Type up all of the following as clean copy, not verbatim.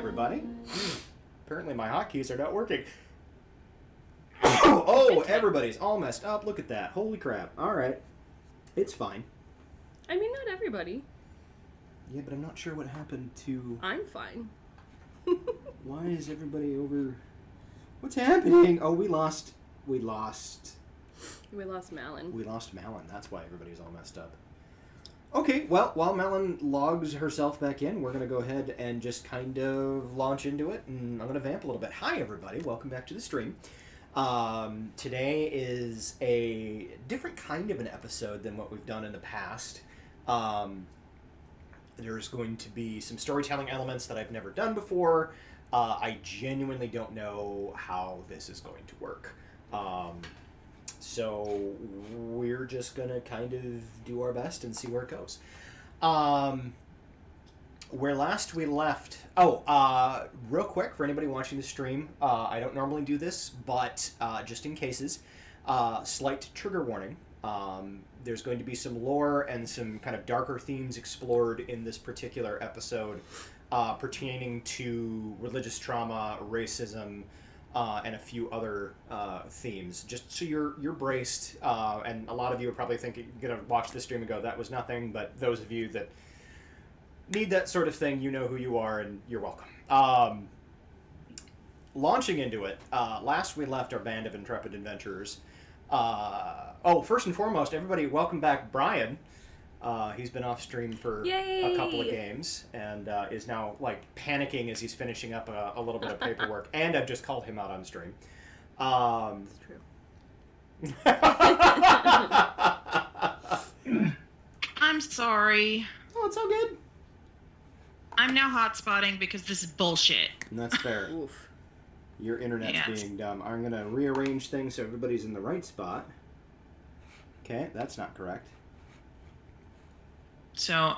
everybody. Apparently my hotkeys are not working. Oh, everybody's all messed up. Look at that. Holy crap. Alright. It's fine. I mean, not everybody. Yeah, but I'm not sure what happened to... I'm fine. Why is everybody over... What's happening? Oh, we lost... We lost Malin. We lost Malin. That's why everybody's all messed up. Okay, well, while Malin logs herself back in, we're going to go ahead and just kind of launch into it, and I'm going to vamp a little bit. Hi, everybody. Welcome back to the stream. Today is a different kind of an episode than what we've done in the past. There's going to be some storytelling elements that I've never done before. I genuinely don't know how this is going to work. So we're just going to kind of do our best and see where it goes. Where last we left... real quick, for anybody watching the stream, I don't normally do this, but just in cases, slight trigger warning. There's going to be some lore and some kind of darker themes explored in this particular episode pertaining to religious trauma, racism, and a few other themes. Just so you're braced, and a lot of you are probably going to watch this stream and go, that was nothing, but those of you that need that sort of thing, you know who you are, and you're welcome. Launching into it, last we left our band of intrepid adventurers. First and foremost, everybody, welcome back Brian. He's been off stream for a couple of games, and is now, panicking as he's finishing up a little bit of paperwork, and I've just called him out on stream. It's true. I'm sorry. Oh, it's all good. I'm now hotspotting because this is bullshit. And that's fair. Oof. Your internet's being dumb. I'm going to rearrange things so everybody's in the right spot. Okay, that's not correct. So,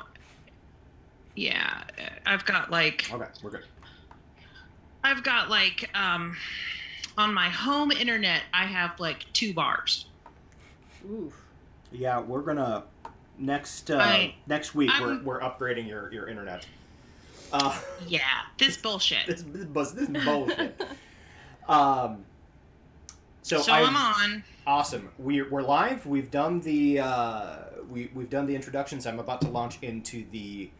yeah, I've got Okay, we're good. I've got on my home internet, I have 2 bars. Oof. Yeah, we're going to... Next week, we're upgrading your internet. Yeah, this bullshit. This bullshit. So I'm on. Awesome. We're live. We've done the we've done the introductions. I'm about to launch into the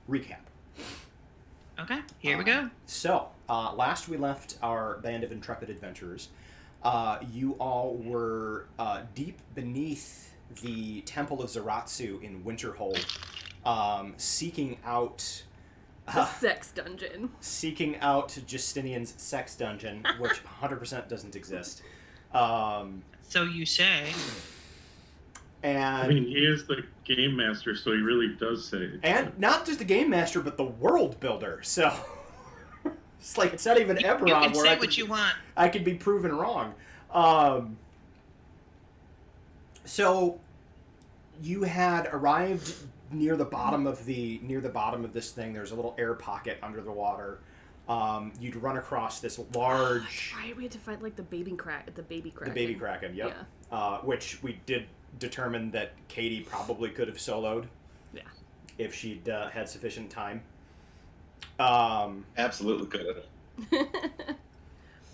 recap. Okay, here we go. So last we left our band of intrepid adventurers. You all were deep beneath the Temple of Zaratsu in Winterhold, seeking out... the sex dungeon. Seeking out Justinian's sex dungeon, which 100% doesn't exist. So you say. And I mean, he is the game master, so he really does say. And not just the game master, but the world builder. So it's not even Eberron you can where say what you want. I could be proven wrong. So you had arrived near the bottom of this thing. There's a little air pocket under the water. You'd run across this large... Right, we had to fight the baby kraken. The baby kraken, yep. Yeah. Which we did determine that Katie probably could have soloed. Yeah. If she'd had sufficient time. Absolutely could have.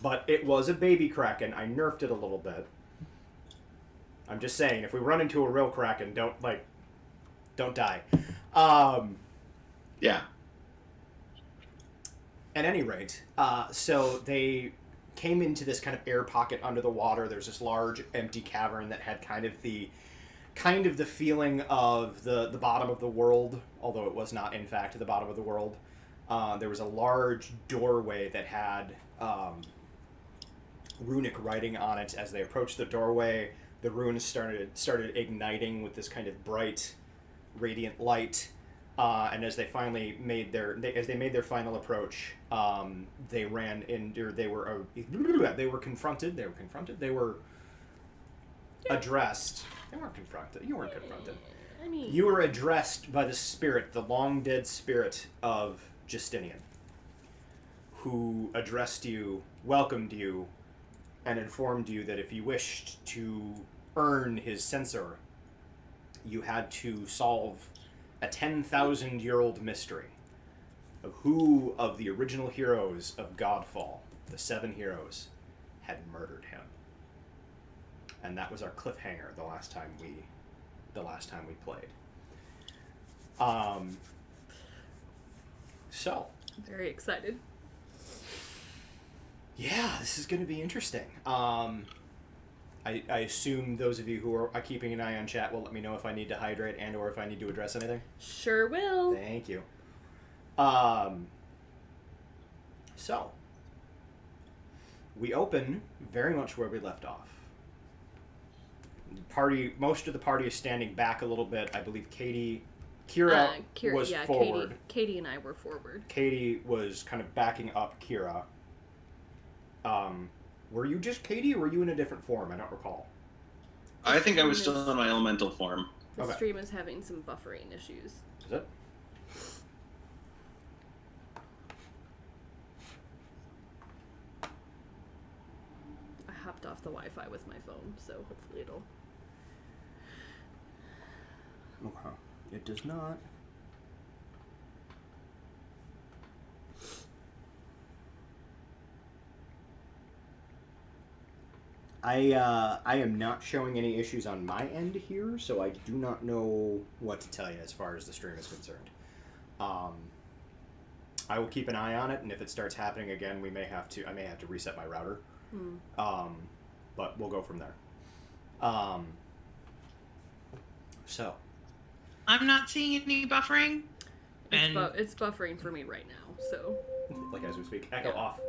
But it was a baby kraken. I nerfed it a little bit. I'm just saying, if we run into a real kraken, don't die. Yeah. At any rate, so they came into this kind of air pocket under the water. There's this large empty cavern that had kind of the feeling of the bottom of the world, although it was not in fact the bottom of the world. There was a large doorway that had runic writing on it. As they approached the doorway, the runes started igniting with this kind of bright, radiant light. And as they finally made their final approach, they ran into, they were confronted. They were addressed. They weren't confronted. You weren't confronted. I mean, you were addressed by the spirit, the long dead spirit of Justinian, who addressed you, welcomed you, and informed you that if you wished to earn his censor, you had to solve a 10,000-year-old mystery. of who of the original heroes of Godfall, the 7 heroes, had murdered him. And that was our cliffhanger the last time we played. So, Very excited. yeah, this is going to be interesting. I assume those of you who are keeping an eye on chat will let me know if I need to hydrate and or if I need to address anything. Sure will. Thank you. So, we open very much where we left off. Most of the party is standing back a little bit. I believe Kira was forward. Katie and I were forward. Katie was kind of backing up Kira. Were you just Katie, or were you in a different form? I don't recall. I think I was still in my elemental form. The Okay. stream is having some buffering issues. Is it? I hopped off the Wi-Fi with my phone, so hopefully it'll... Okay. It does not. I am not showing any issues on my end here, so I do not know what to tell you as far as the stream is concerned. I will keep an eye on it, and if it starts happening again, I may have to reset my router. But we'll go from there. So. I'm not seeing any buffering. It's buffering for me right now, so... Like as we speak. Echo off.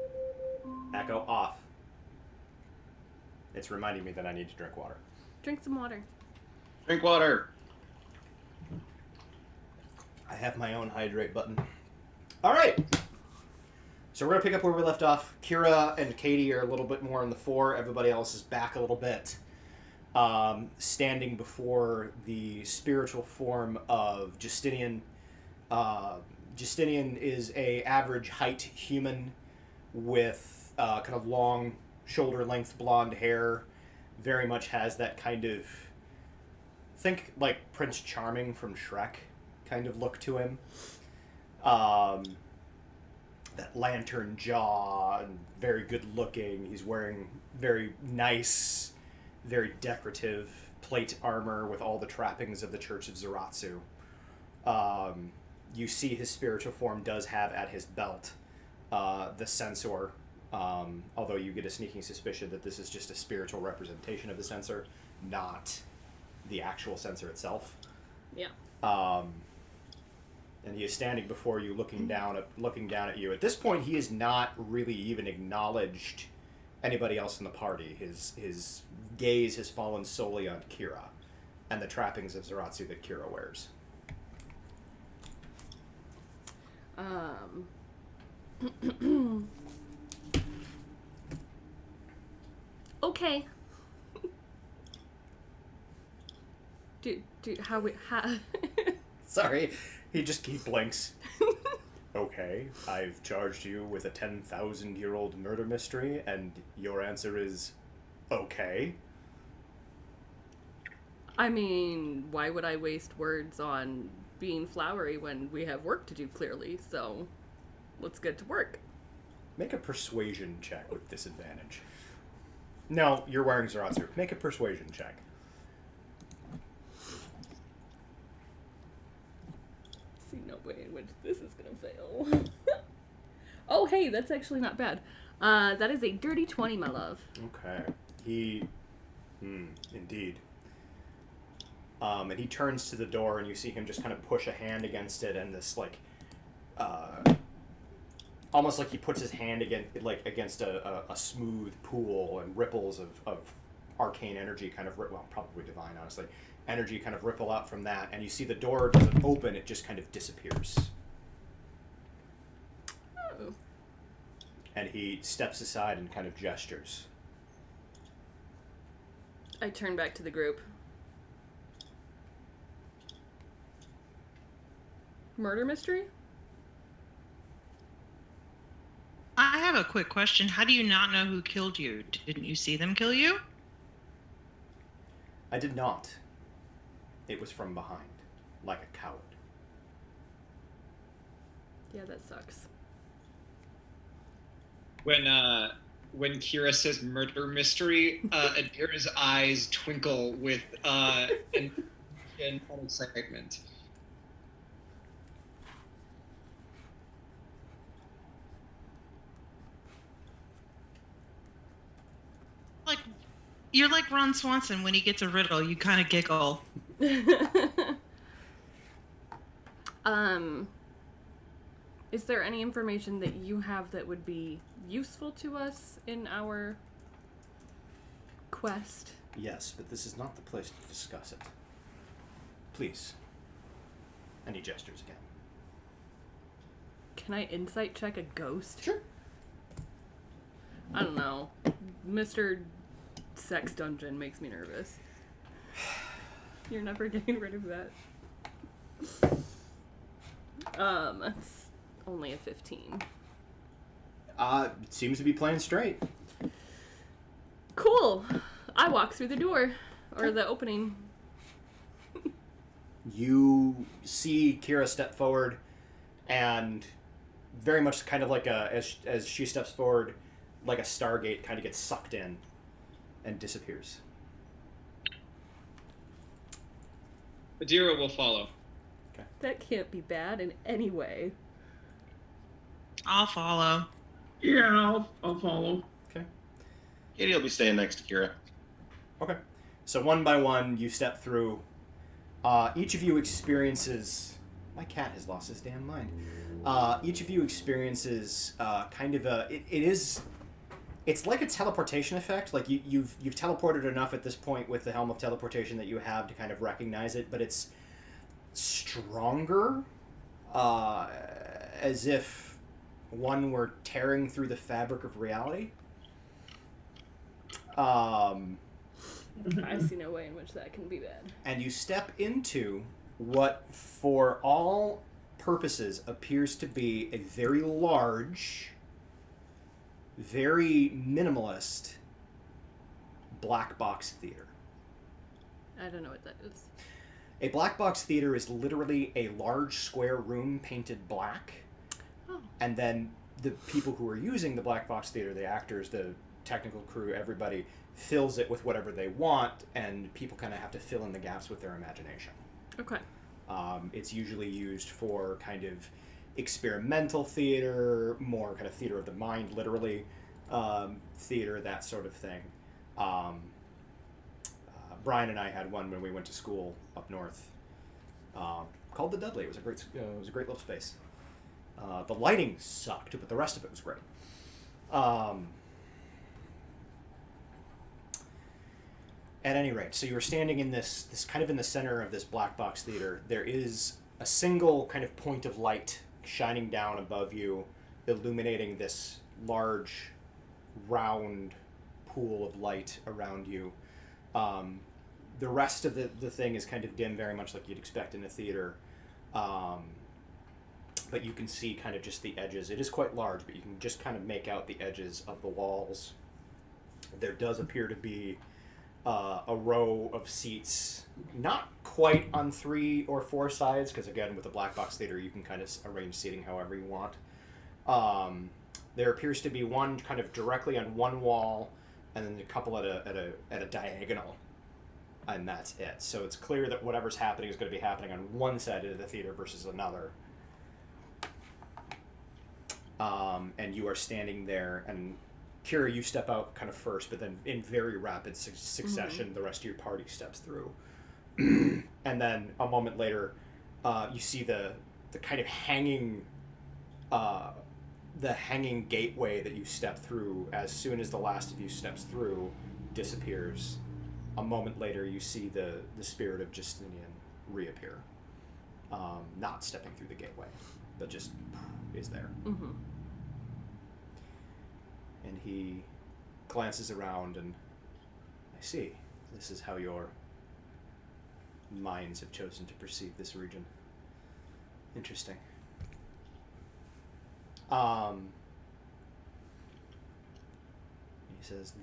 Echo off. It's reminding me that I need to drink water. Drink some water. Drink water. I have my own hydrate button. All right. So we're going to pick up where we left off. Kira and Katie are a little bit more in the fore. Everybody else is back a little bit. Standing before the spiritual form of Justinian. Justinian is a average height human with kind of long shoulder-length blonde hair. Very much has that kind of, think like Prince Charming from Shrek kind of look to him. That lantern jaw, and very good looking. He's wearing very nice, very decorative plate armor with all the trappings of the Church of Zaratsu. You see his spiritual form does have at his belt the censor, although you get a sneaking suspicion that this is just a spiritual representation of the censor, not the actual censor itself. Yeah. And he is standing before you, looking down at you. At this point, he has not really even acknowledged anybody else in the party. His gaze has fallen solely on Kira and the trappings of Zaratsu that Kira wears. Okay. How Sorry, he blinks. Okay, I've charged you with a 10,000-year-old murder mystery, and your answer is okay. I mean, why would I waste words on being flowery when we have work to do, clearly? So, let's get to work. Make a persuasion check with disadvantage. No, you're wearing Zaratsu. Make a persuasion check. See no way in which this is gonna fail. Oh, hey, that's actually not bad. That is a dirty 20, my love. Okay. Indeed. And he turns to the door, and you see him just kind of push a hand against it, and this, like, almost like he puts his hand against a smooth pool, and ripples of arcane energy kind of, well, probably divine, honestly, energy kind of ripple out from that, and you see the door doesn't open, it just kind of disappears. Oh. And he steps aside and kind of gestures. I turn back to the group. Murder mystery? I have a quick question. How do you not know who killed you? Didn't you see them kill you? I did not. It was from behind, like a coward. Yeah, that sucks. When Kira says murder mystery, Adira's eyes twinkle with an excitement. Like, you're like Ron Swanson when he gets a riddle. You kind of giggle. Is there any information that you have that would be useful to us in our quest? Yes, but this is not the place to discuss it. Please. And he gestures again. Can I insight check a ghost? Sure. I don't know. Mr. Sex Dungeon makes me nervous. You're never getting rid of that. It's only a 15. It seems to be playing straight. Cool. I walk through the door. Or the opening. You see Kira step forward, and very much kind of like as she steps forward, like a Stargate kind of gets sucked in and disappears. Adira will follow. That can't be bad in any way. I'll follow. Yeah, I'll follow. Okay. Katie will be staying next to Kira. Okay. So one by one, you step through. Each of you experiences... My cat has lost his damn mind. Each of you experiences kind of a... It's like a teleportation effect. Like you've teleported enough at this point with the Helm of Teleportation that you have to kind of recognize it, but it's stronger, as if one were tearing through the fabric of reality. I see no way in which that can be bad. And you step into what, for all purposes, appears to be a very large, very minimalist black box theater. I don't know what that is. A black box theater is literally a large square room painted black. Oh. And then the people who are using the black box theater, the actors, the technical crew, everybody, fills it with whatever they want, and people kind of have to fill in the gaps with their imagination. Okay. It's usually used for kind of experimental theater, more kind of theater of the mind, literally, theater, that sort of thing. Brian and I had one when we went to school up north, called the Dudley. It was a great little space. The lighting sucked, but the rest of it was great. At any rate, so you were standing in this kind of in the center of this black box theater. There is a single kind of point of light shining down above you, illuminating this large, round pool of light around you. The rest of the thing is kind of dim, very much like you'd expect in a theater. But you can see kind of just the edges. It is quite large, but you can just kind of make out the edges of the walls. There does appear to be a row of seats, not quite on 3 or 4 sides, because again, with the black box theater, you can kind of arrange seating however you want. There appears to be one kind of directly on one wall, and then a couple at a diagonal, and that's it. So it's clear that whatever's happening is going to be happening on one side of the theater versus another. And you are standing there, and Kira, you step out kind of first, but then in very rapid succession, the rest of your party steps through. And then a moment later, you see the kind of hanging gateway that you step through. As soon as the last of you steps through, disappears. A moment later, you see the spirit of Justinian reappear, not stepping through the gateway, but just is there. Mm-hmm. And he glances around, and I see. This is how your minds have chosen to perceive this region. Interesting. He says,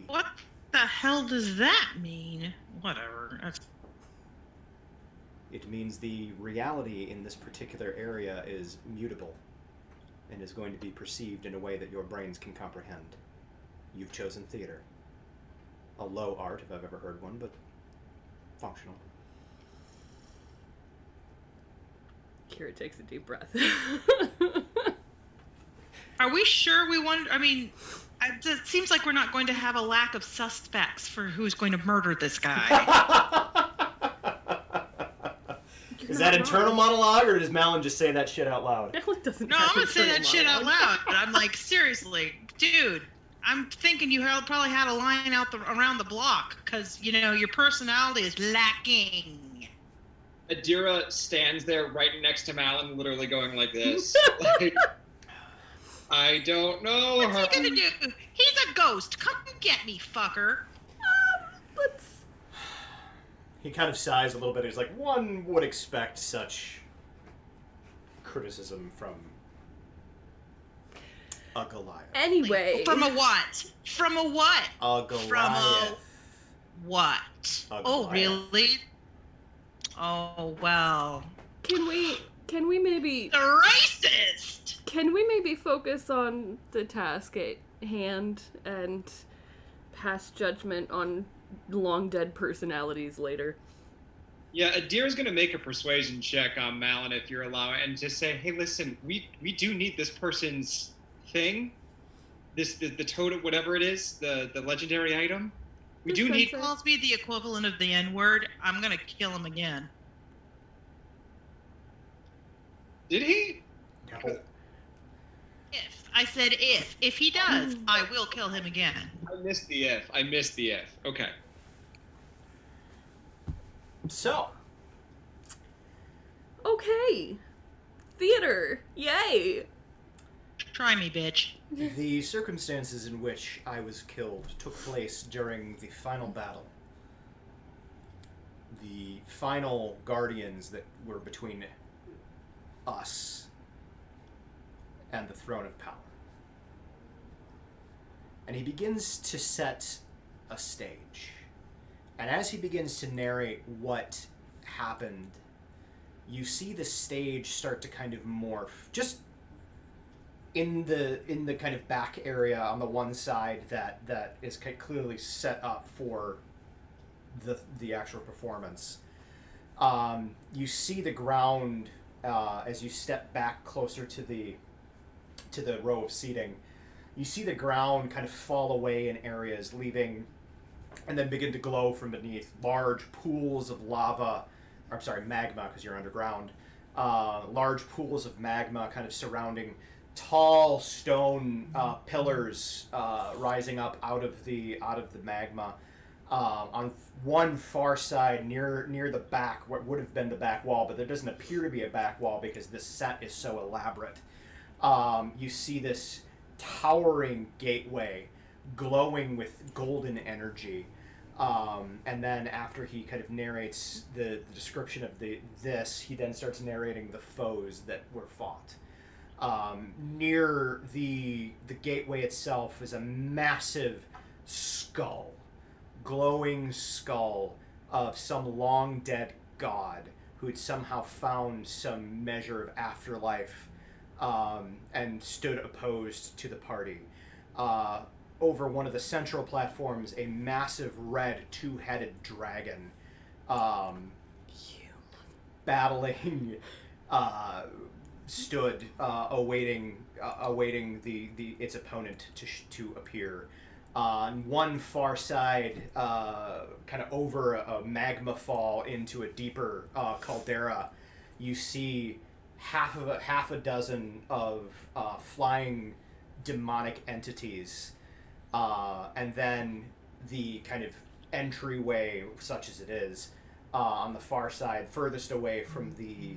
What the hell does that mean? Whatever. It means the reality in this particular area is mutable. and is going to be perceived in a way that your brains can comprehend. You've chosen theater. A low art, if I've ever heard one, but functional. Kira takes a deep breath. Are we sure we want? I mean, it seems like we're not going to have a lack of suspects for who's going to murder this guy. Is that internal monologue, or does Malin just say that shit out loud? Malin doesn't. No, have I'm gonna say that internal shit out monologue. loud. But I'm like, seriously, dude. I'm thinking you probably had a line around the block because your personality is lacking. Adira stands there right next to Malin, literally going like this. Like, I don't know her. What's he gonna do? He's a ghost. Come get me, fucker. Let's. He kind of sighs a little bit. He's like, one would expect such criticism from a Goliath. Anyway. From a what? From a what? A Goliath. From a what? A Oh, Goliath. really? Oh, well. Can we maybe The racist! Can we maybe focus on the task at hand and pass judgment on long dead personalities later? Yeah, Adira's gonna make a persuasion check on Malin if you're allowing, and just say, "Hey, listen, we do need this person's thing, the totem, whatever it is, the legendary item. We do need." He calls me the equivalent of the N-word. I'm gonna kill him again. Did he? No. If. I said if. If he does, I will kill him again. I missed the if. Okay. So, Okay. Theater. Yay. Try me, bitch. the circumstances in which I was killed took place during the final battle. The final guardians that were between us and the throne of power. And he begins to set a stage. And as he begins to narrate what happened, you see the stage start to kind of morph. Just in the kind of back area on the one side that is clearly set up for the actual performance. You see the ground as you step back closer to the row of seating. You see the ground kind of fall away in areas, leaving and then begin to glow from beneath. Large pools of lava, I'm sorry, magma, because you're underground. Large pools of magma kind of surrounding tall stone pillars rising up out of the magma. On one far side, near the back, what would have been the back wall, but there doesn't appear to be a back wall because this set is so elaborate. You see this towering gateway glowing with golden energy. And then after he kind of narrates the description of this, he then starts narrating the foes that were fought. Near the gateway itself is a massive skull, glowing skull of some long dead god who had somehow found some measure of afterlife and stood opposed to the party. Over one of the central platforms, a massive red two-headed dragon battling stood awaiting its opponent to appear. On one far side, kind of over a magma fall into a deeper caldera, you see half a dozen of flying demonic entities, and then the kind of entryway, such as it is, on the far side, furthest away from the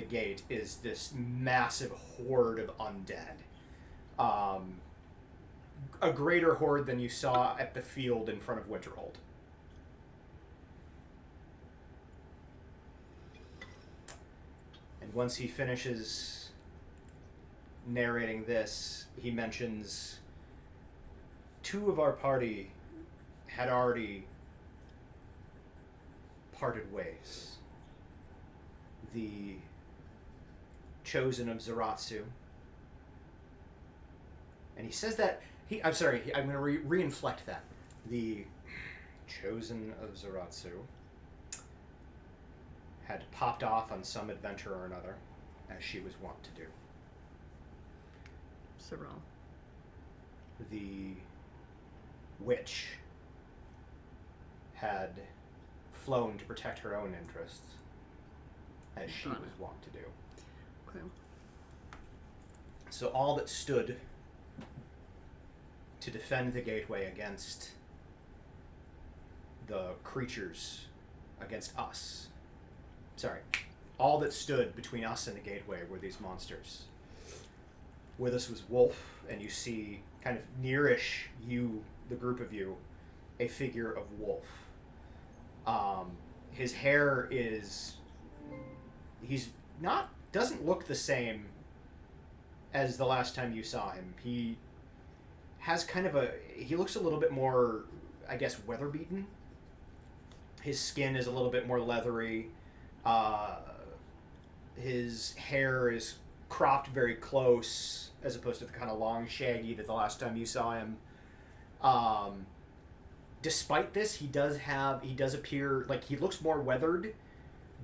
gate, is this massive horde of undead. A greater horde than you saw at the field in front of Winterhold. And once he finishes narrating this, he mentions 2 of our party had already parted ways. The chosen of Zaratsu And he says that I'm sorry. I'm going to re-inflect that. The chosen of Zaratsu had popped off on some adventure or another, as she was wont to do. Saul. The witch had flown to protect her own interests, as she was wont to do. Okay. So all that stood to defend the gateway against the creatures, against us. Sorry. All that stood between us and the gateway were these monsters. With us was Wolf, and you see, kind of nearish you, the group of you, a figure of Wolf. His hair is... doesn't look the same as the last time you saw him. He has kind of he looks a little bit more, I guess, weather-beaten. His skin is a little bit more leathery. His hair is cropped very close, as opposed to the kind of long, shaggy that the last time you saw him. Despite this, he does appear, like, he looks more weathered,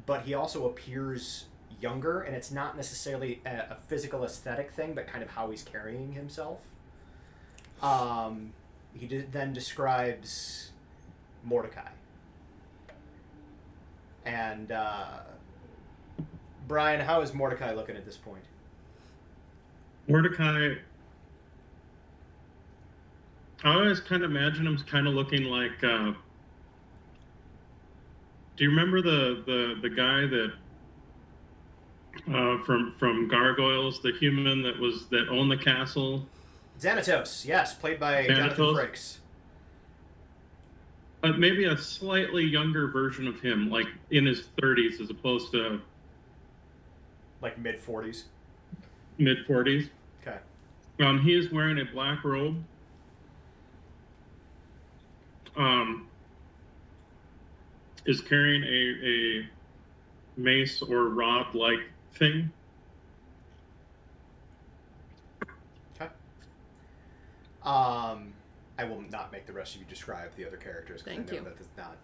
but he also appears younger, and it's not necessarily a physical aesthetic thing, but kind of how he's carrying himself. He then describes Mordecai. And, Brian, how is Mordecai looking at this point? Mordecai, I always kind of imagine him kind of looking like, do you remember the guy that, from Gargoyles, the human that owned the castle? Xanatos, yes, played by Jonathan Frakes. Maybe a slightly younger version of him, like in his 30s as opposed to... Like mid-40s? Mid-40s. Okay. He is wearing a black robe. Is carrying a mace or rod-like thing. Okay. I will not make the rest of you describe the other characters, because I know that is not.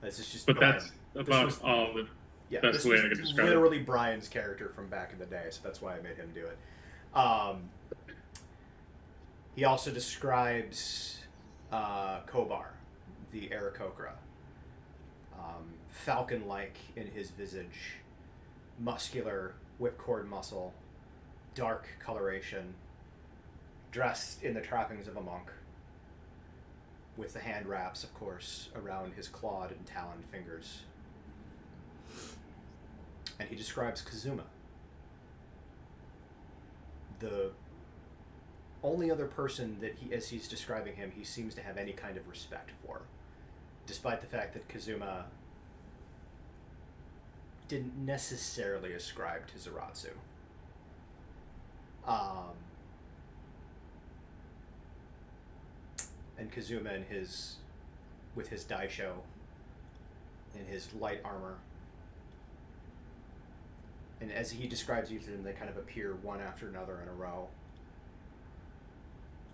This is just. But Brian. that's about all the best way I can describe it. Literally Brian's character from back in the day, so that's why I made him do it. He also describes Kobar, the Aarakocra. Falcon-like in his visage, muscular whipcord muscle, dark coloration, dressed in the trappings of a monk, with the hand wraps, of course, around his clawed and taloned fingers. And he describes Kazuma, the only other person that as he's describing him, he seems to have any kind of respect for, despite the fact that Kazuma didn't necessarily ascribe to Zaratsu. And Kazuma with his daisho, in his light armor, and as he describes you to them, they kind of appear one after another in a row.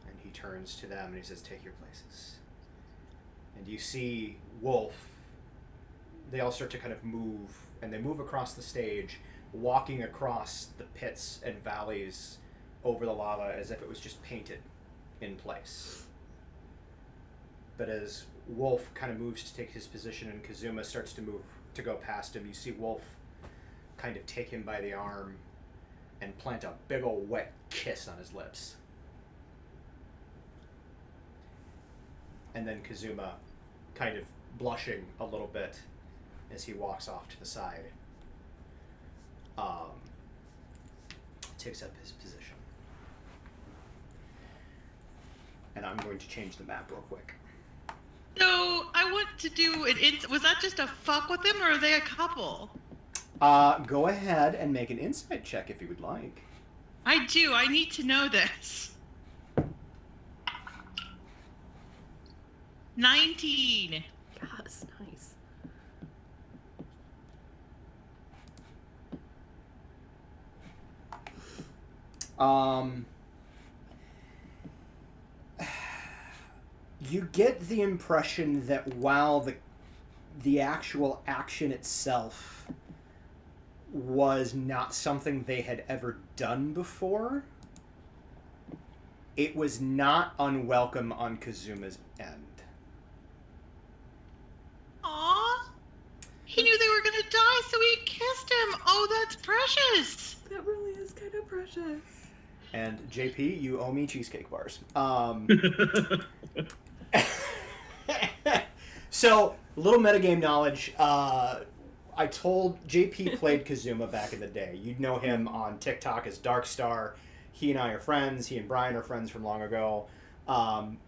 And he turns to them and he says, "Take your places." And you see Wolf, they all start to kind of move, and they move across the stage, walking across the pits and valleys over the lava as if it was just painted in place. But as Wolf kind of moves to take his position and Kazuma starts to move to go past him, you see Wolf kind of take him by the arm and plant a big old wet kiss on his lips. And then Kazuma, kind of blushing a little bit as he walks off to the side, takes up his position. And I'm going to change the map real quick. So I want to do it. Was that just a fuck with him, or are they a couple? Go ahead and make an insight check if you would like. I do. I need to know this. 19. Yes, nice. You get the impression that while the actual action itself was not something they had ever done before, it was not unwelcome on Kazuma's end. Aw. He knew they were gonna die, so he kissed him. Oh, that's precious. That really is kind of precious. And JP, you owe me cheesecake bars. So, little metagame knowledge. I told JP played Kazuma back in the day. You'd know him on TikTok as Darkstar. He and I are friends. He and Brian are friends from long ago.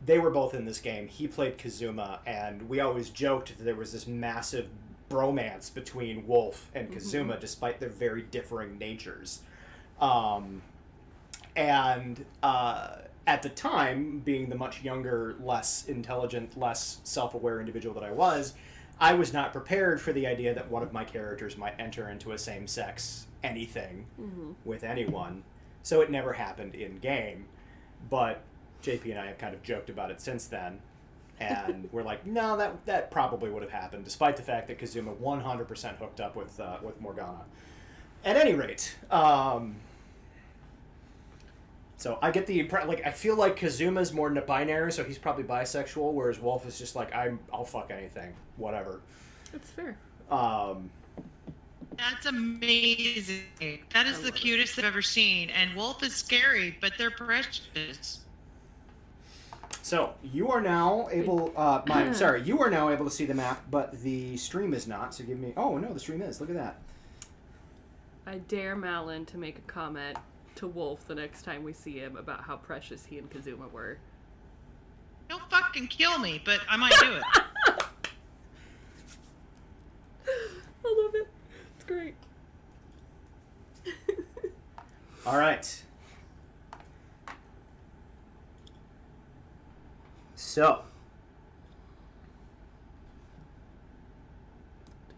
They were both in this game. He played Kazuma, and we always joked that there was this massive bromance between Wolf and Kazuma, despite their very differing natures. At the time, being the much younger, less intelligent, less self-aware individual that I was not prepared for the idea that one of my characters might enter into a same-sex anything with anyone. So it never happened in-game. But JP and I have kind of joked about it since then. And we're like, no, that probably would have happened, despite the fact that Kazuma 100% hooked up with Morgana. At any rate, so I get the impression, like, I feel like Kazuma's more binary, so he's probably bisexual, whereas Wolf is just like, I'll fuck anything, whatever. That's fair. That's amazing. That is the cutest I've ever seen. And Wolf is scary, but they're precious. So you are now able. You are now able to see the map, but the stream is not. So give me. Oh no, the stream is. Look at that. I dare Malin to make a comment to Wolf the next time we see him about how precious he and Kazuma were. He'll fucking kill me, but I might do it. I love it. It's great. All right. So.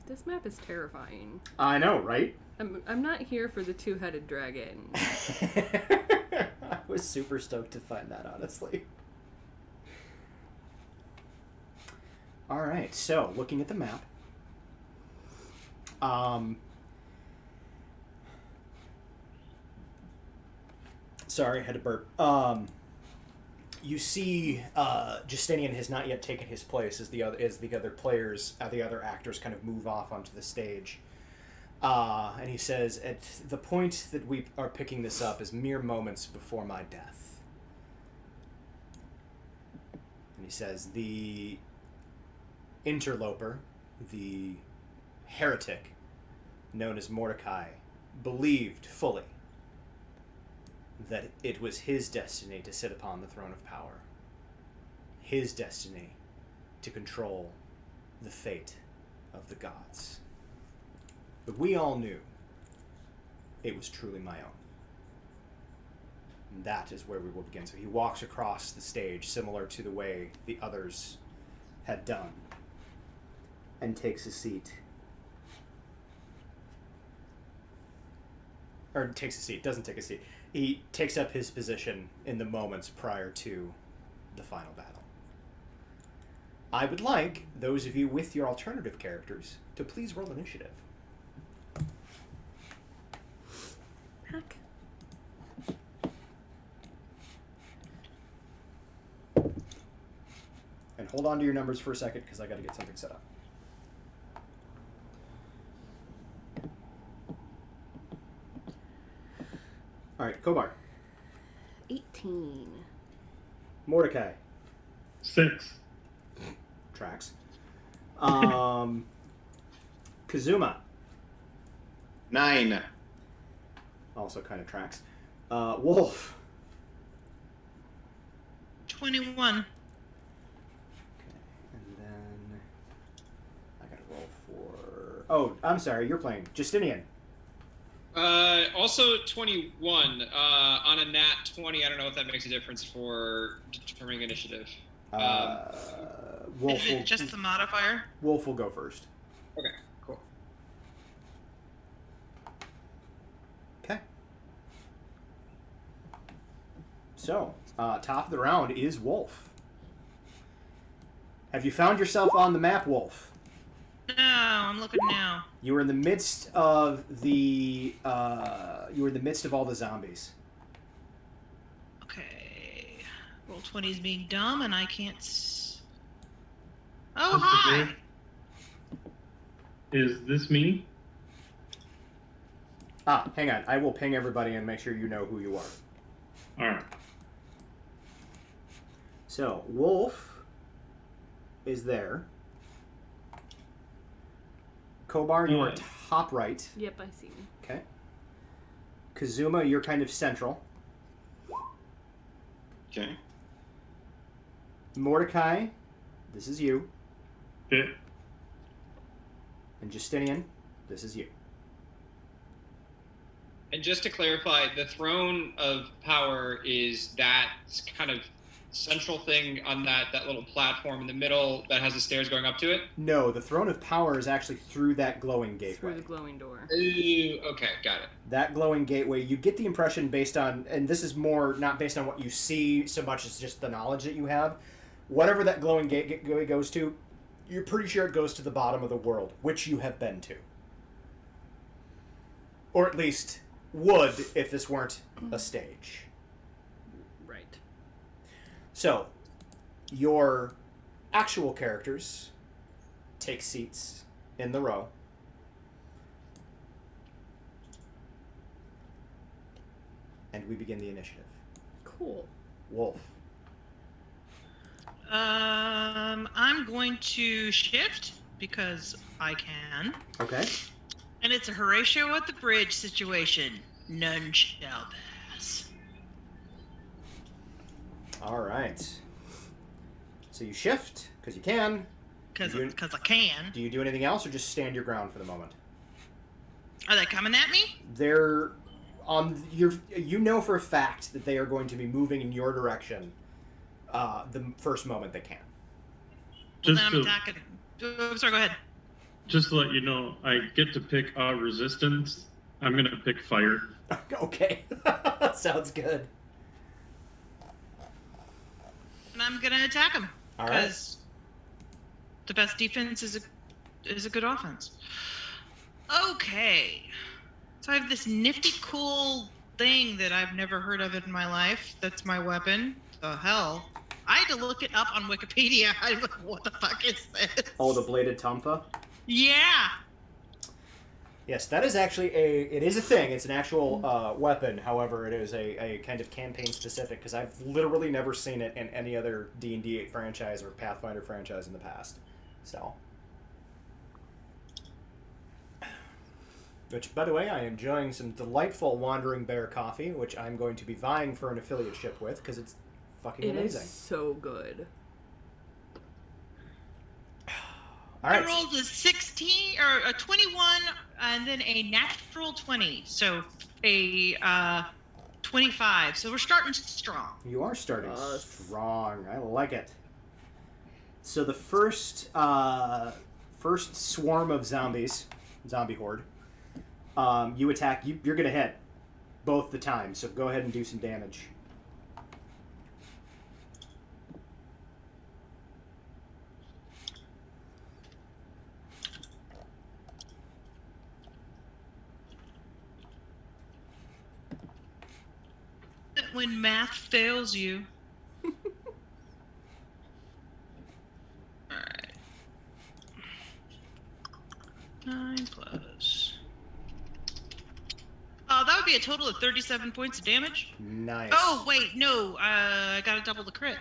This map is terrifying. I know, right? I'm not here for the two-headed dragon. I was super stoked to find that, honestly. All right, so looking at the map. Sorry, I had to burp. You see, Justinian has not yet taken his place as the other players, the other actors, kind of move off onto the stage. And he says, at the point that we are picking this up is mere moments before my death. And he says, the interloper, the heretic, known as Mordecai, believed fully that it was his destiny to sit upon the throne of power. His destiny to control the fate of the gods. But we all knew it was truly my own. And that is where we will begin. So he walks across the stage, similar to the way the others had done, and takes a seat. Or takes a seat, doesn't take a seat. He takes up his position in the moments prior to the final battle. I would like those of you with your alternative characters to please roll initiative. Heck. And hold on to your numbers for a second, because I got to get something set up. All right, Kobar. 18. Mordecai. 6. Tracks. Kazuma. 9. Also kind of tracks. Wolf. 21. Okay, and then I gotta roll for. Oh, I'm sorry. You're playing Justinian. Also 21 on a nat 20. I don't know if that makes a difference for determining initiative. Wolf. Is it just the modifier? Wolf will go first. Okay, cool. Okay. So, top of the round is Wolf. Have you found yourself on the map, Wolf? No, I'm looking now. You were in the midst of the. You were in the midst of all the zombies. Okay. Roll 20 is being dumb, and I can't. Oh, That's hi. okay. Is this me? Hang on. I will ping everybody and make sure you know who you are. All right. So, Wolf is there. Kobar, you are top right. Yep, I see you. Okay. Kazuma, you're kind of central. Okay. Mordecai, this is you. Okay. And Justinian, this is you. And just to clarify, the throne of power is that kind of central thing on that little platform in the middle that has the stairs going up to it? No, the throne of power is actually through that glowing gateway. Through the glowing door. Ooh, okay, got it. That glowing gateway, you get the impression based on, and this is more not based on what you see so much as just the knowledge that you have. Whatever that glowing gateway goes to, you're pretty sure it goes to the bottom of the world, which you have been to. Or at least would if this weren't a stage. Right. So, your actual characters take seats in the row. And we begin the initiative. Cool. Wolf. I'm going to shift because I can. Okay. And it's a Horatio at the bridge situation. None shall pass. All right. So you shift because you can. Because You- I can. Do you do anything else or just stand your ground for the moment? Are they coming at me? They're on your. You know for a fact that they are going to be moving in your direction. The first moment they can. Well, Just then I'm to, attacking. Oh, sorry, go ahead. just to let you know, I get to pick resistance. I'm gonna pick fire. Okay. Sounds good. And I'm going to attack him. All right. Because the best defense is a good offense. Okay. So I have this nifty, cool thing that I've never heard of in my life. That's my weapon. The hell? I had to look it up on Wikipedia. I was like, what the fuck is this? Oh, the bladed tumfa. Yeah. Yes, that is actually it is a thing. It's an actual weapon. However, it is a kind of campaign specific because I've literally never seen it in any other D&D franchise or Pathfinder franchise in the past. So, which, by the way, I am enjoying some delightful Wandering Bear coffee, which I'm going to be vying for an affiliateship with because it's fucking It amazing. is so good. All right. I rolled a 16 or a 21 and then a natural 20. So a 25. So we're starting strong. You are starting Yes. strong. I like it. So the first swarm of zombies, zombie horde, you attack. You're gonna hit both the times. So go ahead and do some damage. When math fails you. Alright. 9 plus. Oh, that would be a total of 37 points of damage. Nice. Oh, wait, no. I gotta double the crit.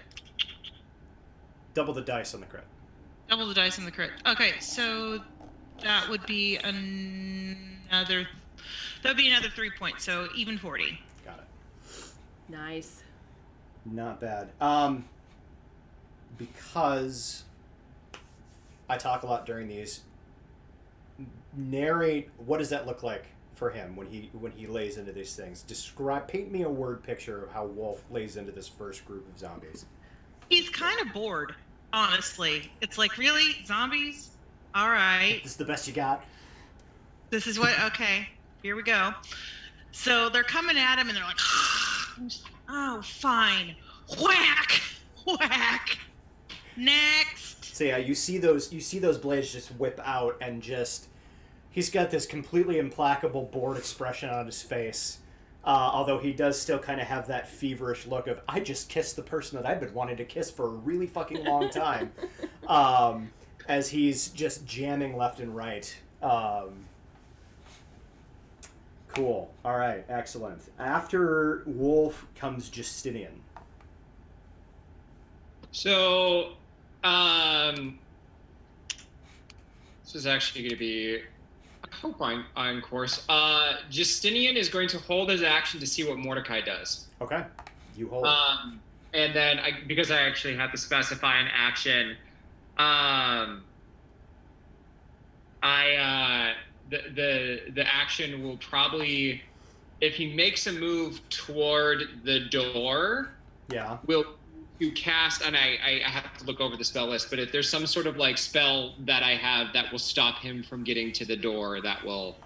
Double the dice on the crit. Double the dice on the crit. Okay, so that would be another. That would be another 3 points. So even 40. Got it. Nice. Not bad. Because I talk a lot during these. Narrate what does that look like for him when he lays into these things. Paint me a word picture of how Wolf lays into this first group of zombies. He's kind of bored, honestly. It's like, really? Zombies? All right. This is the best you got. This is what, okay, here we go. So they're coming at him and they're like, oh, fine. Whack! Whack! Next! So yeah, you see those blades just whip out, and just he's got this completely implacable, bored expression on his face. Although he does still kind of have that feverish look of, I just kissed the person that I've been wanting to kiss for a really fucking long time. As he's just jamming left and right. Cool. All right. Excellent. After Wolf comes Justinian. So, this is actually going to be, I hope I'm on course. Justinian is going to hold his action to see what Mordecai does. Okay. You hold. And then, because I actually have to specify an action, the action will probably, if he makes a move toward the door, will to cast, and I have to look over the spell list, but if there's some sort of like spell that I have that will stop him from getting to the door, that will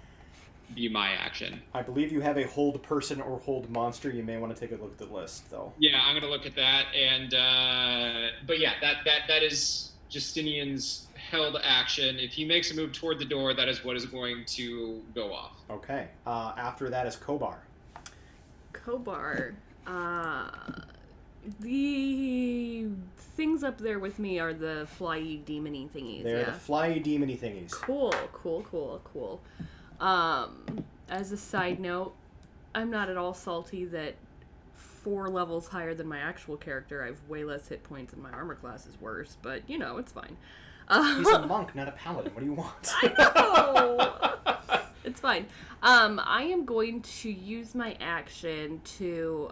be my action. I believe you have a hold person or hold monster. You may want to take a look at the list, though. Yeah, I'm gonna look at that, and but yeah, that is Justinian's held action. If he makes a move toward the door, that is what is going to go off. Okay. After that is Kobar. Kobar. The things up there with me are the flyy demony thingies. They're the flyy demony thingies. Cool. As a side note, I'm not at all salty that 4 levels higher than my actual character, I have way less hit points and my armor class is worse, but, it's fine. He's a monk, not a paladin. What do you want? I know! It's fine. I am going to use my action to,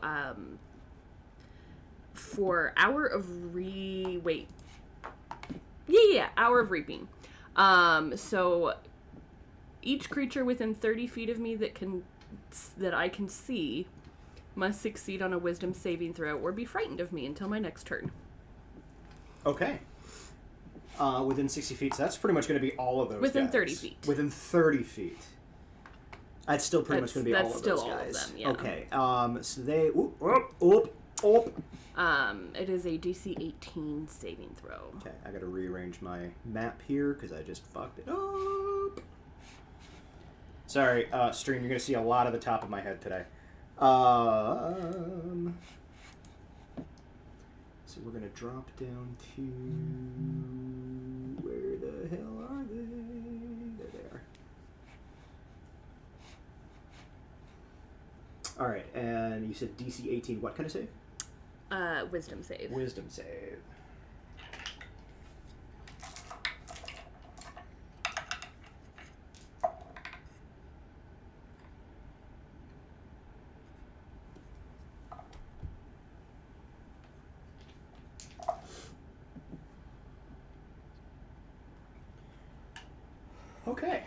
for Hour of Hour of Reaping. So each creature within 30 feet of me that I can see must succeed on a wisdom saving throw or be frightened of me until my next turn. Okay. Within 60 feet, so that's pretty much going to be all of those Within guys. 30 feet. Within 30 feet. That's still pretty much going to be all of those all guys. Of them, yeah. Okay. So they... It is a DC 18 saving throw. Okay, I got to rearrange my map here because I just fucked it up. Sorry, stream, you're going to see a lot of the top of my head today. So we're going to drop down to... Where the hell are they? There they are. Alright, and you said DC 18, what kind of save? Wisdom save. Wisdom save. Okay.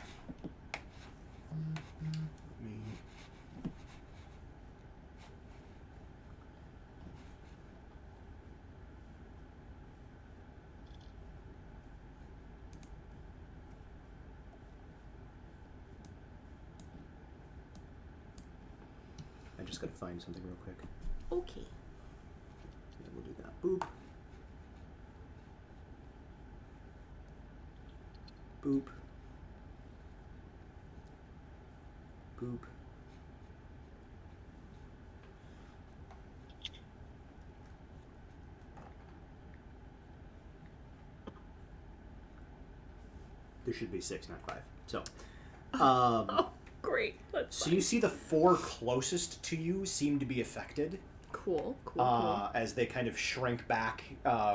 I just gotta find something real quick. Okay. Yeah, we'll do that. Boop. Boop. Boop. There should be 6, not 5. So, Oh, great. That's so fine. you see the 4 closest to you seem to be affected. Cool. As they kind of shrink back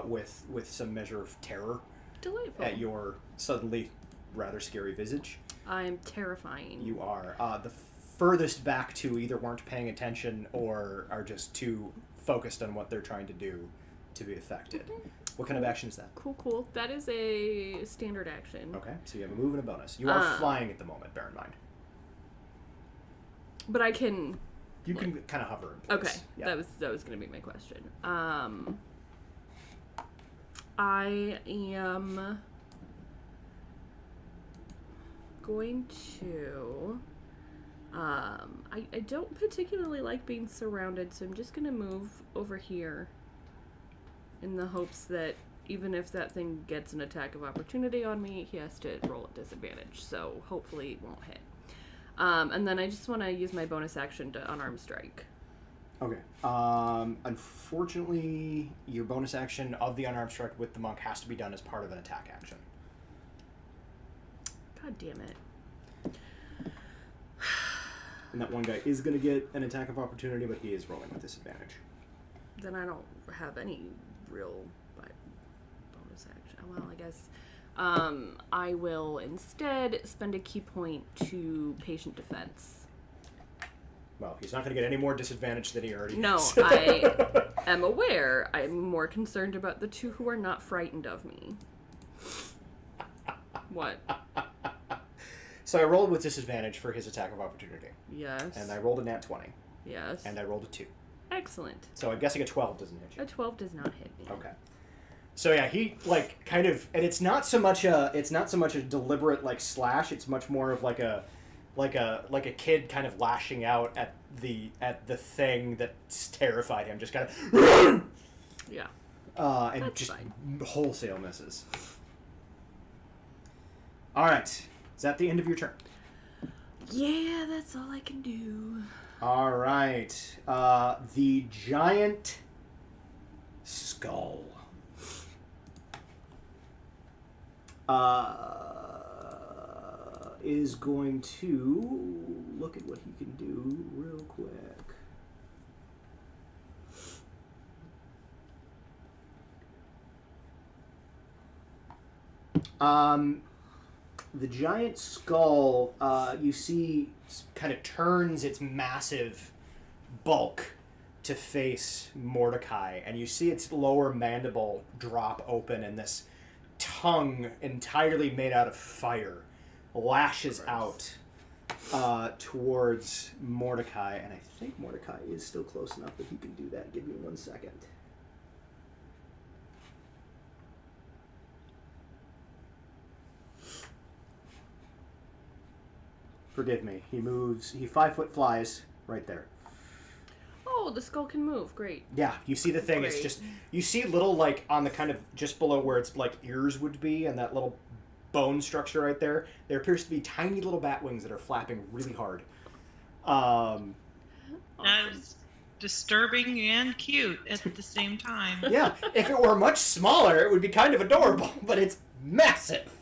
with some measure of terror Delightful. at your suddenly rather scary visage. I'm terrifying. You are. The furthest back 2 either weren't paying attention or are just too focused on what they're trying to do to be affected. What kind of action is that? Cool. That is a standard action. Okay, so you have a move and a bonus. You are flying at the moment, bear in mind. But I can... You can kind of hover in place. Okay, Yeah. that was going to be my question. I am going to... I don't particularly like being surrounded, so I'm just going to move over here in the hopes that even if that thing gets an attack of opportunity on me, he has to roll at disadvantage. So hopefully it won't hit. And then I just want to use my bonus action to unarmed strike. Okay. Unfortunately, your bonus action of the unarmed strike with the monk has to be done as part of an attack action. God damn it. And that one guy is going to get an attack of opportunity, but he is rolling with disadvantage. Then I don't have any real bonus action. Well, I guess I will instead spend a key point to patient defense. Well, he's not going to get any more disadvantage than he already No, is. I am aware. I'm more concerned about the two who are not frightened of me. What? So I rolled with disadvantage for his attack of opportunity. Yes. And I rolled a nat 20. Yes. And I rolled a 2. Excellent. So I'm guessing a 12 doesn't hit you. A 12 does not hit me. Okay. So yeah, he like kind of, and it's not so much a deliberate like slash. It's much more of like a kid kind of lashing out at the thing that's terrified him. Just kind of. Yeah. And That's just fine. wholesale misses. All right. Is that the end of your turn? Yeah, that's all I can do. All right. The giant skull. Is going to look at what he can do real quick. The giant skull, you see, kind of turns its massive bulk to face Mordecai, and you see its lower mandible drop open, and this tongue, entirely made out of fire, lashes out towards Mordecai, and I think Mordecai is still close enough that he can do that. Give me 1 second. Forgive me. He moves. He 5-foot flies right there. Oh, the skull can move. Great. Yeah, you see the thing. It's Great. just, you see little, like, on the kind of just below where its like ears would be, and that little bone structure right there. There appears to be tiny little bat wings that are flapping really hard. That's disturbing and cute at the same time. Yeah, if it were much smaller, it would be kind of adorable, but it's massive.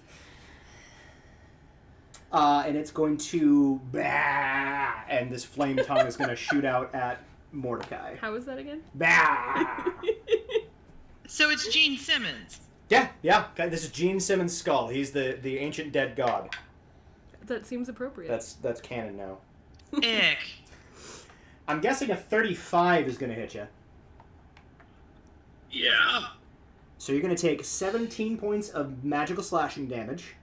And it's going to, bah, and this flame tongue is going to shoot out at Mordecai. How is that again? Bah! So it's Gene Simmons. Yeah. Okay, this is Gene Simmons' skull. He's the ancient dead god. That seems appropriate. That's canon now. Ick. I'm guessing a 35 is going to hit you. Yeah. So you're going to take 17 points of magical slashing damage.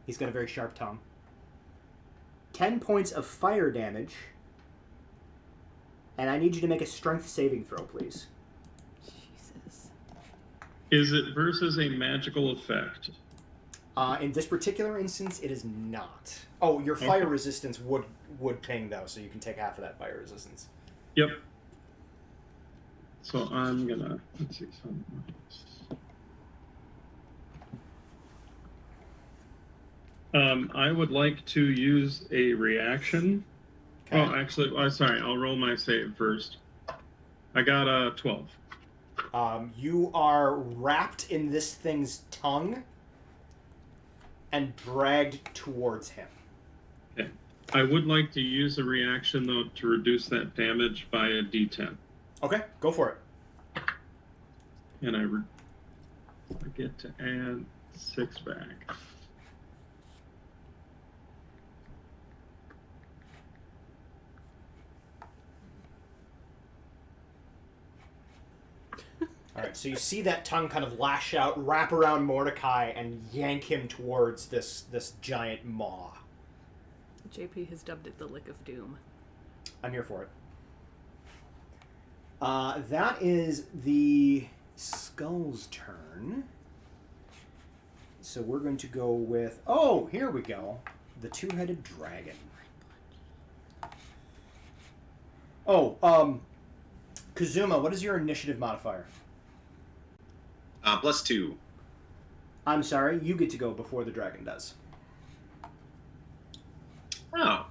He's got a very sharp tongue. 10 points of fire damage. And I need you to make a strength saving throw, please. Jesus. Is it versus a magical effect? In this particular instance, it is not. Oh, your fire resistance would ping, though, so you can take half of that fire resistance. Yep. So I'm gonna, let's see, I would like to use a reaction. Okay. Oh, actually, sorry, I'll roll my save first. I got a 12. You are wrapped in this thing's tongue and dragged towards him. Okay. I would like to use a reaction, though, to reduce that damage by a d10. Okay, go for it. And I get to add 6 back. All right, so you see that tongue kind of lash out, wrap around Mordecai, and yank him towards this giant maw. JP has dubbed it the Lick of Doom. I'm here for it. That is the skull's turn. So we're going to go with... Oh, here we go. The two-headed dragon. Oh, Kazuma, what is your initiative modifier? +2. I'm sorry, you get to go before the dragon does. Oh.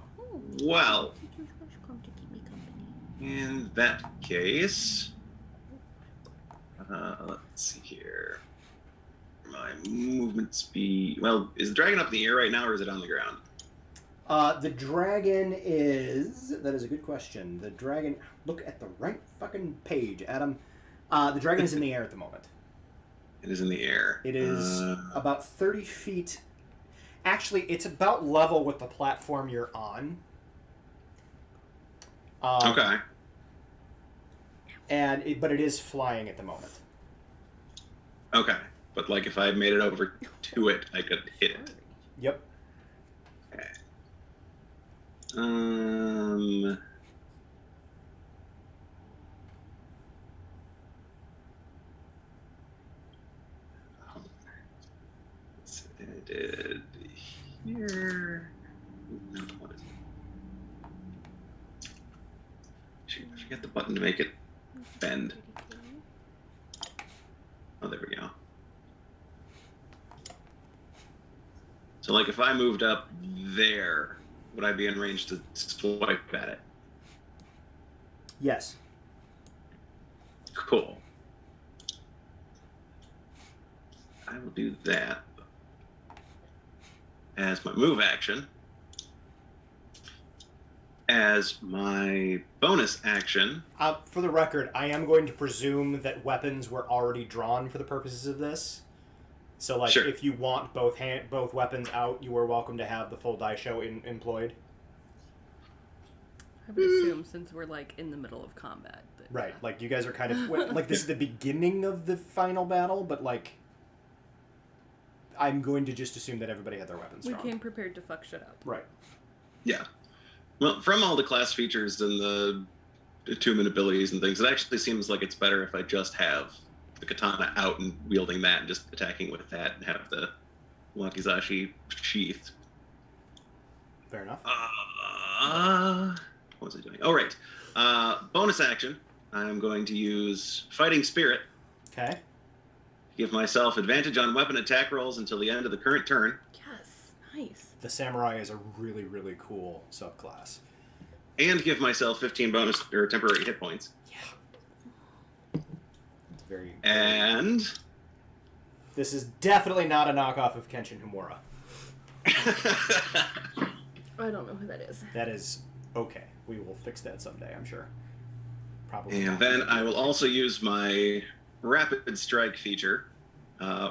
Well, in that case, let's see here. My movement speed. Well, is the dragon up in the air right now, or is it on the ground? The dragon is... That is a good question. The dragon... Look at the right fucking page, Adam. The dragon is in the air at the moment. It is in the air. It is about 30 feet... Actually, it's about level with the platform you're on. Okay. But it is flying at the moment. Okay. But, like, if I made it over to it, I could hit it. Yep. Okay. Let's see, I did here. No, what is it? Shoot, I forget the button to make it bend. Oh, there we go. So, like, if I moved up there, would I be in range to swipe at it? Yes. Cool. I will do that as my move action. As my bonus action. For the record, I am going to presume that weapons were already drawn for the purposes of this. So, like, sure. If you want both weapons out, you are welcome to have the full die show employed. I would assume since we're, like, in the middle of combat. But, right. Like, you guys are kind of... like, this is the beginning of the final battle, but, like... I'm going to just assume that everybody had their weapons drawn. We came prepared to fuck shit up. Right. Yeah. Well, from all the class features and the attunement abilities and things, it actually seems like it's better if I just have the katana out and wielding that and just attacking with that and have the wakizashi sheathed. Fair enough. What was I doing? Oh, right. Bonus action. I'm going to use Fighting Spirit. Okay. Give myself advantage on weapon attack rolls until the end of the current turn. Yes. Nice. The samurai is a really, really cool subclass. And give myself 15 bonus or temporary hit points. Yeah. It's very... And... This is definitely not a knockoff of Kenshin Himura. I don't know who that is. That is okay. We will fix that someday, I'm sure. Probably. And not. then I will also use my Rapid Strike feature.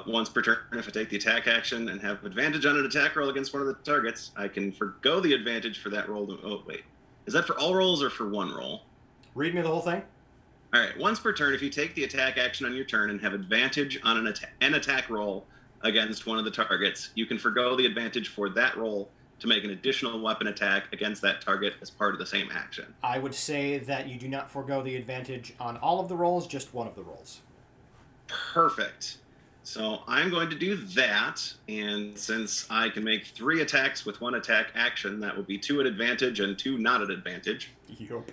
Once per turn, if I take the attack action and have advantage on an attack roll against one of the targets, I can forgo the advantage for that roll. Oh, wait. Is that for all rolls or for one roll? Read me the whole thing. All right. Once per turn, if you take the attack action on your turn and have advantage on an attack roll against one of the targets, you can forgo the advantage for that roll to make an additional weapon attack against that target as part of the same action. I would say that you do not forego the advantage on all of the rolls, just one of the rolls. Perfect. So I'm going to do that, and since I can make 3 attacks with 1 attack action, that will be 2 at advantage and 2 not at advantage. Yup.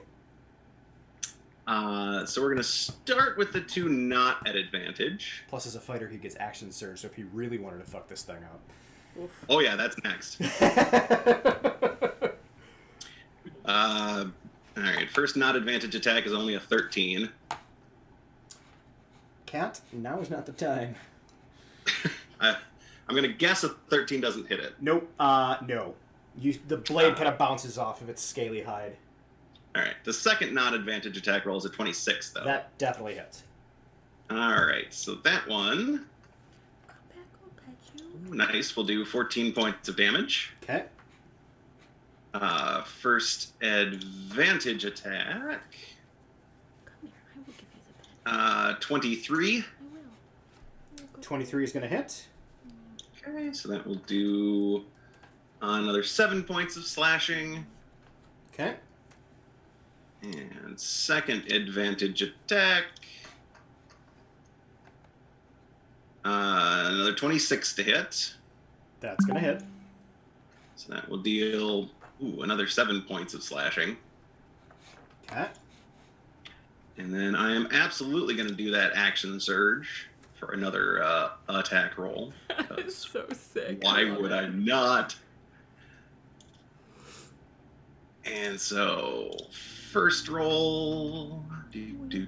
So we're going to start with the 2 not at advantage. Plus, as a fighter, he gets action surge, so if he really wanted to fuck this thing up. Oof. Oh yeah, that's next. All right, first not advantage attack is only a 13. Cat, now is not the time. I'm going to guess a 13 doesn't hit it. Nope. No. The blade kind of bounces off of its scaly hide. All right, the second not advantage attack roll is a 26, though. That definitely hits. All right, so that one, nice, we'll do 14 points of damage. Okay. First advantage attack, Come here, I will give you the bed. 23. I will. 23 is going to hit. Okay, so that will do another 7 points of slashing. Okay. And second advantage attack, another 26 to hit. That's going to hit. So that will deal another 7 points of slashing. Okay. And then I am absolutely going to do that action surge for another attack roll. It's so sick. Why love would it. I not? And so, first roll, 22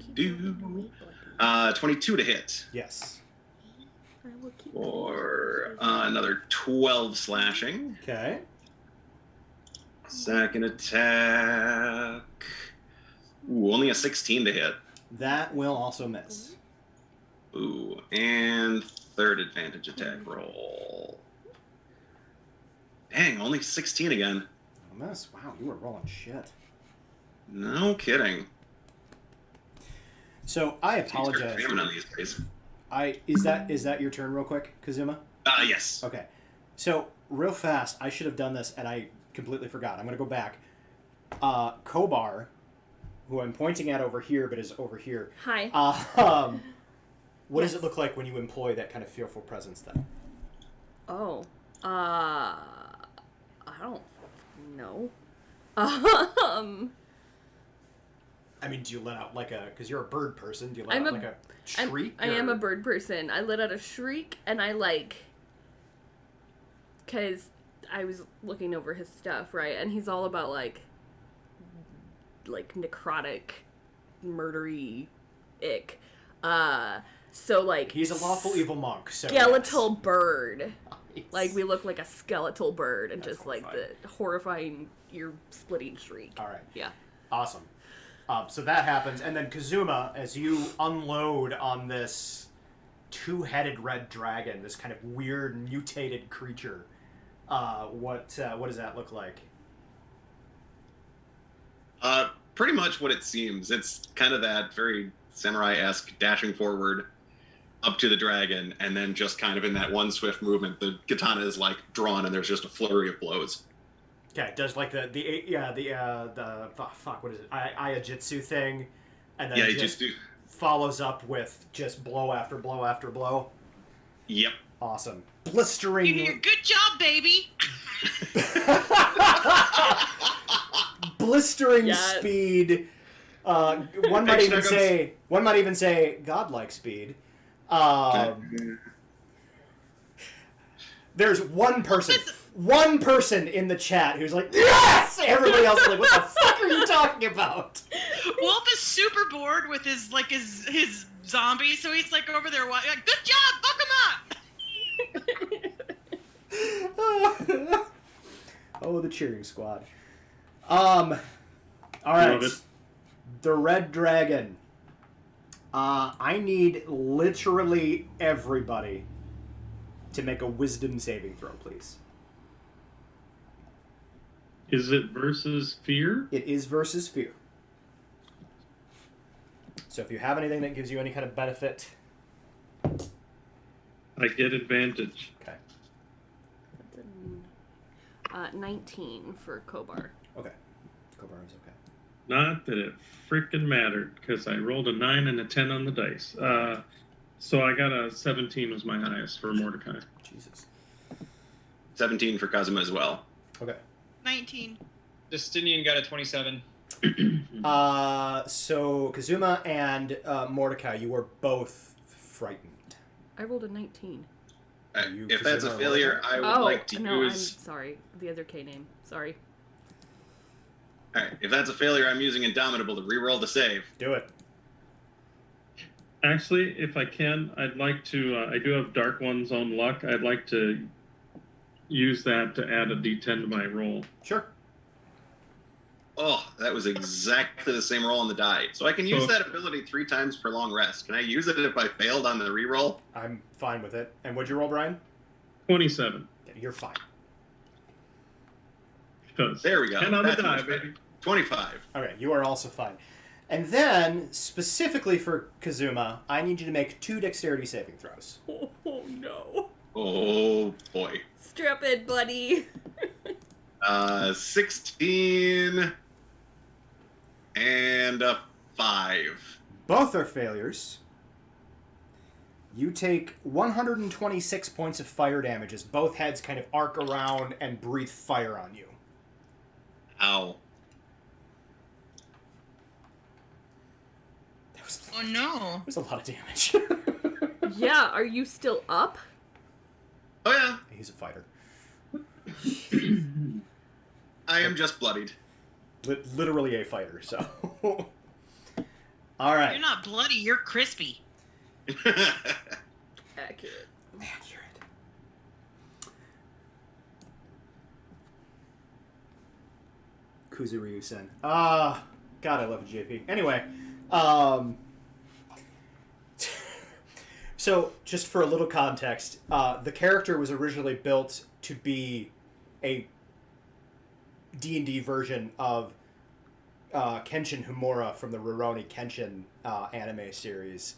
to hit, Yes. or another 12 slashing. Okay. Second attack, ooh, only a 16 to hit. That will also miss. Ooh, and third advantage attack roll. Dang, only 16 again. A miss. Wow, you were rolling shit. No kidding. So I Seems very apologize. cramming on these days. Is that your turn, real quick, Kazuma? Yes. Okay. So real fast, I should have done this, and I completely forgot. I'm gonna go back. Kobar, who I'm pointing at over here, but is over here. Hi. What does it look like when you employ that kind of fearful presence, then? Oh. I don't know. I mean, do you let out like a... Because you're a bird person. Do you let I'm out a- like a shriek? I am or- a bird person. I let out a shriek, and I like... Because I was looking over his stuff, right? And he's all about, like necrotic, murdery ick. So, like... He's a lawful evil monk, so... Skeletal bird. Yes. Like, we look like a skeletal bird, and That's just, like, horrifying. the horrifying, ear-splitting shriek. All right. Yeah. Awesome. So that happens, and then Kazuma, as you unload on this two-headed red dragon, this kind of weird mutated creature, what does that look like? Pretty much what it seems. It's kind of that very samurai-esque dashing forward up to the dragon, and then just kind of in that one swift movement, the katana is like drawn, and there's just a flurry of blows. Okay, it does like the fuck, what is it? Ayajitsu thing, and then Yeah, you just just do. follows up with just blow after blow after blow. Yep. Awesome. You Blistering. hear, good job, baby. Blistering Yes. speed. One might even say godlike speed. There's one person in the chat who's like, yes! Everybody else is like, what the fuck are you talking about? Wolf is super bored with his zombie, so he's like over there. Like, good job, fuck him up. Oh, the cheering squad. All right. Love it. The red dragon. I need literally everybody to make a wisdom saving throw, please. Is it versus fear? It is versus fear. So if you have anything that gives you any kind of benefit, I get advantage. okay. 19 for Kobar. Okay. Kobar is okay. Not that it freaking mattered, because I rolled a 9 and a 10 on the dice. So I got a 17 was my highest for Mordecai. Jesus. 17 for Kazuma as well. Okay. 19. Justinian got a 27. So Kazuma and Mordecai, you were both frightened. I rolled a 19. You If that's a Kazuma or failure, Mordecai? I would like to no, use. I'm sorry. The other K name. Sorry. All right, if that's a failure, I'm using Indomitable to reroll the save. Do it. Actually, if I can, I'd like to. I do have Dark One's own luck. I'd like to use that to add a D10 to my roll. Sure. Oh, that was exactly the same roll on the die. So I can use Oh. that ability 3 times per long rest. Can I use it if I failed on the reroll? I'm fine with it. And what'd you roll, Brian? 27. Yeah, you're fine. Because There we go. 10 on the That's die, much better. baby. 25. Okay, you are also fine. And then, specifically for Kazuma, I need you to make 2 dexterity saving throws. Oh no. Oh boy. Strap it, buddy. 16 and a 5. Both are failures. You take 126 points of fire damage as both heads kind of arc around and breathe fire on you. Ow. Oh no. That was a lot of damage. Yeah, are you still up? Oh yeah, He's a fighter. I am just bloodied. Literally a fighter, so. All right. You're not bloody, you're crispy. Accurate. Kuzuryu-sen. God, I love JP. Anyway, so just for a little context, the character was originally built to be a D&D version of Kenshin Himura from the Rurouni Kenshin anime series.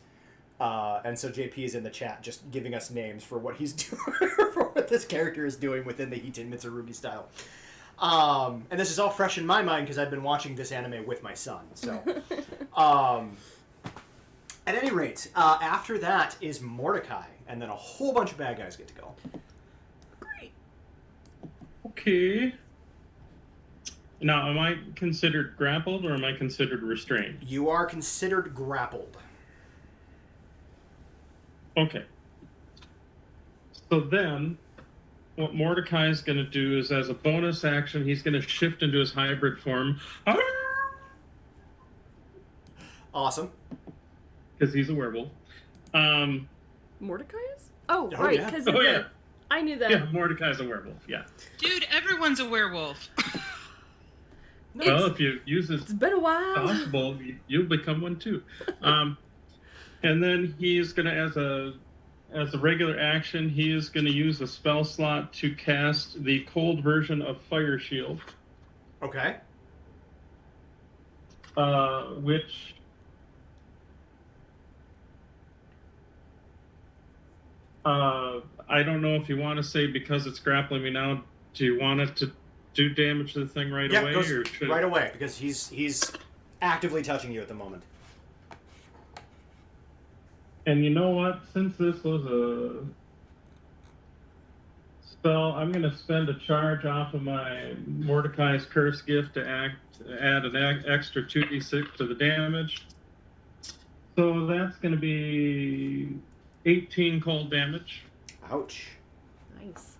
And so JP is in the chat just giving us names for what he's doing, for what this character is doing within the Hiiten Mitsurugi style. And this is all fresh in my mind because I've been watching this anime with my son. So, at any rate, after that is Mordecai, and then a whole bunch of bad guys get to go. Great. Okay. Now, am I considered grappled or am I considered restrained? You are considered grappled. Okay. So then, what Mordecai is going to do is, as a bonus action, he's going to shift into his hybrid form. Awesome. Because he's a werewolf. Mordecai is? Oh, Oh, right, yeah. because Oh, yeah. I knew that. Yeah, Mordecai's a werewolf, yeah. Dude, everyone's a werewolf. Well, if you use this It's been a while. possible, you'll become one too. And then he's going to, as a regular action, he is going to use a spell slot to cast the cold version of Fire Shield, Okay. which I don't know if you want to say because it's grappling me now. Do you want it to do damage to the thing right Yeah, away, goes or should right away because he's actively touching you at the moment. And you know what? Since this was a spell, I'm going to spend a charge off of my Mordecai's Curse gift to add an extra 2d6 to the damage. So that's going to be 18 cold damage. Ouch. Nice.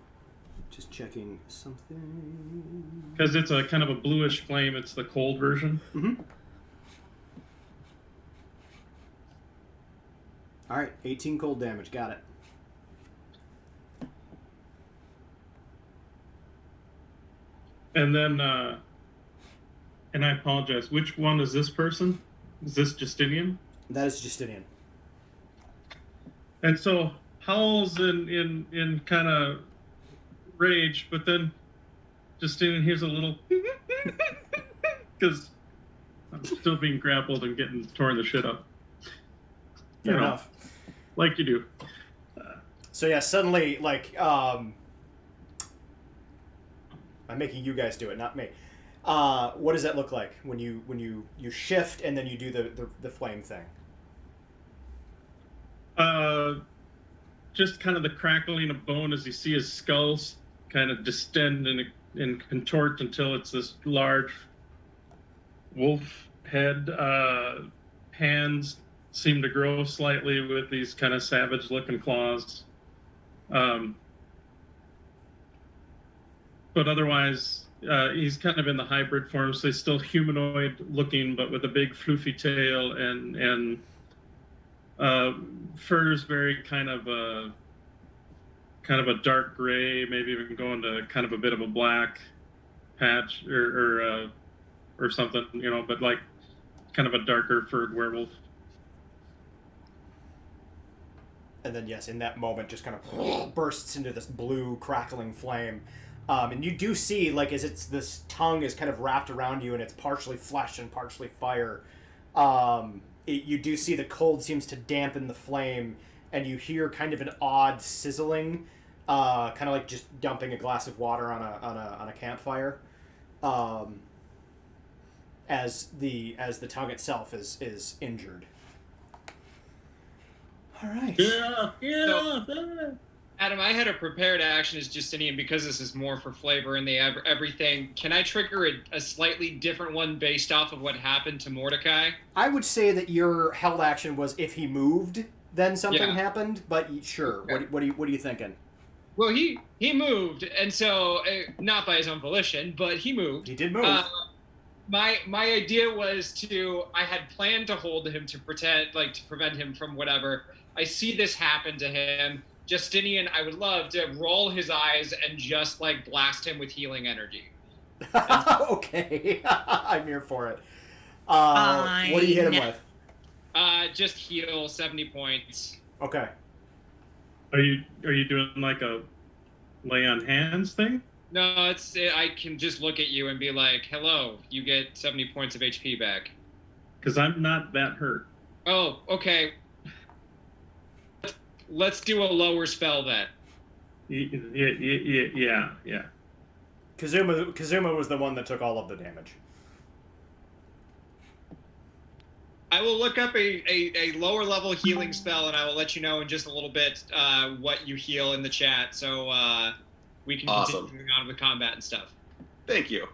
Just checking something. Because it's a kind of a bluish flame. It's the cold version. Mm-hmm. All right, 18 cold damage. Got it. And then, and I apologize, which one is this person? Is this Justinian? That is Justinian. And so Howl's in kind of rage, but then Justinian hears a little because I'm still being grappled and getting torn the shit up. Fair enough. Like you do. So yeah, suddenly, like, I'm making you guys do it, not me. What does that look like when you shift and then you do the flame thing? Just kind of the crackling of bone as you see his skulls kind of distend and contort until it's this large wolf head. Hands seem to grow slightly with these kind of savage-looking claws. But otherwise, he's kind of in the hybrid form, so he's still humanoid-looking, but with a big floofy tail and fur's very kind of a dark gray, maybe even going to kind of a bit of a black patch or something, but like kind of a darker furred werewolf. And then yes, in that moment, just kind of bursts into this blue crackling flame. And you do see, like, as this tongue is kind of wrapped around you, and it's partially flesh and partially fire. You do see the cold seems to dampen the flame, and you hear kind of an odd sizzling, kind of like just dumping a glass of water on a campfire. As the tongue itself is injured. All right. Yeah. Adam, I had a prepared action as Justinian because this is more for flavor and everything. Can I trigger a slightly different one based off of what happened to Mordecai? I would say that your held action was if he moved, then something Yeah. happened. But sure, Okay. what are you thinking? Well, he moved, and so not by his own volition, but he moved. He did move. My idea was I had planned to hold him to to prevent him from whatever. I see this happen to him. Justinian, I would love to roll his eyes and just like blast him with healing energy. Okay, I'm here for it. What do you hit him with? Just heal 70 points. Okay. Are you doing like a lay on hands thing? No, I can just look at you and be like, "Hello, you get 70 points of HP back." Because I'm not that hurt. Oh, okay. Let's do a lower spell then. Yeah. Kazuma was the one that took all of the damage. I will look up a lower level healing spell, and I will let you know in just a little bit what you heal in the chat, so we can Awesome. continue on with combat and stuff. Thank you.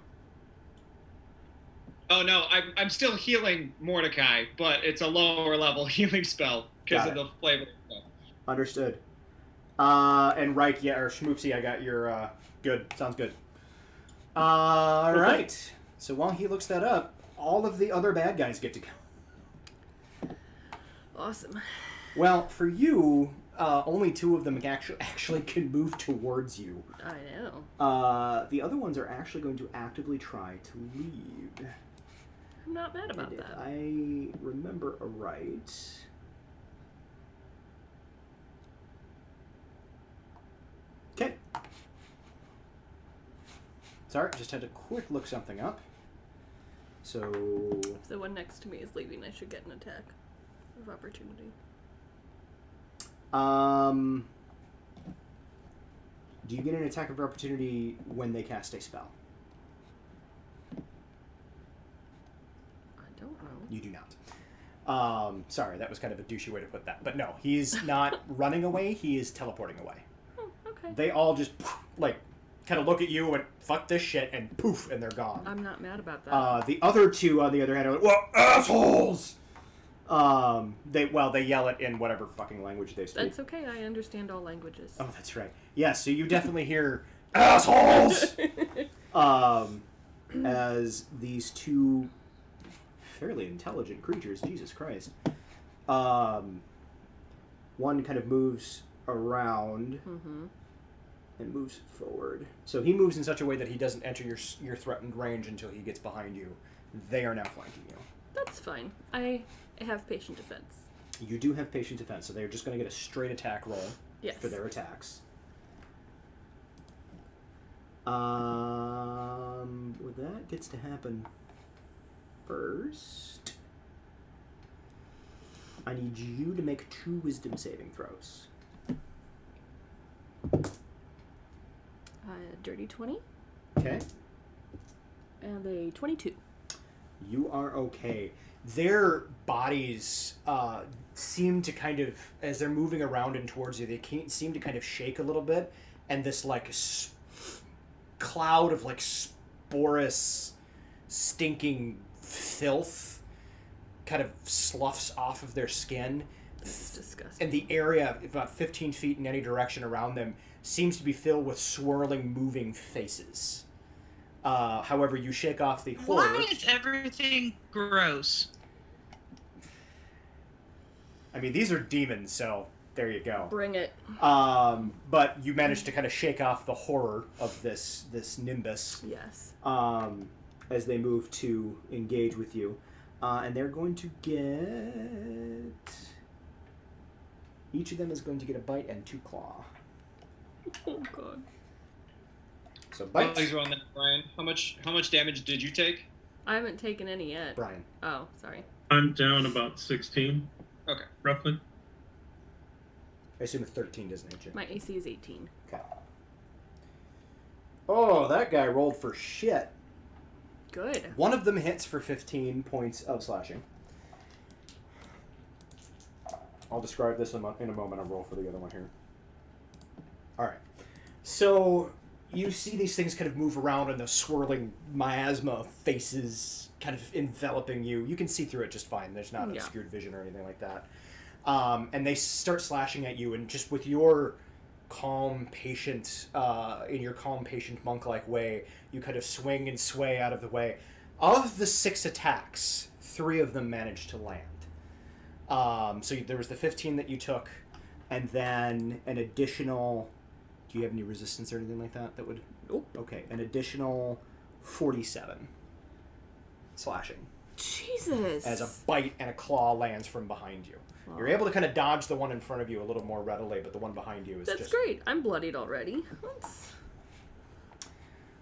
Oh no, I'm still healing Mordecai, but it's a lower level healing spell because Got of the flavor. Understood. And Reich, or Schmoopsy, I got your good. Sounds good. All right. So while he looks that up, all of the other bad guys get to go. Awesome. Well, for you, only 2 of them actually can move towards you. I know. The other ones are actually going to actively try to leave. I'm not mad about And if that. I remember right. Okay. Sorry, just had to quick look something up. So, If the one next to me is leaving, I should get an attack of opportunity. do you get an attack of opportunity when they cast a spell? I don't know. You do not. Sorry, that was kind of a douchey way to put that. But no, he's not running away, he is teleporting away. Oh, okay. They all just, like, kind of look at you and fuck this shit, and poof, and they're gone. I'm not mad about that. The other 2, on the other hand, are like, well, assholes! They yell it in whatever fucking language they speak. That's okay, I understand all languages. Oh, that's right. Yeah, so you definitely hear, assholes! As these 2 fairly intelligent creatures, Jesus Christ. One kind of moves around and moves forward. So he moves in such a way that he doesn't enter your threatened range until he gets behind you. They are now flanking you. That's fine. I have patient defense. You do have patient defense, so they're just going to get a straight attack roll Yes. for their attacks. Well, that gets to happen first. I need you to make 2 wisdom saving throws. Dirty 20 Okay? and a 22. You are okay. Their bodies seem to kind of, as they're moving around and towards you, they seem to kind of shake a little bit, and this like cloud of like sporous, stinking filth kind of sloughs off of their skin. That's disgusting. And the area, about 15 feet in any direction around them, seems to be filled with swirling, moving faces. However, you shake off the horror. Why is everything gross? I mean, these are demons, so there you go. Bring it. But you managed to kind of shake off the horror of this nimbus Yes. as they move to engage with you. And they're going to get... Each of them is going to get a bite and 2 claw. Oh god. So While bites. he's rolling that, Brian, how much damage did you take? I haven't taken any yet. Brian. Oh, sorry. I'm down about 16. Okay. Roughly. I assume a 13 doesn't hit you. My AC is 18. Okay. Oh, that guy rolled for shit. Good. One of them hits for 15 points of slashing. I'll describe this in a moment. I'll roll for the other one here. Alright. So, you see these things kind of move around and the swirling miasma of faces kind of enveloping you. You can see through it just fine. There's not Yeah. obscured vision or anything like that. And they start slashing at you, and just with your calm, patient, in your calm, patient, monk-like way, you kind of swing and sway out of the way. Of the 6 attacks, 3 of them managed to land. So there was the 15 that you took, and then an additional... Do you have any resistance or anything like that would... Nope. Okay, an additional 47 slashing. Jesus. As a bite and a claw lands from behind you. Wow. You're able to kind of dodge the one in front of you a little more readily, but the one behind you is That's great. I'm bloodied already.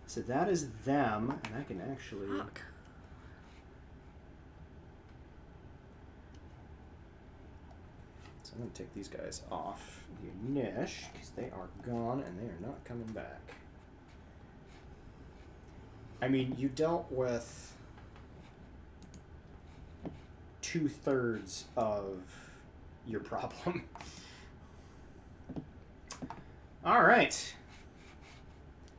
So that is them, and I can actually... Fuck. So I'm going to take these guys off the niche, because they are gone, and they are not coming back. I mean, you dealt with 2/3 of your problem. All right.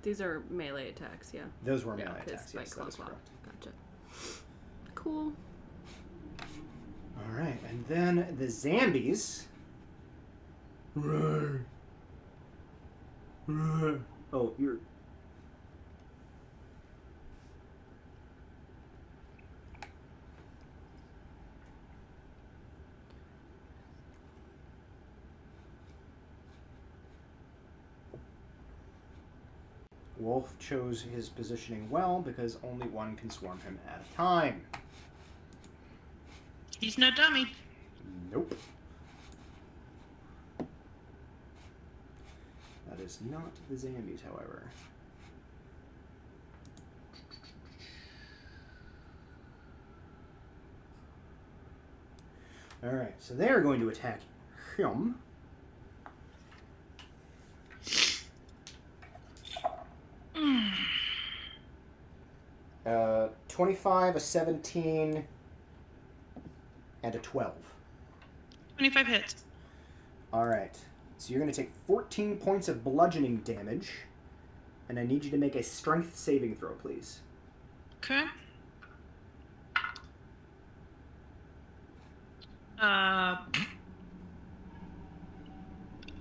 These are melee attacks, yeah. Those were melee attacks, yes, that is claw. correct. Gotcha. Cool. All right, and then the zombies. Oh, you're... Wolf chose his positioning well because only one can swarm him at a time. He's no dummy. Nope. That is not the zombies, however. Alright, so they are going to attack him. 25, a 17, and a 12. 25 hits. Alright, so you're going to take 14 points of bludgeoning damage, and I need you to make a strength saving throw, please. Okay.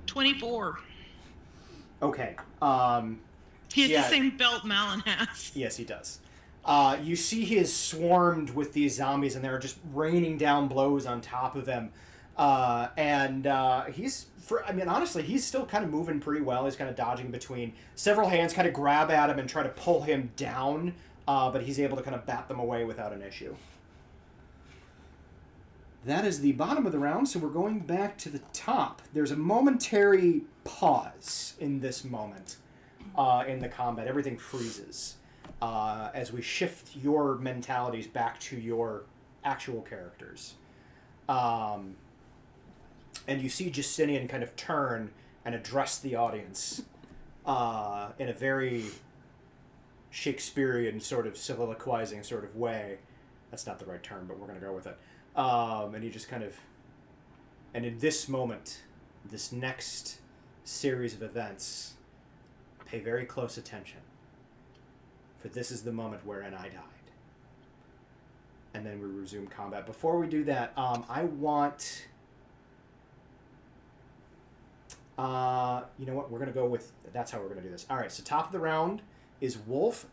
24. Okay. He has yeah. the same belt Malin has. Yes, he does. You see he is swarmed with these zombies, and they're just raining down blows on top of him. Honestly, he's still kind of moving pretty well. He's kind of dodging between. Several hands kind of grab at him and try to pull him down, but he's able to kind of bat them away without an issue. That is the bottom of the round, so we're going back to the top. There's a momentary pause in this moment in the combat. Everything freezes as we shift your mentalities back to your actual characters. And you see Justinian kind of turn and address the audience in a very Shakespearean sort of soliloquizing sort of way. That's not the right term, but we're going to go with it. And he just kind of... And in this moment, this next series of events, pay very close attention. For this is the moment wherein I died. And then we resume combat. Before we do that, I want... you know what? We're going to go with... That's how we're going to do this. All right, so top of the round is Wolf.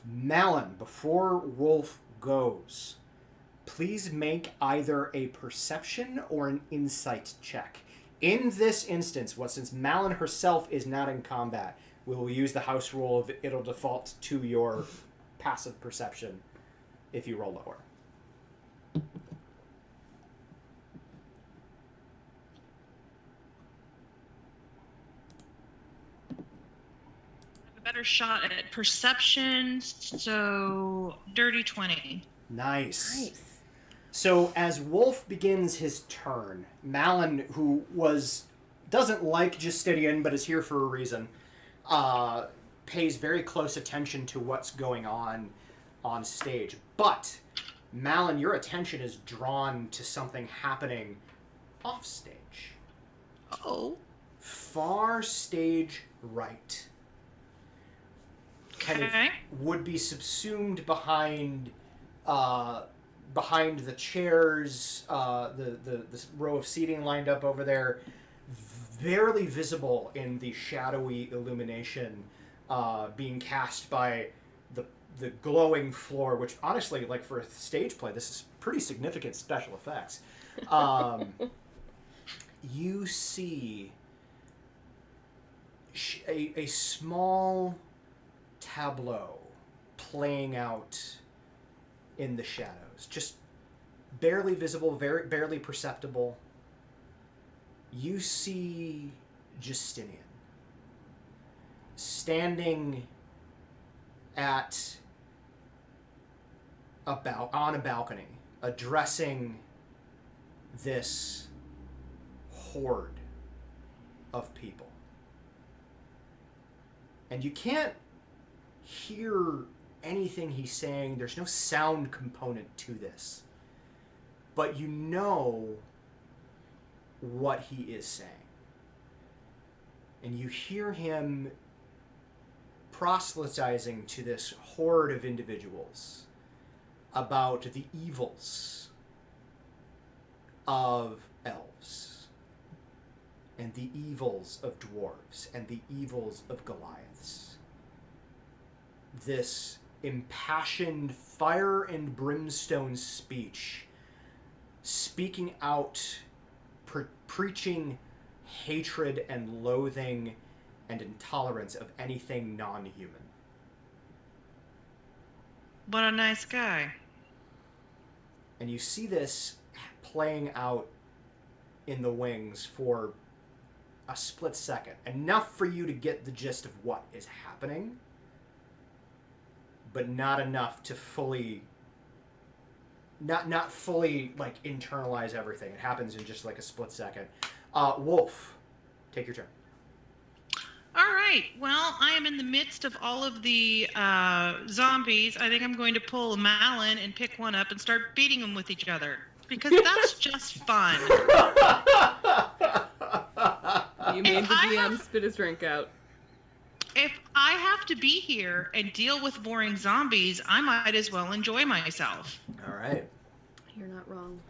Malin, before Wolf goes... Please make either a perception or an insight check. In this instance, since Malin herself is not in combat, we will use the house rule of it'll default to your passive perception if you roll lower. A better shot at perception, so dirty 20. Nice. So as Wolf begins his turn, Malin, who doesn't like Justinian but is here for a reason, pays very close attention to what's going on stage. But Malin, your attention is drawn to something happening off stage. Oh. Far stage right. Kind of would be subsumed behind behind the chairs, the row of seating lined up over there, barely visible in the shadowy illumination being cast by the glowing floor, which honestly, like for a stage play, this is pretty significant special effects. You see a small tableau playing out in the shadows, just barely visible, barely perceptible. You see Justinian standing on a balcony, addressing this horde of people. And you can't hear anything he's saying. There's no sound component to this. But you know what he is saying. And you hear him proselytizing to this horde of individuals about the evils of elves and the evils of dwarves and the evils of Goliaths. This impassioned fire and brimstone speech, speaking out, preaching hatred and loathing and intolerance of anything non-human. What a nice guy. And you see this playing out in the wings for a split second. Enough for you to get the gist of what is happening, but not enough to fully... Not fully, like, internalize everything. It happens in just, like, a split second. Wolf, take your turn. All right. Well, I am in the midst of all of the zombies. I think I'm going to pull a Malin and pick one up and start beating them with each other. Because that's just fun. You made the DM spit his drink out. If I have to be here and deal with boring zombies, I might as well enjoy myself. All right. You're not wrong.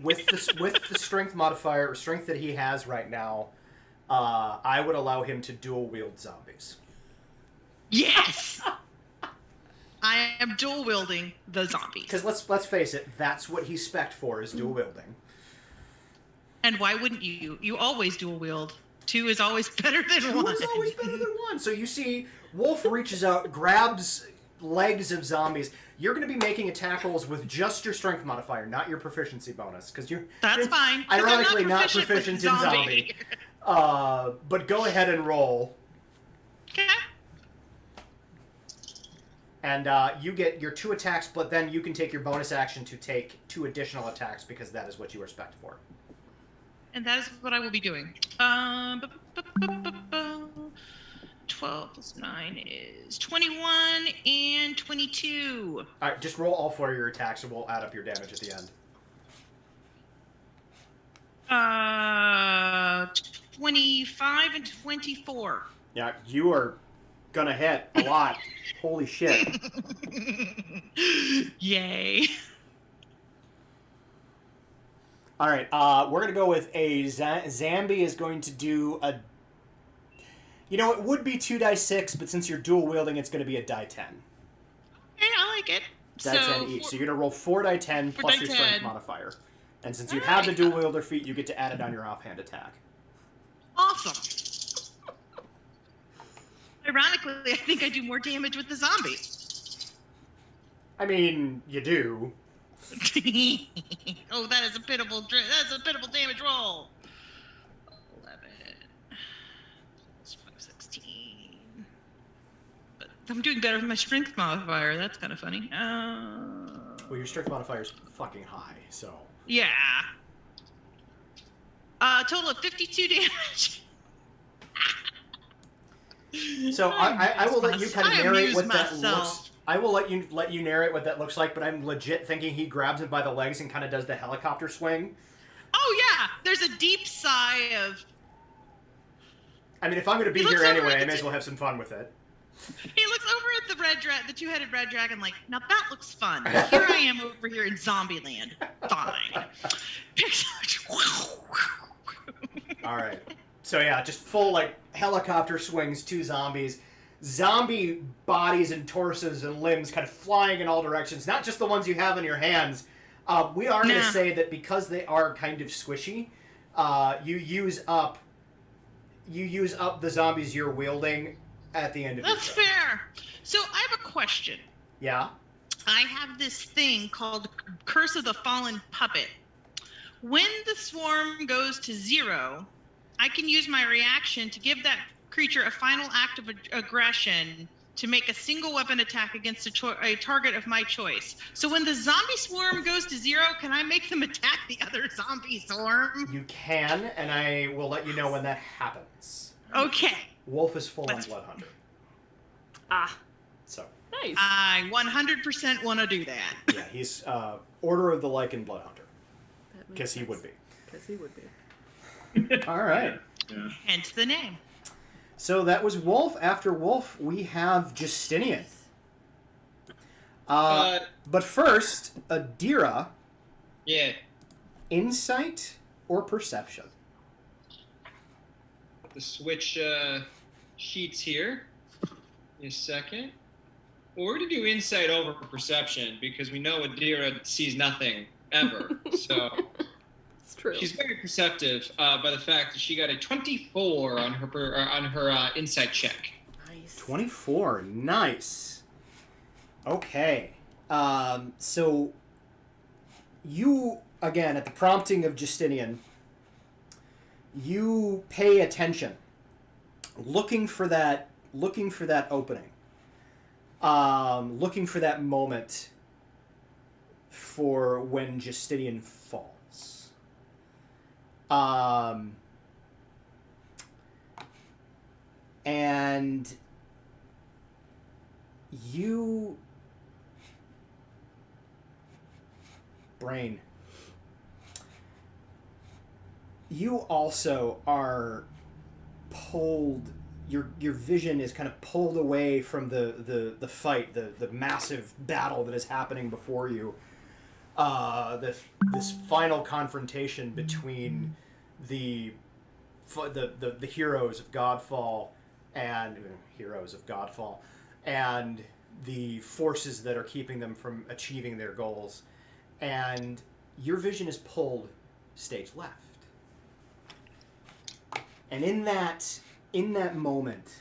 With the strength modifier, or strength that he has right now, I would allow him to dual wield zombies. Yes! I am dual wielding the zombies. Because let's face it, that's what he's spec'd for, is dual wielding. And why wouldn't you? You always dual wield. 2 is always better than 1. 2 is always better than 1. So you see, Wolf reaches out, grabs legs of zombies. You're going to be making attack rolls with just your strength modifier, not your proficiency bonus, because That's fine. Ironically, not proficient in zombie. But go ahead and roll. Okay. And you get your 2 attacks, but then you can take your bonus action to take 2 additional attacks, because that is what you are spec'd for. And that is what I will be doing. 12 plus 9 is 21 and 22. All right, just roll all 4 of your attacks, and we'll add up your damage at the end. 25 and 24. Yeah, you are gonna hit a lot. Holy shit. Yay. All right, we're going to go with a... Zambi is going to do a... You know, it would be 2 die 6, but since you're dual wielding, it's going to be a die 10. Okay, I like it. Die 10 each. So you're going to roll 4 die 10 plus your strength modifier. And since you have the dual wielder feat, you get to add it on your offhand attack. Awesome. Ironically, I think I do more damage with the zombie. I mean, you do. Oh, that's a pitiful damage roll. 11. 16. But I'm doing better with my strength modifier. That's kind of funny. Well, your strength modifier is fucking high, so... Yeah. Total of 52 damage. So I will let you kind of narrate what that looks. I will let you narrate what that looks like, but I'm legit thinking he grabs him by the legs and kind of does the helicopter swing. Oh yeah, there's a deep sigh of. I mean, if I'm going to be here anyway, I may as well have some fun with it. He looks over at the two-headed red dragon like, now that looks fun. Here I am over here in Zombieland. Fine. All right. So yeah, just full like helicopter swings, 2 zombies. Zombie bodies and torsos and limbs kind of flying in all directions, not just the ones you have in your hands. We are going to say that because they are kind of squishy, you use up the zombies you're wielding at the end of That's your turn. fair. So I have a question. Yeah? I have this thing called Curse of the Fallen Puppet. When the swarm goes to 0, I can use my reaction to give that creature a final act of aggression to make a single weapon attack against a target of my choice. So when the zombie swarm goes to 0, can I make them attack the other zombie swarm? You can, and I will let you know when that happens. Okay. Wolf is full on Blood Hunter. Ah, So, nice. I 100% want to do that. yeah, he's Order of the Lycan Blood Hunter. Because he would be. Because he would be. All right. Yeah. Hence the name. So that was Wolf. After Wolf, we have Justinian. But first, Adira, Yeah. insight or perception? The switch sheets here. In a second. Well, we're going to do insight over perception because we know Adira sees nothing ever. So It's true. she's very perceptive by the fact that she got a 24 on her insight check. Nice. 24. Nice. Okay. So you, again, at the prompting of Justinian, you pay attention, looking for that opening, looking for that moment for when Justinian falls. And you, Brain, you also are pulled, your vision is kind of pulled away from the fight, the massive battle that is happening before you. This final confrontation between the heroes of Godfall and the forces that are keeping them from achieving their goals, and your vision is pulled stage left. And in that moment,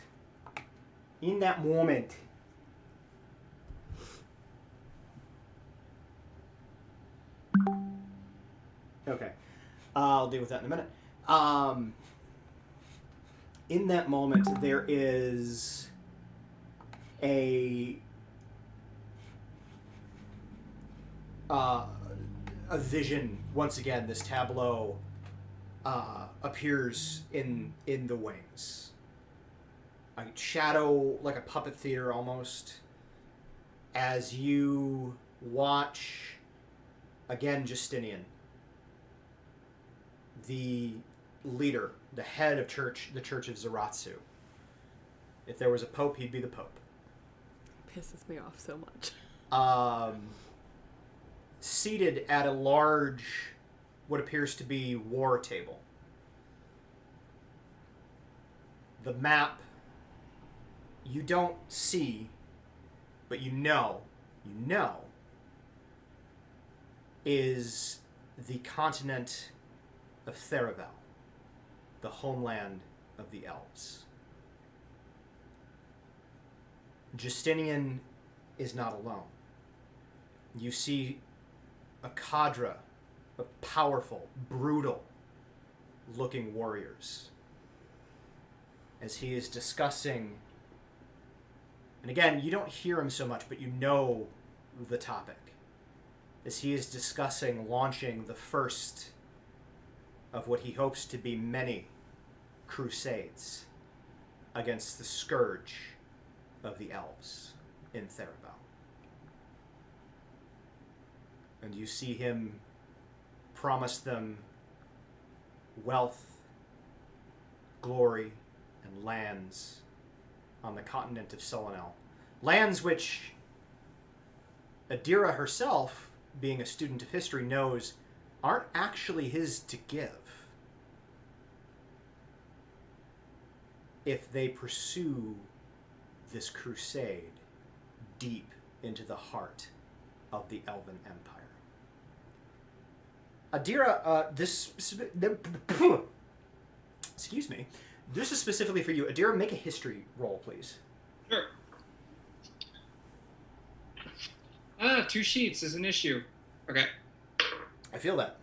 okay, I'll deal with that in a minute. In that moment, there is a vision. Once again, this tableau appears in the wings. A shadow, like a puppet theater almost, as you watch, again, Justinian, the leader, the head of the Church of Zaratsu. If there was a pope, he'd be the pope. Pisses me off so much. Seated at a large, what appears to be war table. The map you don't see, but you know, is the continent of Theravel, the homeland of the elves. Justinian is not alone. You see a cadre of powerful, brutal-looking warriors as he is discussing, and again, you don't hear him so much, but you know the topic, as he is discussing launching the first of what he hopes to be many crusades against the scourge of the elves in Theravel. And you see him promise them wealth, glory, and lands on the continent of Selenel, Lands which Adira herself, being a student of history, knows aren't actually his to give if they pursue this crusade deep into the heart of the Elven Empire. Adira, excuse me. This is specifically for you. Adira, make a history roll, please. Sure. 2 sheets is an issue. Okay. I feel that.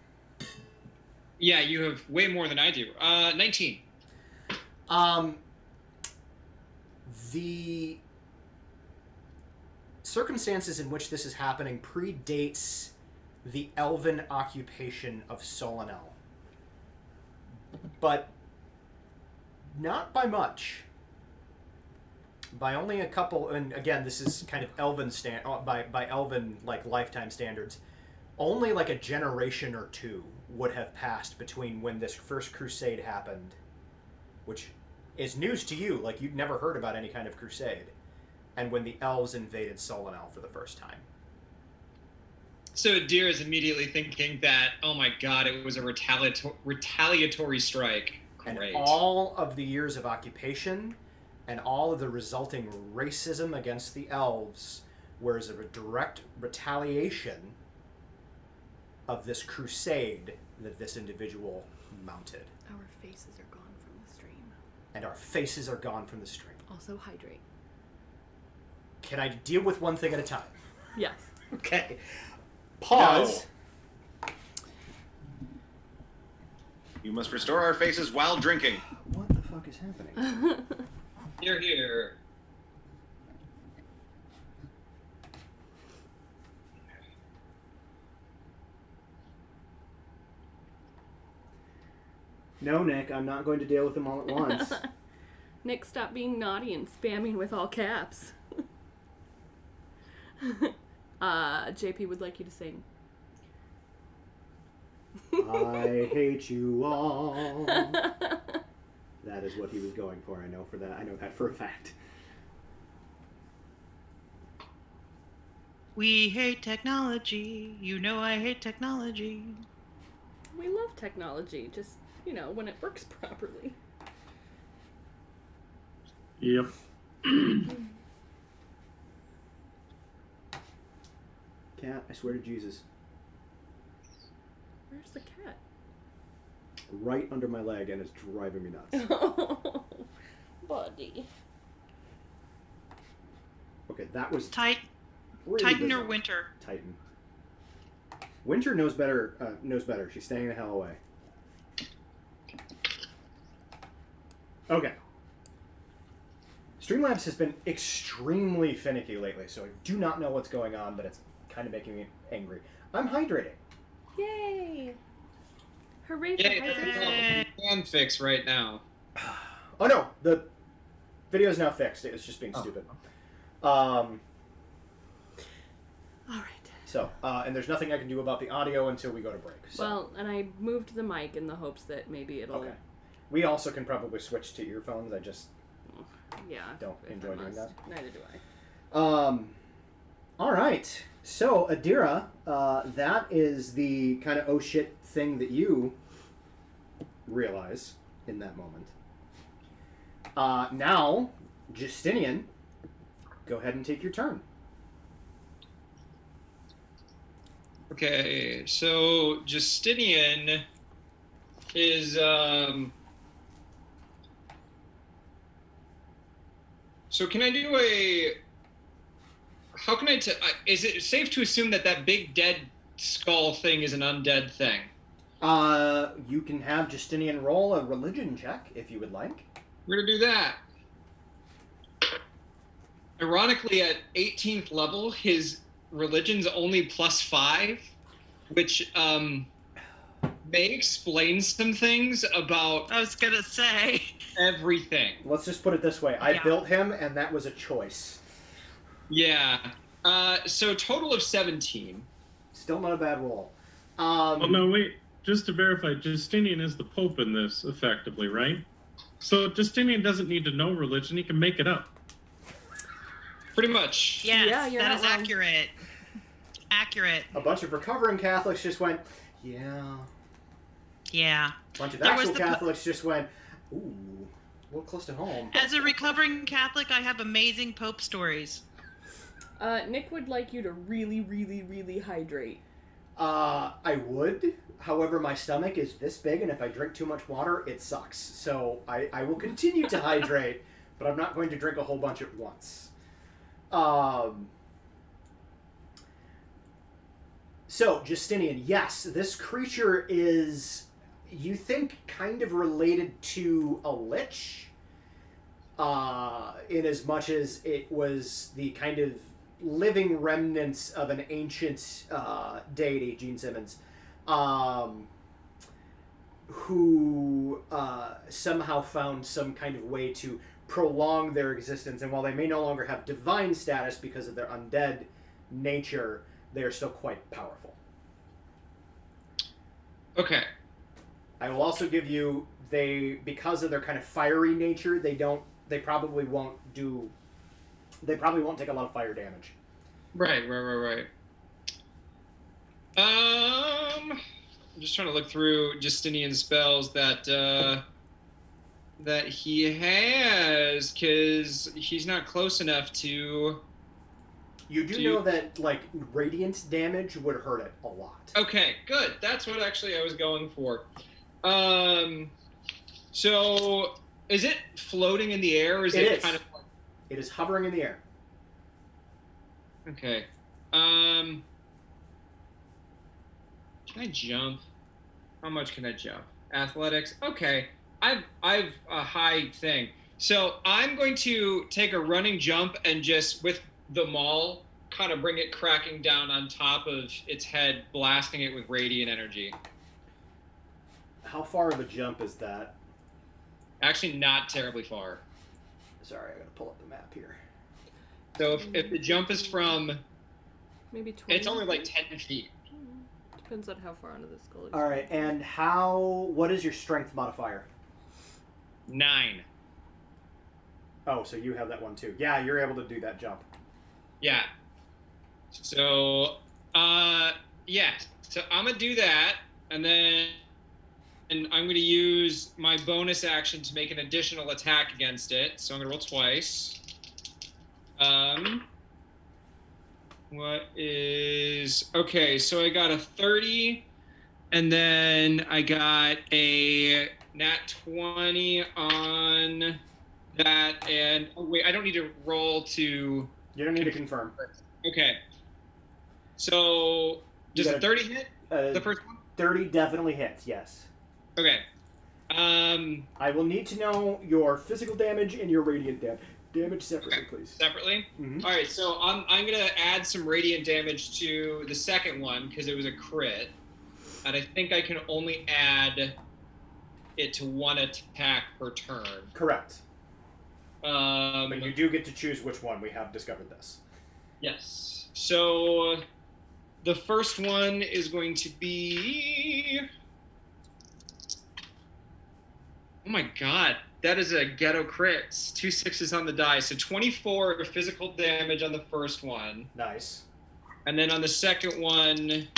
Yeah, you have way more than I do. 19. The circumstances in which this is happening predates the elven occupation of Solanel. But not by much. By only a couple, and again, this is kind of elven by elven like lifetime standards. Only like a generation or two would have passed between when this first crusade happened, which is news to you, like you'd never heard about any kind of crusade, and when the elves invaded Solanel for the first time. So Deer is immediately thinking that, oh my god, it was a retaliatory strike. Great. And all of the years of occupation and all of the resulting racism against the elves was a direct retaliation of this crusade that this individual mounted. Our faces are gone from the stream. And our faces are gone from the stream. Also hydrate. Can I deal with one thing at a time? Yes. Okay. Pause. No. You must restore our faces while drinking. What the fuck is happening? Here. No, Nick, I'm not going to deal with them all at once. Nick, stop being naughty and spamming with all caps. JP would like you to sing. I hate you all. That is what he was going for. I know that for a fact. We hate technology. You know I hate technology. We love technology, just, when it works properly. Yep. Cat, I swear to Jesus. Where's the cat? Right under my leg, and it's driving me nuts. Oh, buddy. Okay, that was Titan bizarre. or Winter? Titan. Winter knows better. She's staying the hell away. Okay. Streamlabs has been extremely finicky lately, so I do not know what's going on, but it's kind of making me angry. I'm hydrating. Yay! Hooray for Yay, hydration. fan fix right now. Oh no, the video is now fixed. It was just being stupid. All right. So, and there's nothing I can do about the audio until we go to break. So. Well, and I moved the mic in the hopes that maybe it'll... Okay. We also can probably switch to earphones. I just don't if enjoy I doing must. that. Neither do I. All right. So, Adira, that is the kind of oh shit thing that you realize in that moment. Now, Justinian, go ahead and take your turn. Okay, so Justinian is so can I do a how can I is it safe to assume that big dead skull thing is an undead thing? You can have Justinian roll a religion check if you would like. We're gonna do that. Ironically, at 18th level, his religion's only +5, which may explain some things about I was gonna say. everything. Let's just put it this way. I built him, and that was a choice. Yeah. So total of 17. Still not a bad roll. Well, no, wait. Just to verify, Justinian is the Pope in this, effectively, right? So Justinian doesn't need to know religion. He can make it up. Pretty much. Yes, Yeah, you're that not is wrong. accurate. Accurate. A bunch of recovering Catholics just went, yeah. Yeah. A bunch of There was actual the Catholics just went, ooh, a little close to home. As a recovering Catholic, I have amazing Pope stories. Nick would like you to really, really, really hydrate. I would. However, my stomach is this big, and if I drink too much water, it sucks. So I will continue to hydrate, but I'm not going to drink a whole bunch at once. So, Justinian, yes, this creature is, you think, kind of related to a lich, in as much as it was the kind of living remnants of an ancient deity, Gene Simmons, who somehow found some kind of way to prolong their existence. And while they may no longer have divine status because of their undead nature, they are still quite powerful. Okay. I will also give you, because of their kind of fiery nature, they probably won't take a lot of fire damage. Right. I'm just trying to look through Justinian's spells that he has, because he's not close enough to... You do know that, like, radiant damage would hurt it a lot. Okay, good. That's what actually I was going for. So, is it floating in the air, or is it kind of... It is hovering in the air. Okay. Can I jump? How much can I jump? Athletics? Okay. I've a high thing. So I'm going to take a running jump and just, with the maul, kind of bring it cracking down on top of its head, blasting it with radiant energy. How far of a jump is that? Actually, not terribly far. Sorry, I gotta pull up the map here. So if the jump is from... Maybe 20. It's only like 10 feet. Depends on how far onto the skull. All right, and what is your strength modifier? 9. Oh, so you have that one too. Yeah, you're able to do that jump. Yeah. So, yeah. So I'm going to do that, and then I'm going to use my bonus action to make an additional attack against it. So I'm going to roll twice. Okay, so I got a 30, and then I got a nat 20 on that, and oh wait, I don't need to roll to... You don't need to confirm. Okay. So, does a 30 hit the first one? 30 definitely hits, yes. Okay. I will need to know your physical damage and your radiant damage separately, please. Separately? Mm-hmm. All right, so I'm going to add some radiant damage to the second one because it was a crit. And I think I can only add it to one attack per turn. Correct. But But you do get to choose which one. We have discovered this. Yes. So the first one is going to be... Oh my god, that is a ghetto crit. 2 6s on the die. So 24 physical damage on the first one. Nice. And then on the second one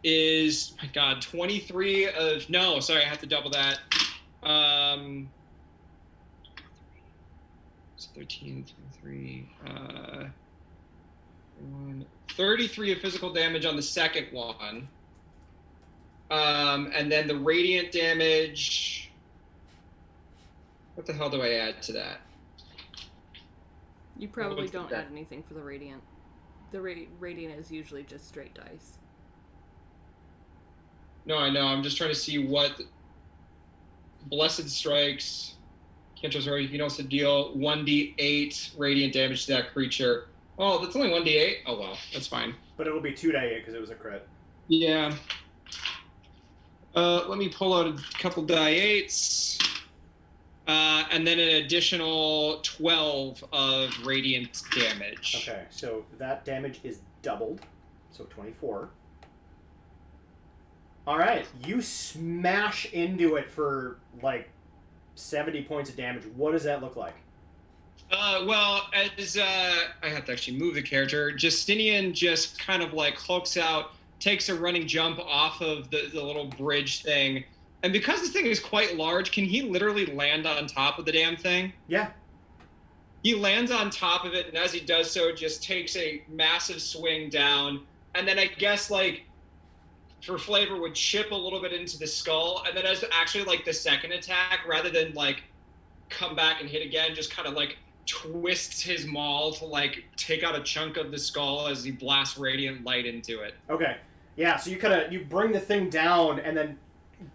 is, my god, 23 of... No, sorry, I have to double that. It's 13, 23, 33 of physical damage on the second one. And then the radiant damage... What the hell do I add to that? You probably What's don't that? add anything for the radiant. The radiant is usually just straight dice. No, I know. I'm just trying to see what... Blessed Strikes... Cantrip, you can also deal 1d8 radiant damage to that creature. Oh, that's only 1d8? Oh, well. That's fine. But it'll be 2d8 because it was a crit. Yeah. Let me pull out a couple die-8s. And then an additional 12 of radiant damage. Okay, so that damage is doubled. So 24. Alright, you smash into it for, like, 70 points of damage. What does that look like? Well, as I have to actually move the character, Justinian just kind of like hulks out, takes a running jump off of the little bridge thing, and because this thing is quite large, can he literally land on top of the damn thing? Yeah. He lands on top of it, and as he does so, just takes a massive swing down, and then I guess like for flavor would chip a little bit into the skull, and then as actually like the second attack, rather than like come back and hit again, just kind of like twists his maul to like take out a chunk of the skull as he blasts radiant light into it. Okay. Yeah, so you bring the thing down and then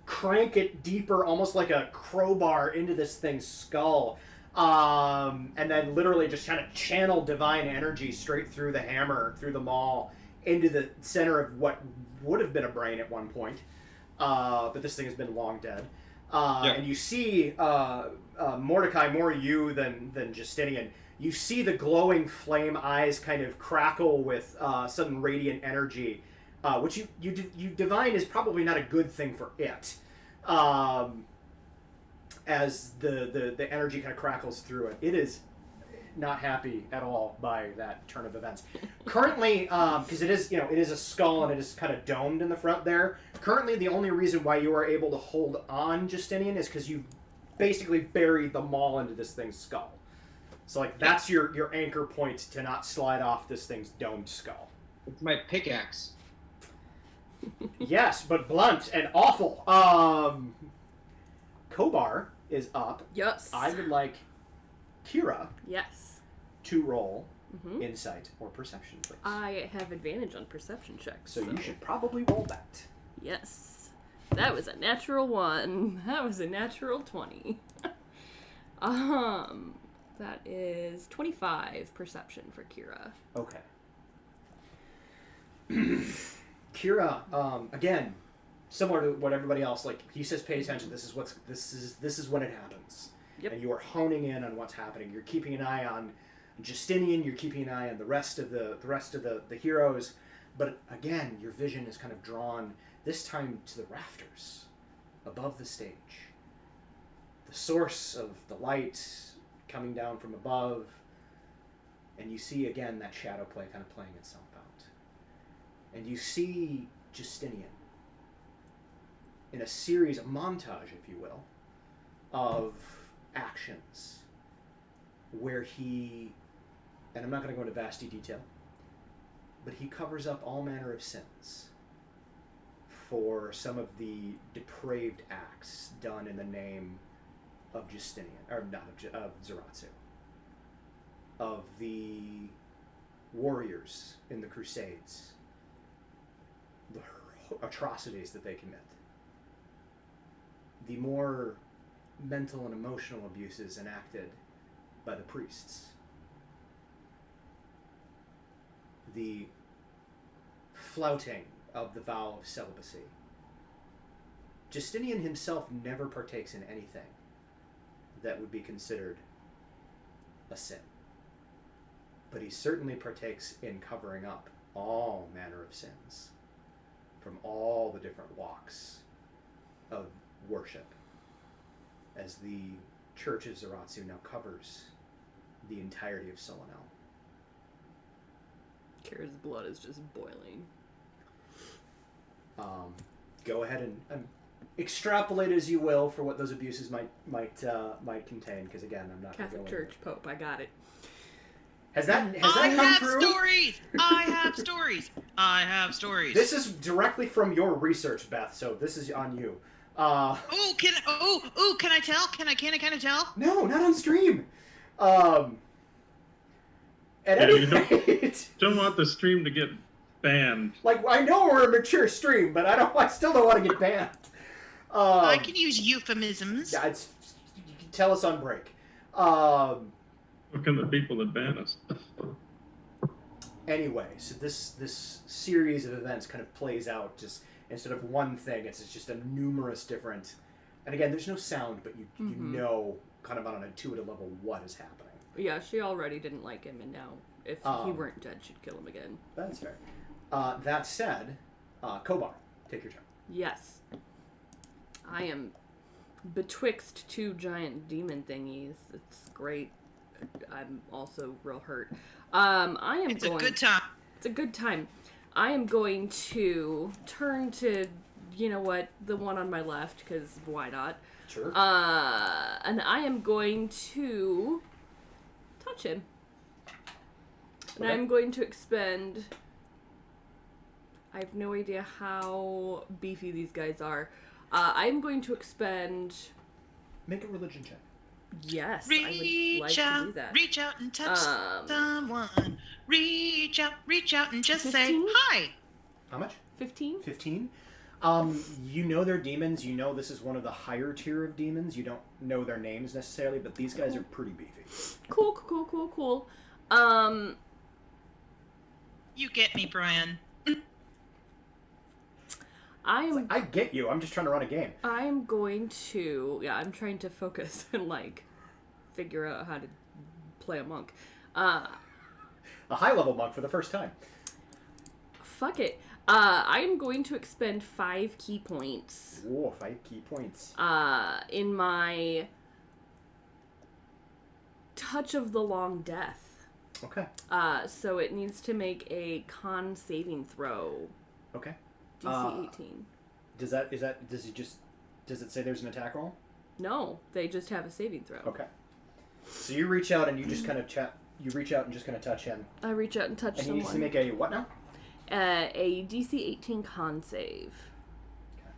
crank it deeper, almost like a crowbar into this thing's skull. And then literally just kind of channel divine energy straight through the hammer, through the maul, into the center of what would have been a brain at one point. But this thing has been long dead. And you see Mordecai, more you than Justinian. You see the glowing flame eyes kind of crackle with sudden radiant energy, which you divine is probably not a good thing for it. As the energy kind of crackles through it, it is not happy at all by that turn of events. Currently, because it is a skull and it is kind of domed in the front there. Currently, the only reason why you are able to hold on Justinian is because you basically buried the maul into this thing's skull. So like that's your anchor point to not slide off this thing's domed skull. It's my pickaxe. Yes, but blunt and awful. Kobar is up. Yes. I would like Kira Yes. to roll Mm-hmm. insight or perception, please. I have advantage on perception checks. So you should probably roll that. Yes. That was a natural 1. That was a natural 20. That is 25 perception for Kira. Okay. Kira, again, similar to what everybody else, like he says, pay attention. This is when it happens. Yep. And you are honing in on what's happening. You're keeping an eye on Justinian. You're keeping an eye on the rest of the heroes. But again, your vision is kind of drawn this time to the rafters above the stage. The source of the light coming down from above, and you see again that shadow play kind of playing itself out. And you see Justinian in a series, a montage, if you will, of actions where he, and I'm not going to go into vasty detail, but he covers up all manner of sins for some of the depraved acts done in the name of Justinian, or not of Zaratsu, of the warriors in the Crusades, the atrocities that they commit, the more mental and emotional abuses enacted by the priests, the flouting of the vow of celibacy. Justinian himself never partakes in anything that would be considered a sin, but he certainly partakes in covering up all manner of sins from all the different walks of worship, as the Church of Zaratsu now covers the entirety of Solanel. Kira's blood is just boiling. Go ahead and extrapolate as you will for what those abuses might contain, because again, I'm not going to go Catholic into Church it. Pope, I got it. Has that I come have through? stories. I have stories. I have stories. This is directly from your research, Beth. So this is on you. Can I tell? Can I kind of tell? No, not on stream. At any you rate, don't want the stream to get banned. like I know we're a mature stream, but I still don't want to get banned. I can use euphemisms. Yeah, you can tell us on break. Look at the people that ban us. Anyway, so this series of events kind of plays out just instead of one thing. It's just a numerous different, and again, there's no sound, but you know kind of on an intuitive level what is happening. Yeah, she already didn't like him, and now if he weren't dead, she'd kill him again. That's fair. That said, Kobar, take your turn. Yes. I am betwixt two giant demon thingies. It's great. I'm also real hurt. I am It's going... a good time. It's a good time. I am going to turn to, you know what, the one on my left, because why not? Sure. And I am going to touch him. And Okay. I'm going to expend... I have no idea how beefy these guys are. I'm going to expend... Make a religion check. Yes, I would like to do that. Reach out and touch someone. Reach out and just 15? say hi. How much? 15? 15. You know they're demons. You know this is one of the higher tier of demons. You don't know their names necessarily, but these guys are pretty beefy. Cool. You get me, Brian. I get you. I'm just trying to run a game. I'm going to... Yeah, I'm trying to focus and, like, figure out how to play a monk. A high-level monk for the first time. Fuck it. I'm going to expend 5 key points. Whoa, 5 key points. In my Touch of the Long Death. Okay. So it needs to make a con saving throw. Okay. DC 18. Does it say there's an attack roll? No, they just have a saving throw. Okay. So you reach out and you just kind of touch him. I reach out and touch And someone. he needs to make a what now? A DC 18 con save. Okay.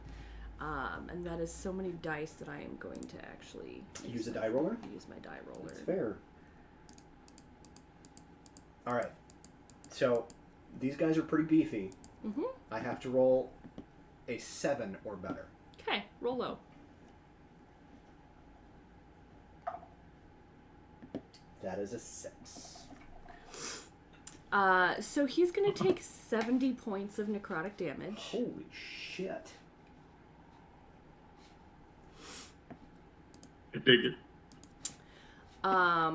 And that is so many dice that I am going to actually Use a die roller? Use my die roller. That's fair. Alright. So, these guys are pretty beefy. Mm-hmm. I have to roll a 7 or better. Okay, roll low. That is a 6. So he's gonna take 70 points of necrotic damage. Holy shit. I dig it. I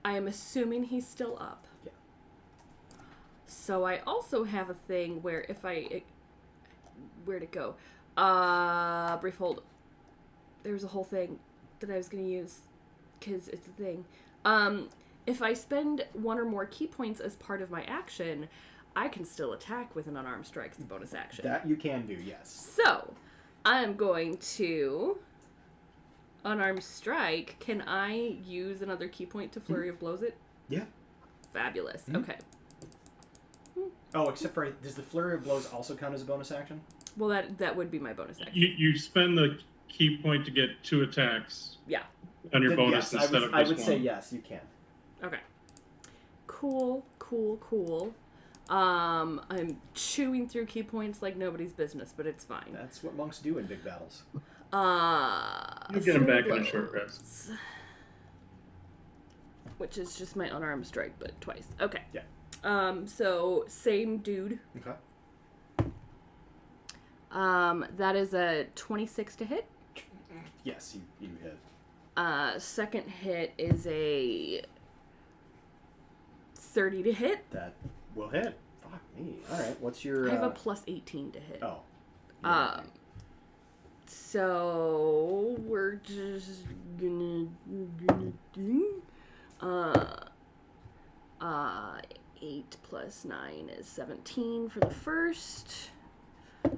am assuming he's still up. Yeah. So I also have a thing where if where'd it go? Brief hold. There was a whole thing that I was gonna use, because it's a thing. If I spend 1 or more key points as part of my action, I can still attack with an unarmed strike as a bonus action. That you can do, yes. So, I'm going to unarmed strike. Can I use another key point to flurry of blows it? Yeah. Fabulous. Mm-hmm. Okay. Oh, except for, does the flurry of blows also count as a bonus action? Well, that would be my bonus action. You spend the key point to get 2 attacks Yeah. on your Then bonus yes, instead of I just would say one. yes, you can. Okay. Cool. I'm chewing through key points like nobody's business, but it's fine. That's what monks do in big battles. You'll get them back in a short rest. Which is just my unarmed strike, but twice. Okay. Yeah. So same dude. Okay. That is a 26 to hit. Yes, you hit. Second hit is a 30 to hit. That will hit. Fuck me. Alright, what's your... I have a plus 18 to hit. Oh. So we're just gonna do 8 plus 9 is 17 for the first. 4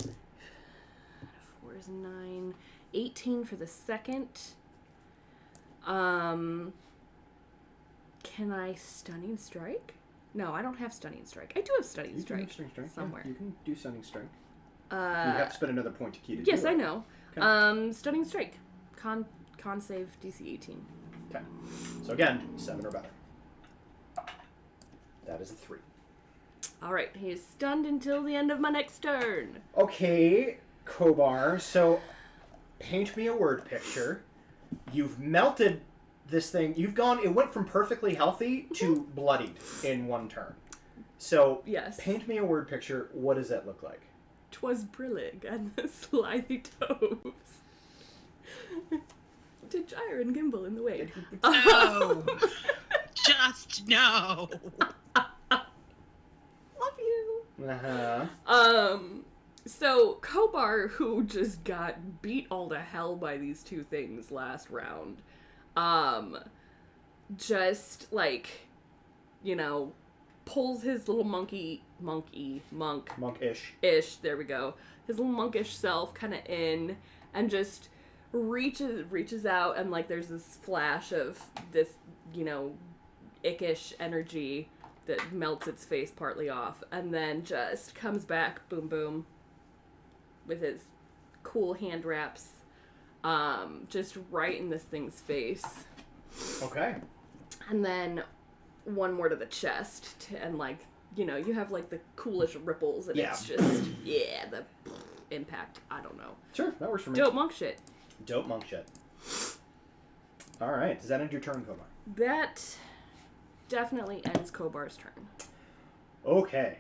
is 9. 18 for the second. Can I stunning strike? No, I don't have stunning strike. I do have stunning You can strike have stunning strike. somewhere. Yeah, you can do stunning strike. You have to spend another point to key to Yes, do it. I know. Okay. Stunning strike. Con save DC 18. Okay. So again, 7 or better. That is a 3. All right, he is stunned until the end of my next turn. Okay, Kobar, so paint me a word picture. You've melted this thing. It went from perfectly healthy to bloodied in one turn. So, Yes. paint me a word picture. What does that look like? 'Twas brillig and the slithy toes to gyre and gimble in the wake. No. Just no. Love you. Uh-huh. So Kobar, who just got beat all to hell by these two things last round, just like, pulls his little monkish, there we go, his little monkish self kind of in, and just reaches out, and like there's this flash of this, ickish energy that melts its face partly off, and then just comes back, boom boom, with his cool hand wraps, just right in this thing's face. Okay. And then one more to the chest, and like, you have like the coolish ripples, and it's just, the impact. I don't know. Sure, that works for me. Dope monk shit. Dope monk shit. All right, does that end your turn, Kobar? That definitely ends Kobar's turn. Okay.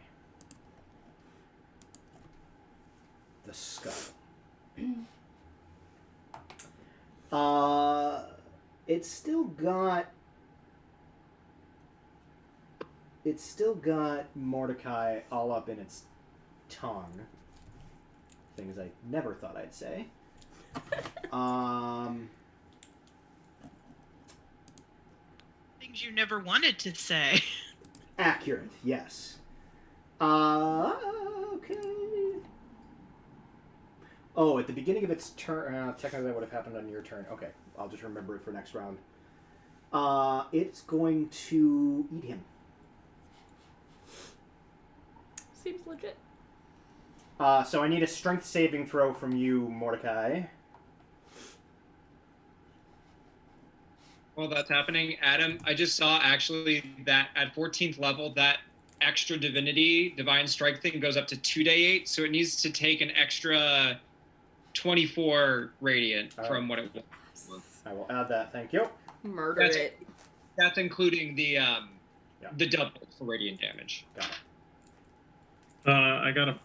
The skull. It's still got Mordecai all up in its tongue. Things I never thought I'd say. Things you never wanted to say. Accurate, yes. Okay. Oh, at the beginning of its turn, technically that would have happened on your turn. Okay, I'll just remember it for next round. It's going to eat him. Seems legit. So I need a strength saving throw from you, Mordecai. While that's happening, Adam, I just saw actually that at 14th level, that extra divinity, divine strike thing goes up to 2d8, so it needs to take an extra 24 radiant from what it was. I will add that, thank you. Murder it. That's including the double for radiant damage. Got it. I got a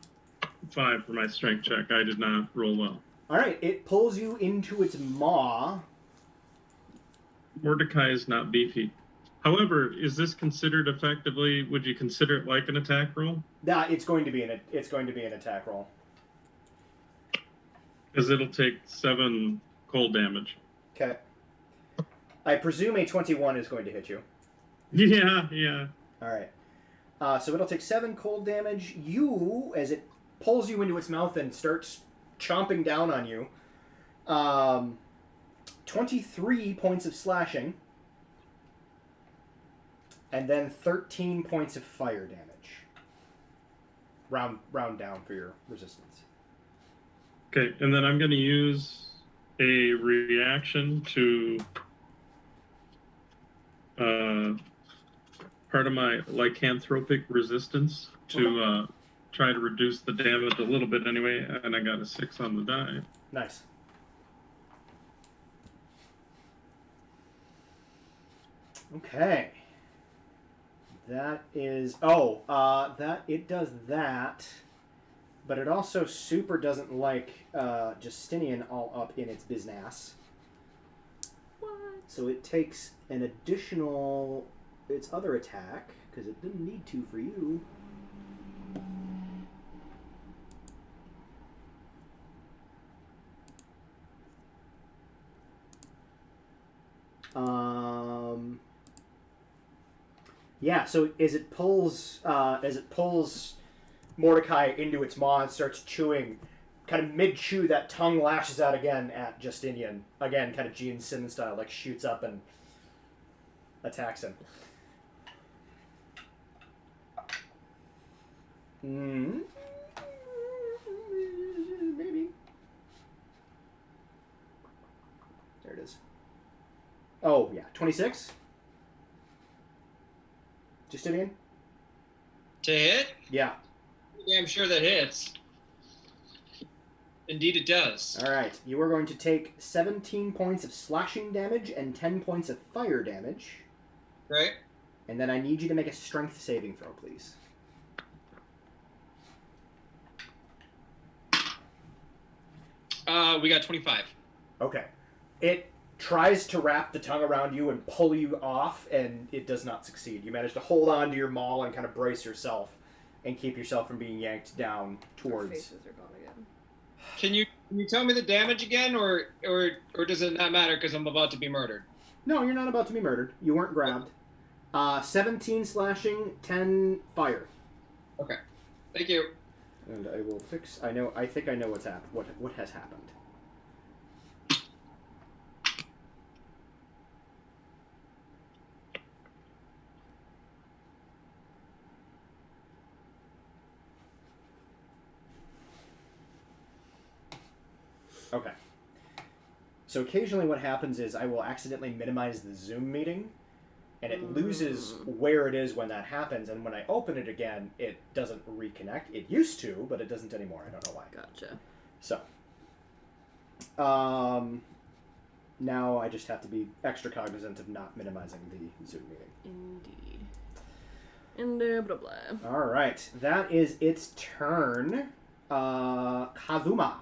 5 for my strength check. I did not roll well. Alright, it pulls you into its maw. Mordecai is not beefy. However, is this considered effectively, would you consider it like an attack roll? Nah, it's going to be an attack roll. Because it'll take 7 cold damage. Okay. I presume a 21 is going to hit you. Yeah. Alright. So it'll take 7 cold damage. You, as it pulls you into its mouth and starts chomping down on you, 23 points of slashing, and then 13 points of fire damage. Round down for your resistance. Okay, and then I'm going to use a reaction to part of my lycanthropic resistance to try to reduce the damage a little bit anyway, and I got a 6 on the die. Nice. Okay. That is... it does that, but it also super doesn't like Justinian all up in its business. What? So it takes an additional... its other attack, because it didn't need to for you. Yeah, so as it pulls Mordecai into its maw and starts chewing, kind of mid-chew, that tongue lashes out again at Justinian. Again, kind of Gene Simmons style, like shoots up and attacks him. Maybe. There it is. Oh, yeah. 26? Justinian? To hit? Yeah. Yeah, I'm sure that hits. Indeed it does. Alright. You are going to take 17 points of slashing damage and 10 points of fire damage. Right. And then I need you to make a strength saving throw, please. We got 25. Okay. It tries to wrap the tongue around you and pull you off, and it does not succeed. You manage to hold on to your maul and kind of brace yourself and keep yourself from being yanked down Our towards... faces are gone again. Can you tell me the damage again, or does it not matter because I'm about to be murdered? No, you're not about to be murdered. You weren't grabbed. 17 slashing, 10 fire. Okay. Thank you. And I will fix. I think I know what's happened. What has happened? Okay. So occasionally what happens is I will accidentally minimize the Zoom meeting, and it loses where it is when that happens, and when I open it again, it doesn't reconnect. It used to, but it doesn't anymore. I don't know why. Gotcha. So, now I just have to be extra cognizant of not minimizing the Zoom meeting. Indeed. And blah blah. All right, that is its turn. Kazuma.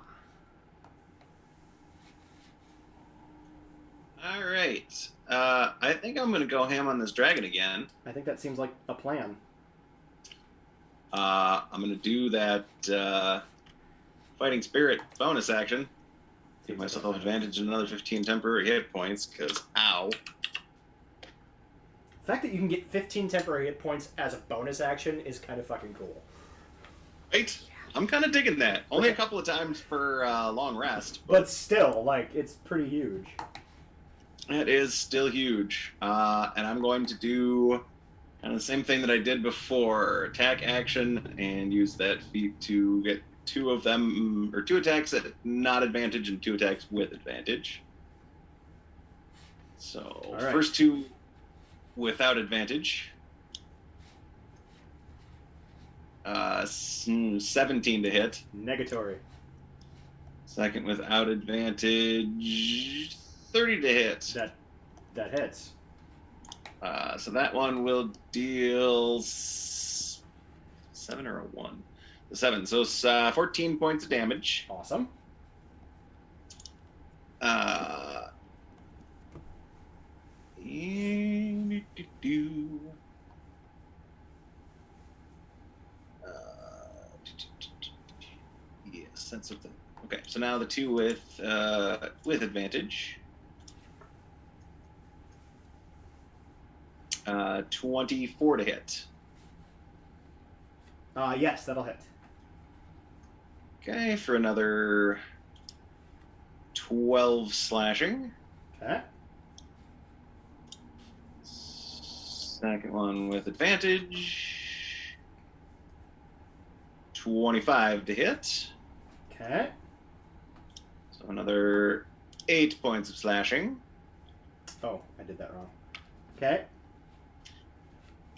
All right. I think I'm going to go ham on this dragon again. I think that seems like a plan. I'm going to do that fighting spirit bonus action. Give myself advantage and another 15 temporary hit points, because ow. The fact that you can get 15 temporary hit points as a bonus action is kind of fucking cool. Right? I'm kind of digging that. Only a couple of times per long rest. But still, like, it's pretty huge. It is still huge. And I'm going to do kind of the same thing that I did before. Attack action and use that feat to get two of them, or two attacks at not advantage and two attacks with advantage. So, right. First two without advantage. 17 to hit. Negatory. Second without advantage, 30 to hit. That hits. So that one will deal 7 or a 1? 7. So it's 14 points of damage. Awesome. Yes, that's something. Okay, so now the two with advantage. 24 to hit. Yes, that'll hit. Okay, for another 12 slashing. Okay. Second one with advantage. 25 to hit. Okay. So another 8 points of slashing. Oh, I did that wrong. Okay.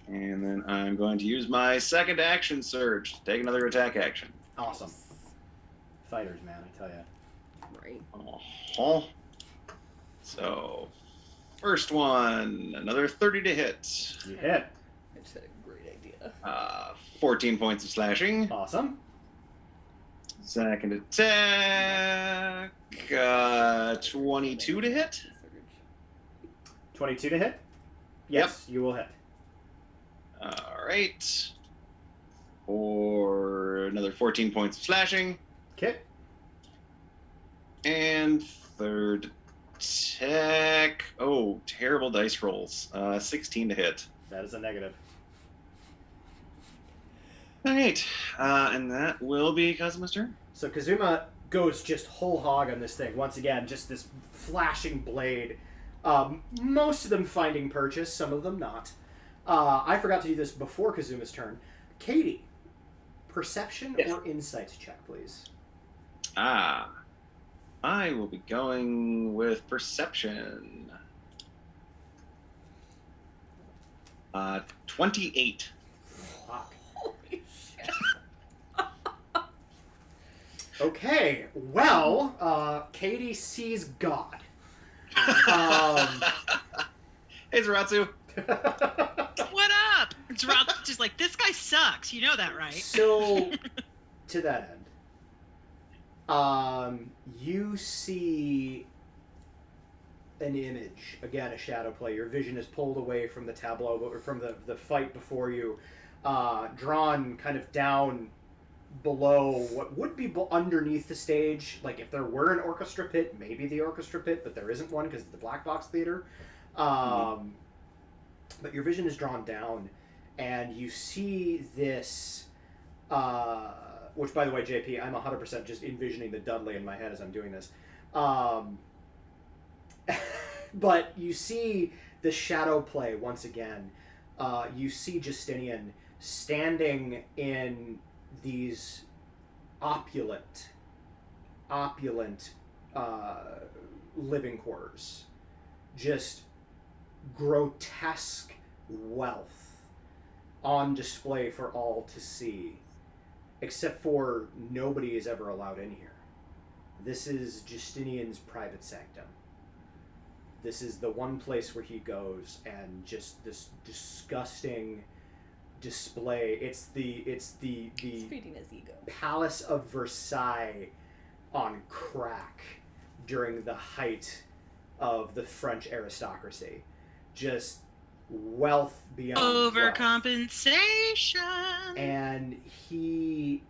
And then I'm going to use my second action surge to take another attack action. Awesome. Fighters, man, I tell ya. Right. Uh-huh. So, first one, another 30 to hit. You hit. I just had a great idea. 14 points of slashing. Awesome. Second attack, 22 to hit. 22 to hit? Yes, you will hit. All right. For another 14 points of slashing. Okay. And third attack. Oh, terrible dice rolls. 16 to hit. That is a negative. All right. And that will be Kazuma's turn. So Kazuma goes just whole hog on this thing. Once again, just this flashing blade. Most of them finding purchase, some of them not. I forgot to do this before Kazuma's turn. Katie, perception Yes. or insight check, please. I will be going with perception. 28. Fuck. Holy shit. Okay, well, Katie sees God. Hey, Zaratsu. What up? It's just like, this guy sucks. You know that, right? So, to that end, you see an image, again, a shadow play. Your vision is pulled away from the tableau, or from the fight before you, drawn kind of down below what would be underneath the stage. Like, if there were an orchestra pit, maybe the orchestra pit, but there isn't one because it's the Black Box Theater. But your vision is drawn down, and you see this, which, by the way, JP, I'm 100% just envisioning the Dudley in my head as I'm doing this. But you see the shadow play once again. You see Justinian standing in these opulent living quarters. Just grotesque wealth on display for all to see, except for nobody is ever allowed in here. This is Justinian's private sanctum. This is the one place where he goes, and just this disgusting display. It's the He's feeding his ego. Palace of Versailles on crack during the height of the French aristocracy. Just wealth beyond overcompensation. wealth. And he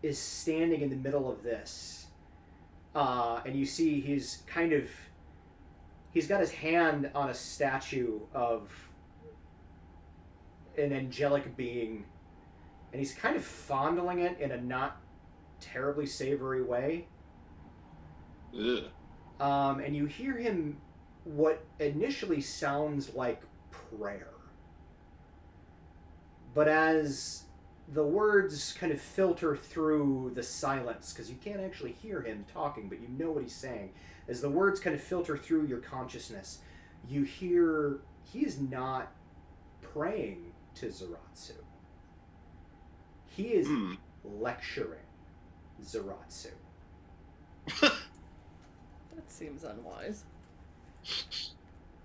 is standing in the middle of this. And you see he's got his hand on a statue of an angelic being, and he's kind of fondling it in a not terribly savory way. Ugh. And you hear him what initially sounds like prayer. But as the words kind of filter through the silence, because you can't actually hear him talking, but you know what he's saying. As the words kind of filter through your consciousness, you hear he is not praying to Zaratsu. He is lecturing Zaratsu. That seems unwise.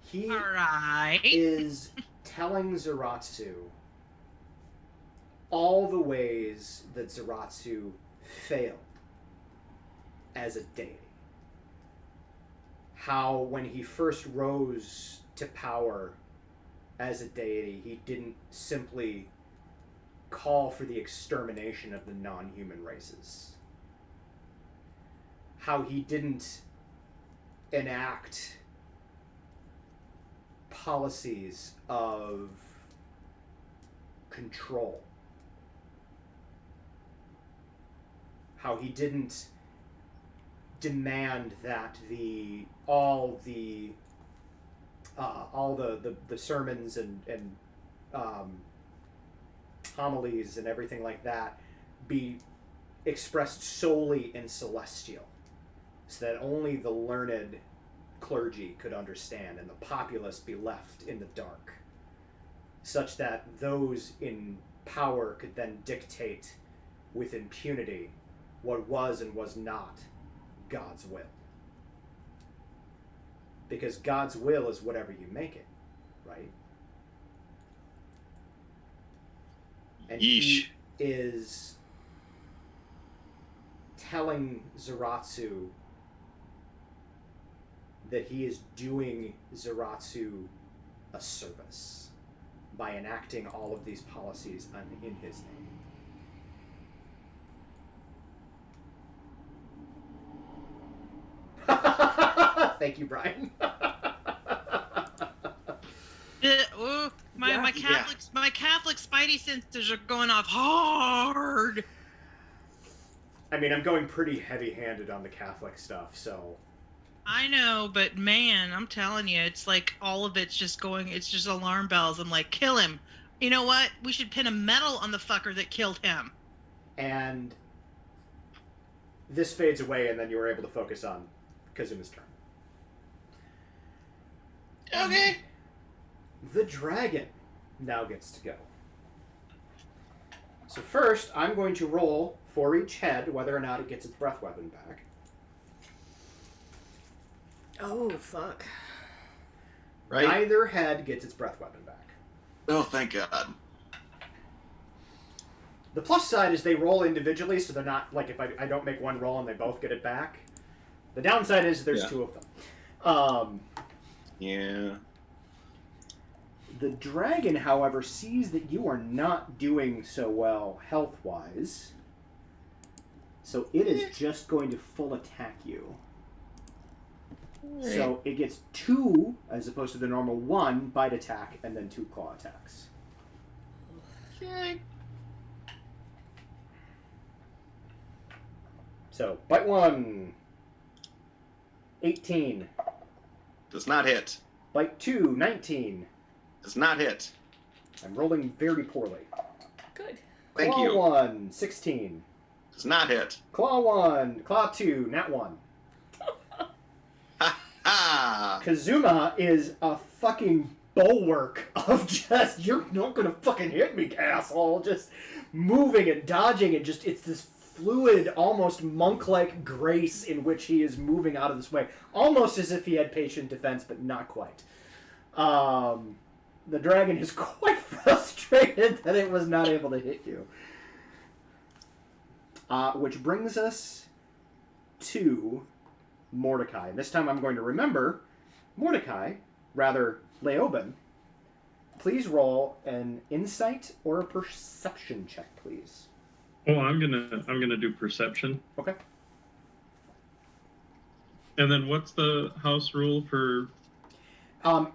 He All right. is telling Zaratsu all the ways that Zaratsu failed as a deity. How when he first rose to power as a deity, he didn't simply call for the extermination of the non-human races. How he didn't enact policies of control. How he didn't demand that all the sermons and homilies and everything like that be expressed solely in Celestial, so that only the learned clergy could understand and the populace be left in the dark, such that those in power could then dictate with impunity what was and was not God's will. Because God's will is whatever you make it, right? And he is telling Zaratsu that he is doing Zaratsu a service by enacting all of these policies in his name. Thank you, Brian. My Catholic spidey senses are going off hard. I mean, I'm going pretty heavy-handed on the Catholic stuff, so. I know, but man, I'm telling you, it's like all of it's just going. It's just alarm bells. I'm like, kill him. You know what? We should pin a medal on the fucker that killed him. And this fades away, and then you were able to focus on Kazuma's turn. Okay. The dragon now gets to go. So first, I'm going to roll for each head whether or not it gets its breath weapon back. Oh, fuck. Right? Neither head gets its breath weapon back. Oh, thank God. The plus side is they roll individually, so they're not, like, if I don't make one roll and they both get it back. The downside is there's two of them. Yeah. The dragon, however, sees that you are not doing so well health-wise, so it is just going to full attack you. So it gets 2 as opposed to the normal 1 bite attack and then 2 claw attacks. Okay. So bite 1. 18. Does not hit. Bite 2. 19. Does not hit. I'm rolling very poorly. Good. Thank Claw you. 1. 16. Does not hit. Claw 1. Claw 2. Nat 1. Ha ha! Kazuma is a fucking bulwark of just, you're not gonna fucking hit me, asshole. Just moving and dodging and just, it's this fluid, almost monk-like grace in which he is moving out of this way. Almost as if he had patient defense, but not quite. The dragon is quite frustrated that it was not able to hit you. Which brings us to Mordecai. This time I'm going to remember Mordecai, rather Leoben. Please roll an insight or a perception check, please. Oh, I'm gonna do perception. Okay. And then what's the house rule for?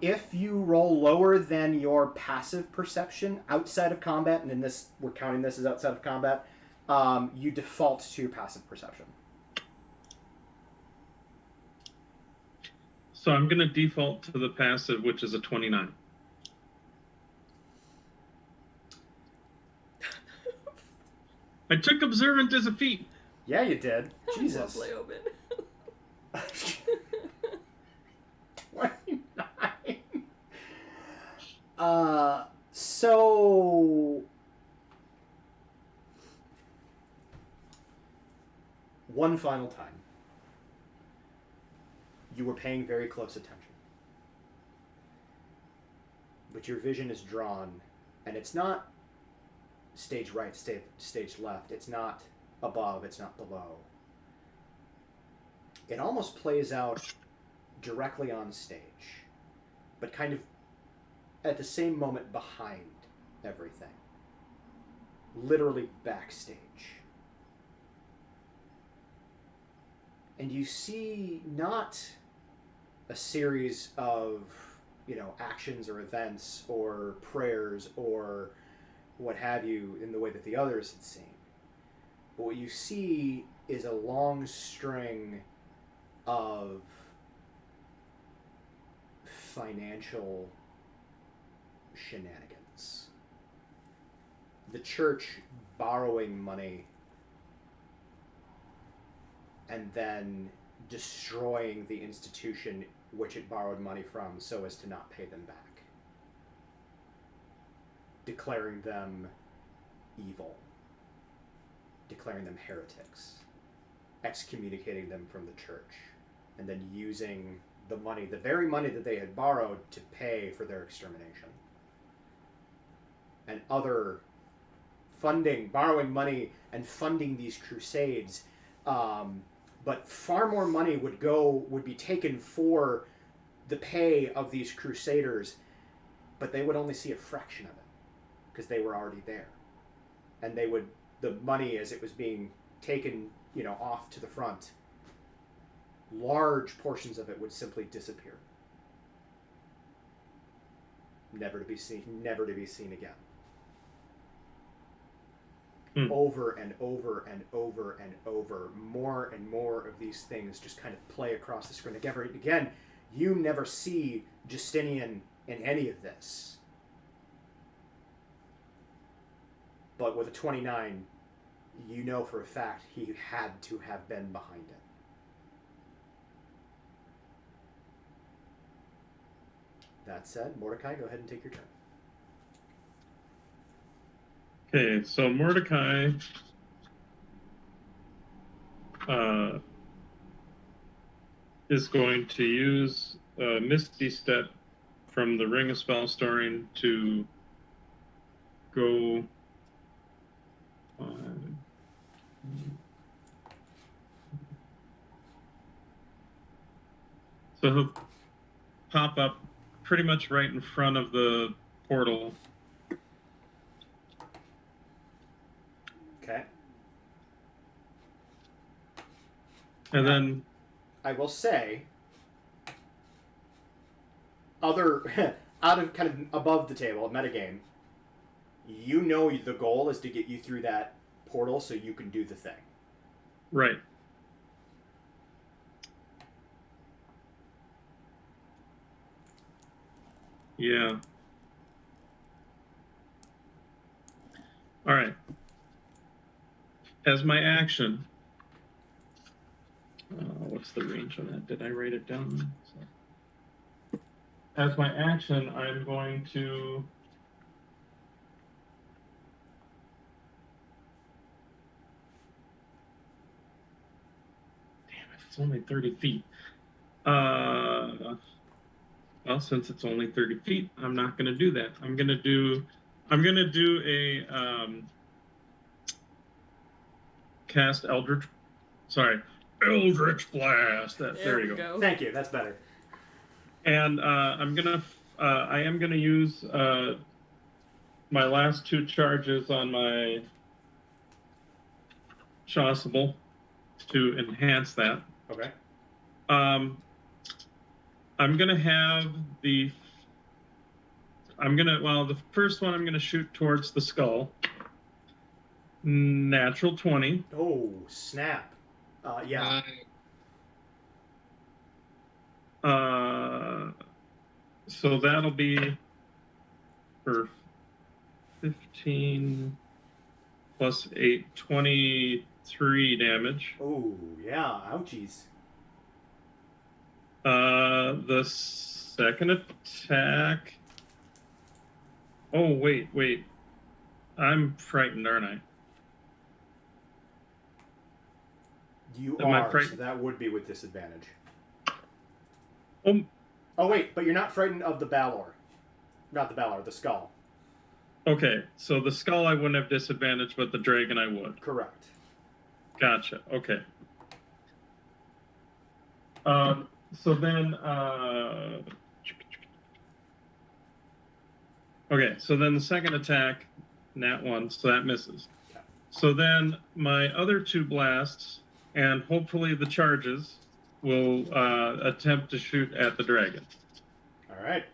If you roll lower than your passive perception outside of combat, and in this we're counting this as outside of combat, you default to your passive perception. So I'm gonna default to the passive, which is a 29. I took observant as a feat. Yeah, you did. Jesus. I love Leoben. 29. So one final time. You were paying very close attention. But your vision is drawn, and it's not stage right, stage left. It's not above, it's not below. It almost plays out directly on stage, but kind of at the same moment behind everything. Literally backstage. And you see not a series of, actions or events or prayers or what have you in the way that the others had seen. But what you see is a long string of financial shenanigans. The church borrowing money and then destroying the institution which it borrowed money from so as to not pay them back. Declaring them evil. Declaring them heretics. Excommunicating them from the church. And then using the money, the very money that they had borrowed, to pay for their extermination. And other funding, borrowing money and funding these crusades. But far more money would be taken for the pay of these crusaders, but they would only see a fraction of it because they were already there. And the money as it was being taken, off to the front, large portions of it would simply disappear. Never to be seen again. Over and over and over and over, more and more of these things just kind of play across the screen. Again, you never see Justinian in any of this. But with a 29, you know for a fact he had to have been behind it. That said, Mordecai, go ahead and take your turn. Okay, so Mordecai is going to use Misty Step from the Ring of Spellstoring to go so he'll pop up pretty much right in front of the portal. Okay. And then I will say, other out of kind of above the table, metagame, you know the goal is to get you through that portal so you can do the thing. Right. Yeah. All right. As my action, what's the range on that? Did I write it down? As my action, I'm going to it's only 30 feet. Well, since it's only 30 feet, I'm not going to do that. I'm going to do a cast Eldritch Blast. There you go. Thank you. That's better. And I am gonna use my last 2 charges on my Chasuble to enhance that. Okay. I'm gonna have the first one I'm gonna shoot towards the skull. Natural 20. Oh, snap. Yeah. So that'll be for 15 plus 8, 23 damage. Oh, yeah. Ouchies. The second attack. Oh, wait. I'm frightened, aren't I? You Am I are, so frightened? that would be with disadvantage. Oh, wait, but you're not frightened of the Balor. Not the Balor, the skull. okay. So the skull I wouldn't have disadvantage, but the dragon I would. Correct. Gotcha. Okay. So then, okay. So then the second attack, nat 1, so that misses. Okay. So then my other 2 blasts, and hopefully the charges, will attempt to shoot at the dragon. All right.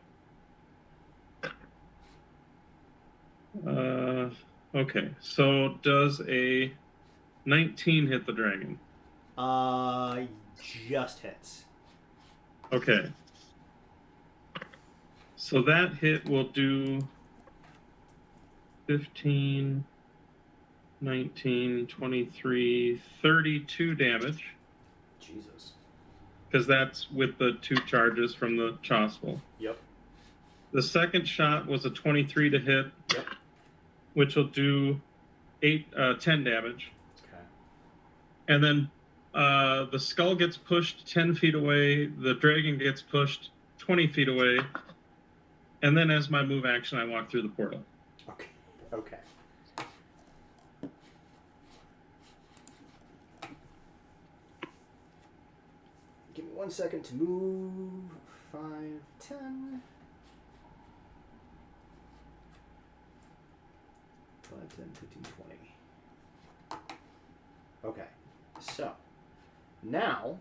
Okay. So does a 19 hit the dragon? Just hits. Okay. So that hit will do 15, 19, 23, 32 damage. Jesus. Because that's with the 2 charges from the Chasuble. Yep. The second shot was a 23 to hit, Yep. which will do 10 damage. Okay. And then the skull gets pushed 10 feet away, the dragon gets pushed 20 feet away, and then as my move action, I walk through the portal. Okay. Okay. Give me 1 second to move. 5, 10. 5, 10, 15, 20. Okay. So, now,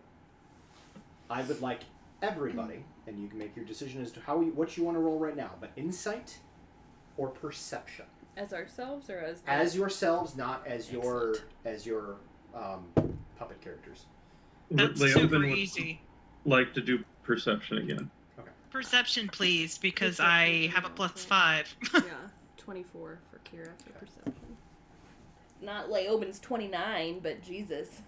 I would like everybody, and you can make your decision as to what you want to roll right now, but insight or perception. As ourselves or as... As yourselves, not as your Excellent. puppet characters. That's Leoben super would easy. like to do perception again. Perception, please, because I have a +5. Yeah, 24 for Kira for perception. Not Leoben's 29, but Jesus.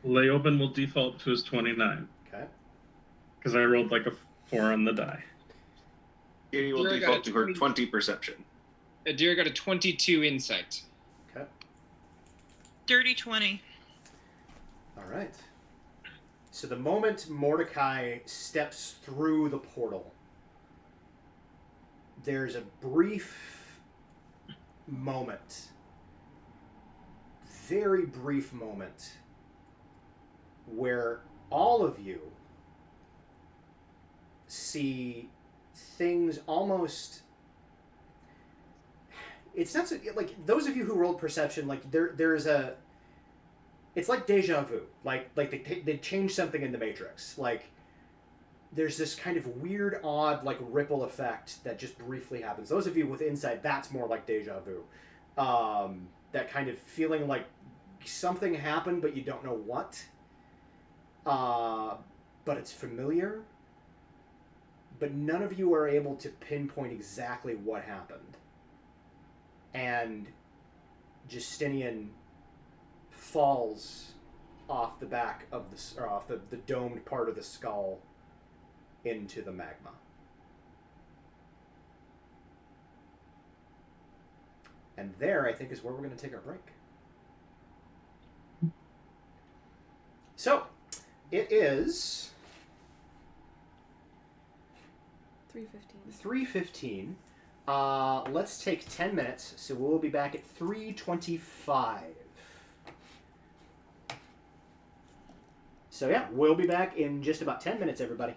Leoben will default to his 29. Okay. Because I rolled like a 4 on the die. Katie will You're default got a to her 20. 20 perception. Adira got a 22 insight. Okay. Dirty 20. All right. So the moment Mordecai steps through the portal, there's a brief moment, very brief moment, where all of you see things almost... It's not so... Like, those of you who rolled perception, like, there's a... It's like deja vu. Like they changed something in the Matrix. Like, there's this kind of weird, odd, like, ripple effect that just briefly happens. Those of you with insight, that's more like deja vu. That kind of feeling like something happened, but you don't know what. But it's familiar. But none of you are able to pinpoint exactly what happened. And Justinian falls off the back of the, or off the domed part of the skull into the magma. And there, I think, is where we're going to take our break. So, it is 3:15. 3:15. Let's take 10 minutes, so we'll be back at 3:25. So yeah, we'll be back in just about 10 minutes, everybody.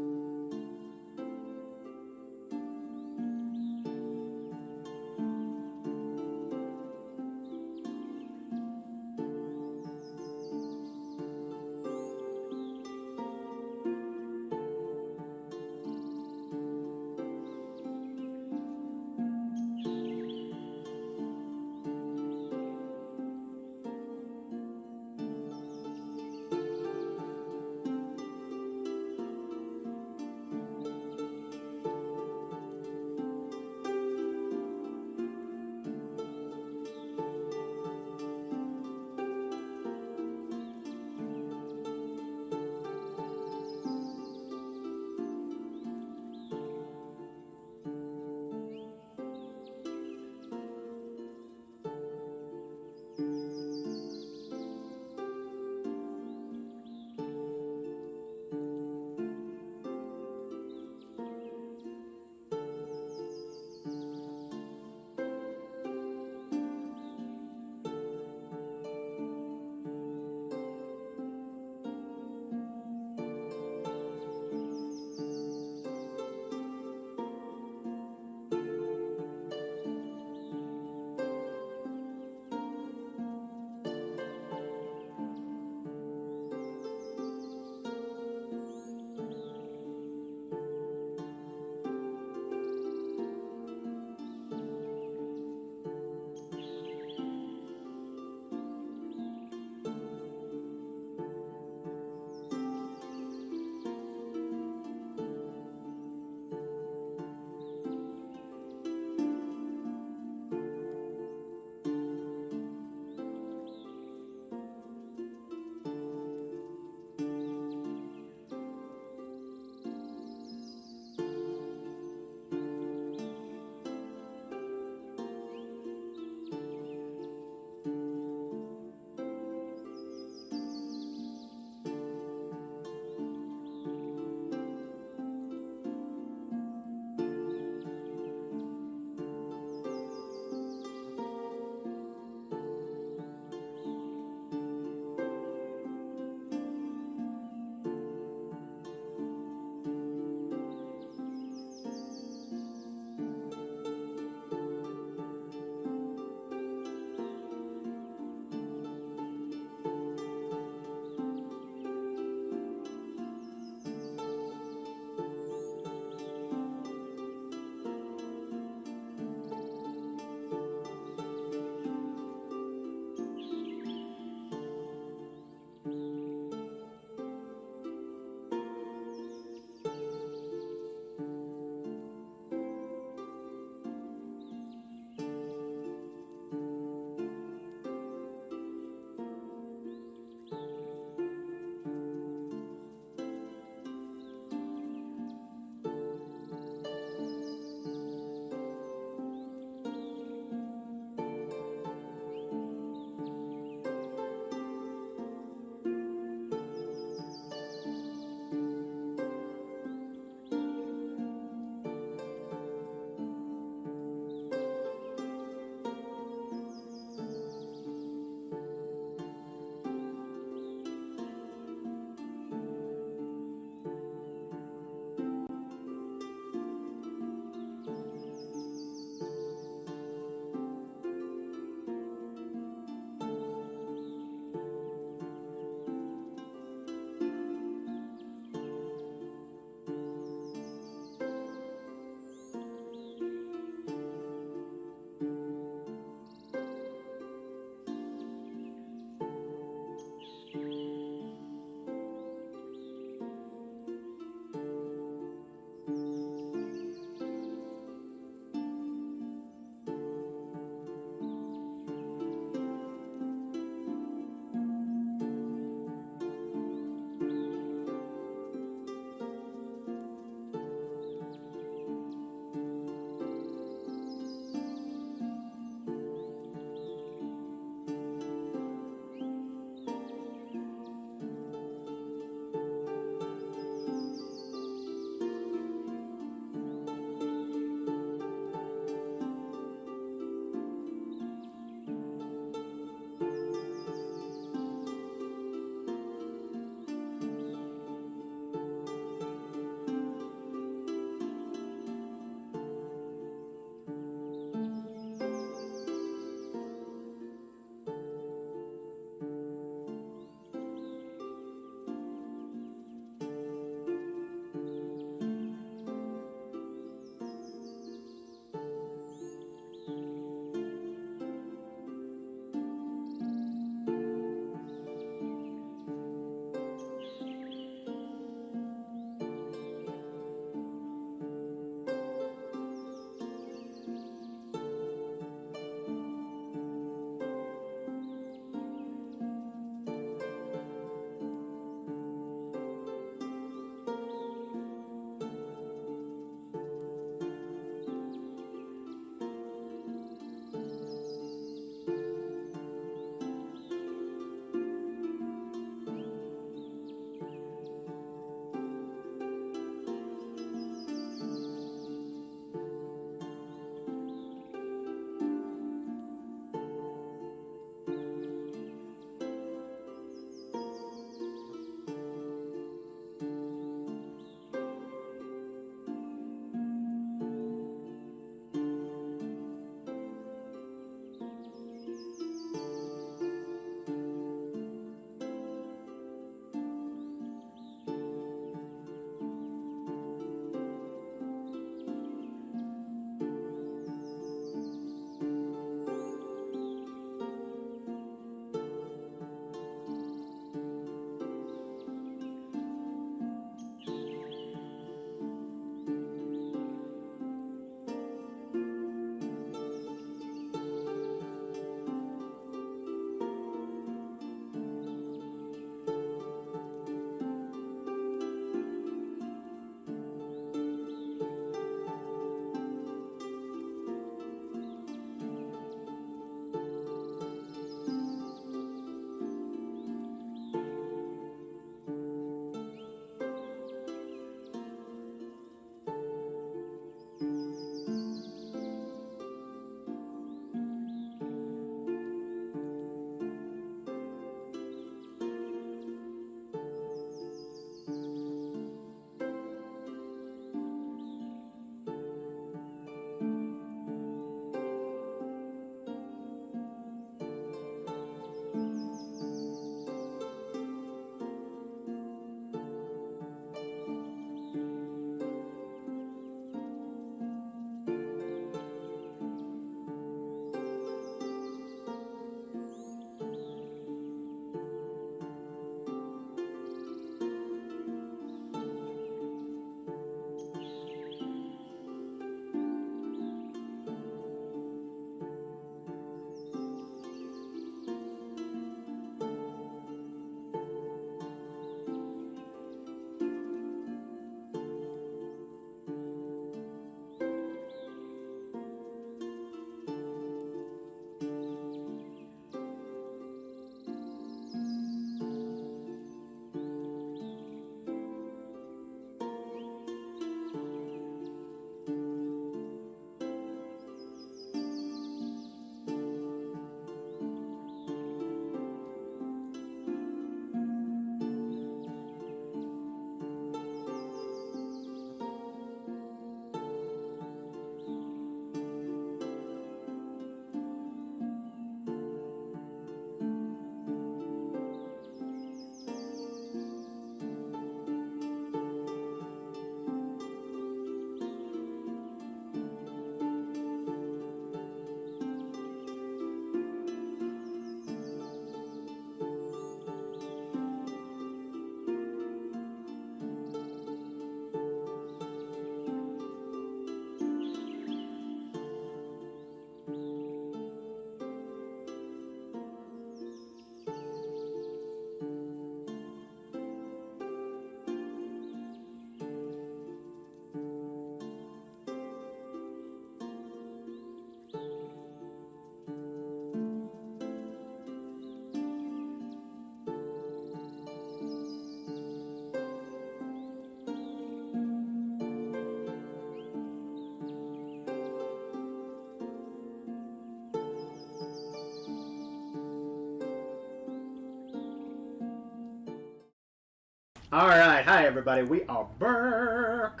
Alright, hi everybody, we are back!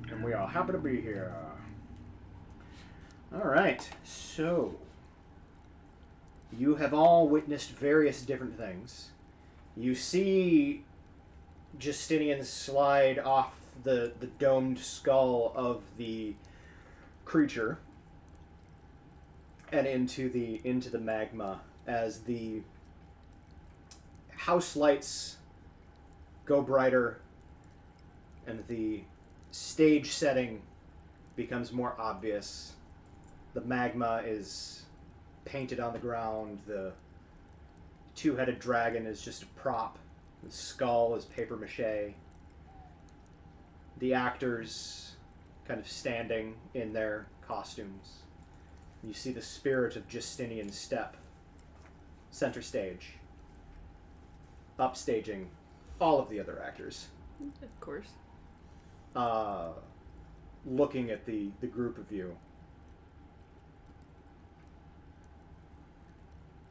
And we are happy to be here. Alright, so... you have all witnessed various different things. You see Justinian slide off the domed skull of the creature and into the magma as the house lights go brighter and the stage setting becomes more obvious. The magma is painted on the ground. The two-headed dragon is just a prop. The skull is paper mache. The actors kind of standing in their costumes. You see the spirit of Justinian step center stage, upstaging all of the other actors. Of course. Looking at the group of you.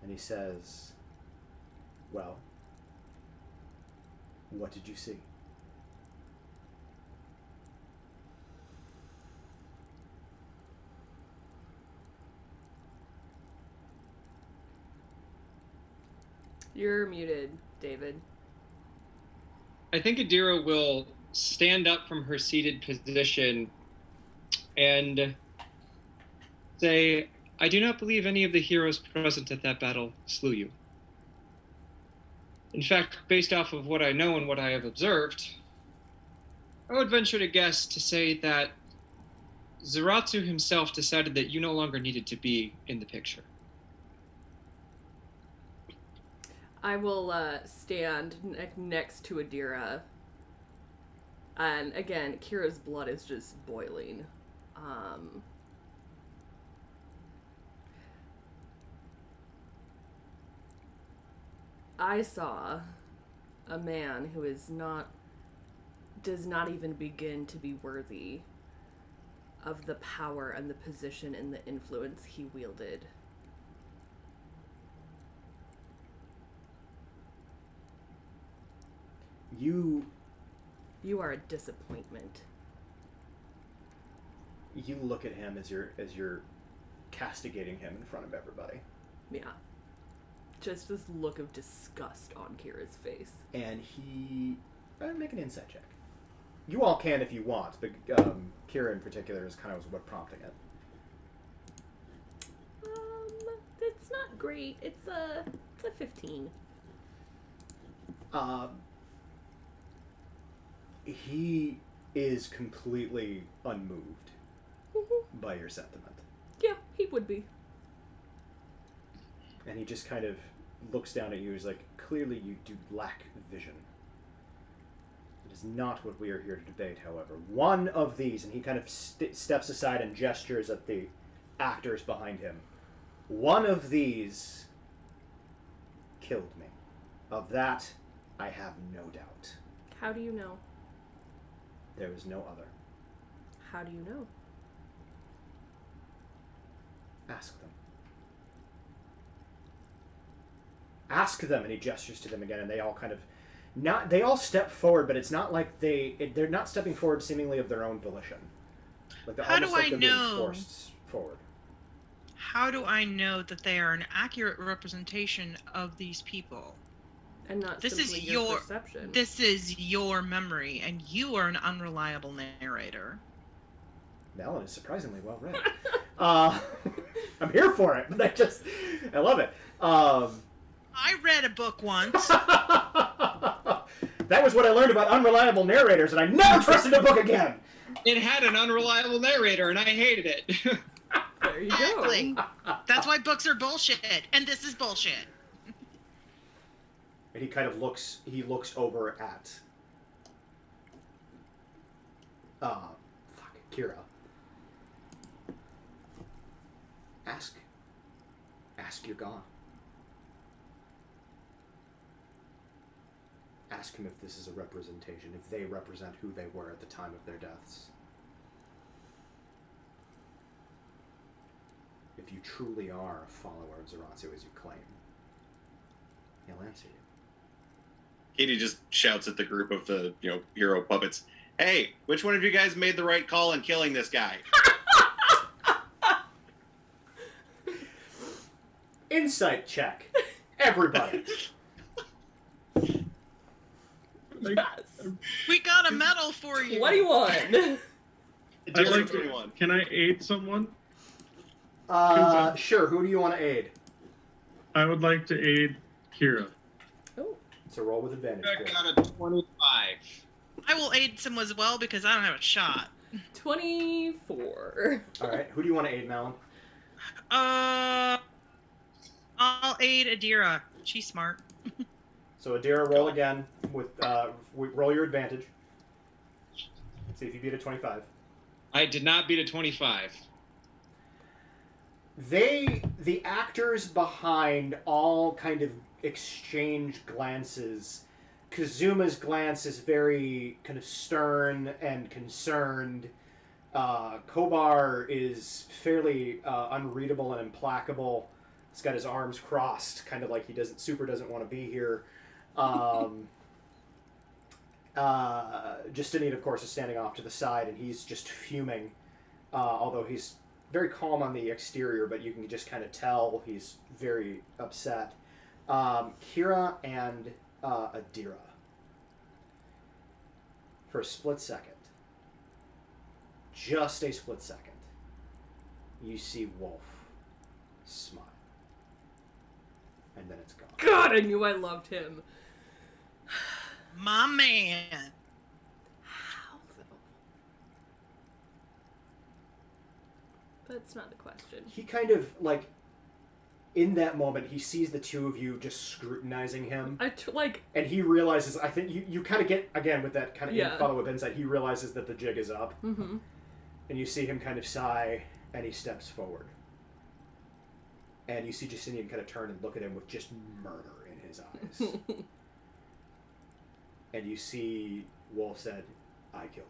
And he says, well, what did you see? You're muted, David. I think Adira will stand up from her seated position and say, I do not believe any of the heroes present at that battle slew you. In fact, based off of what I know and what I have observed, I would venture to guess to say that Zaratsu himself decided that you no longer needed to be in the picture. I will stand next to Adira. And again, Kira's blood is just boiling. I saw a man who does not even begin to be worthy of the power and the position and the influence he wielded. You are a disappointment. You look at him as you're castigating him in front of everybody. Yeah. Just this look of disgust on Kira's face. And he... make an insight check. You all can if you want, but Kira in particular is kind of what prompting it. It's not great. It's a 15. He is completely unmoved by your sentiment. Yeah, he would be. And he just kind of looks down at you. He's like, clearly you do lack vision. It is not what we are here to debate, however. One of these, and he kind of steps aside and gestures at the actors behind him. One of these killed me. Of that, I have no doubt. How do you know? There is no other. How do you know? Ask them. Ask them, and he gestures to them again, and they all kind of... They all step forward, but it's not like they're not stepping forward seemingly of their own volition. Like they're How almost do like I they're being know? forced forward. How do I know that they are an accurate representation of these people? And not This simply is your perception. This is your memory, and you are an unreliable narrator. Melon is surprisingly well read. I'm here for it, but I love it. I read a book once. That was what I learned about unreliable narrators, and I never trusted a book again. It had an unreliable narrator, and I hated it. There you Exactly. go. That's why books are bullshit, and this is bullshit. And he kind of looks over at Kira. Ask your god. Ask him if this is a representation, if they represent who they were at the time of their deaths. If you truly are a follower of Zaratsu as you claim, he'll answer you. Katie just shouts at the group of the hero puppets. Hey, which one of you guys made the right call in killing this guy? Insight check. Everybody. Yes. We got a medal for you. 21. I'd like 21. Can I aid someone? Sure. Who do you want to aid? I would like to aid Kira. Oh. It's a roll with advantage. I Good. got a 25. I will aid some as well because I don't have a shot. 24. All right. Who do you want to aid, Malin? I'll aid Adira. She's smart. So Adira, roll again with roll your advantage. See if you beat a 25. I did not beat a 25. The actors behind all kind of exchange glances. Kazuma's glance is very kind of stern and concerned. Kobar is fairly unreadable and implacable. He's got his arms crossed, kind of like he doesn't want to be here. Justinian, of course, is standing off to the side, and he's just fuming. Although he's very calm on the exterior, but you can just kind of tell he's very upset. Kira and Adira. For a split second, just a split second, you see Wolf smile. And then it's gone. God, I knew I loved him. My man. How, though? That's not the question. He kind of, like, in that moment, he sees the two of you just scrutinizing him. And he realizes, I think you kind of get, again, with that kind of follow-up insight, he realizes that the jig is up. Mm-hmm. And you see him kind of sigh, and he steps forward. And you see Justinian kind of turn and look at him with just murder in his eyes. And you see Wolf said, I killed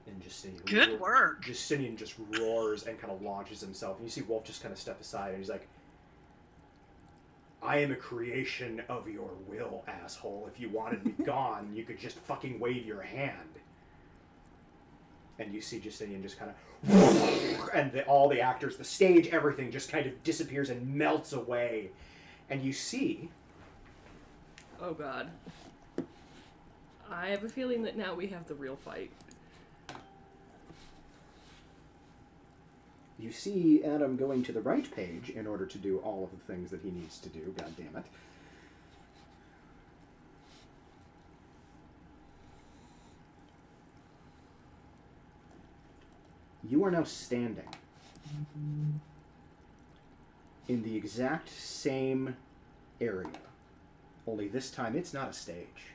you. And Justinian... Good work. Justinian just roars and kind of launches himself. And you see Wolf just kind of step aside, and he's like, I am a creation of your will, asshole. If you wanted me gone, you could just fucking wave your hand. And you see Justinian just kind of... And all the actors, the stage, everything just kind of disappears and melts away. And you see... Oh, God. I have a feeling that now we have the real fight. You see Adam going to the right page in order to do all of the things that he needs to do. God damn it. You are now standing in the exact same area, only this time it's not a stage.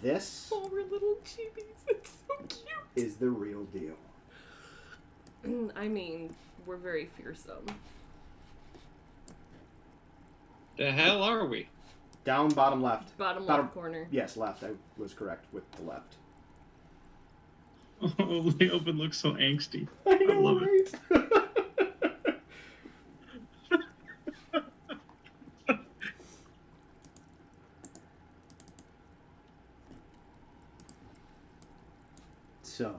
This Oh, we're little chibis. It's so cute. is the real deal. I mean, we're very fearsome. The hell are we? Down, bottom left. Bottom left corner. Yes, left. I was correct with the left. Oh, Leoben looks so angsty. I know, love it. Right? So,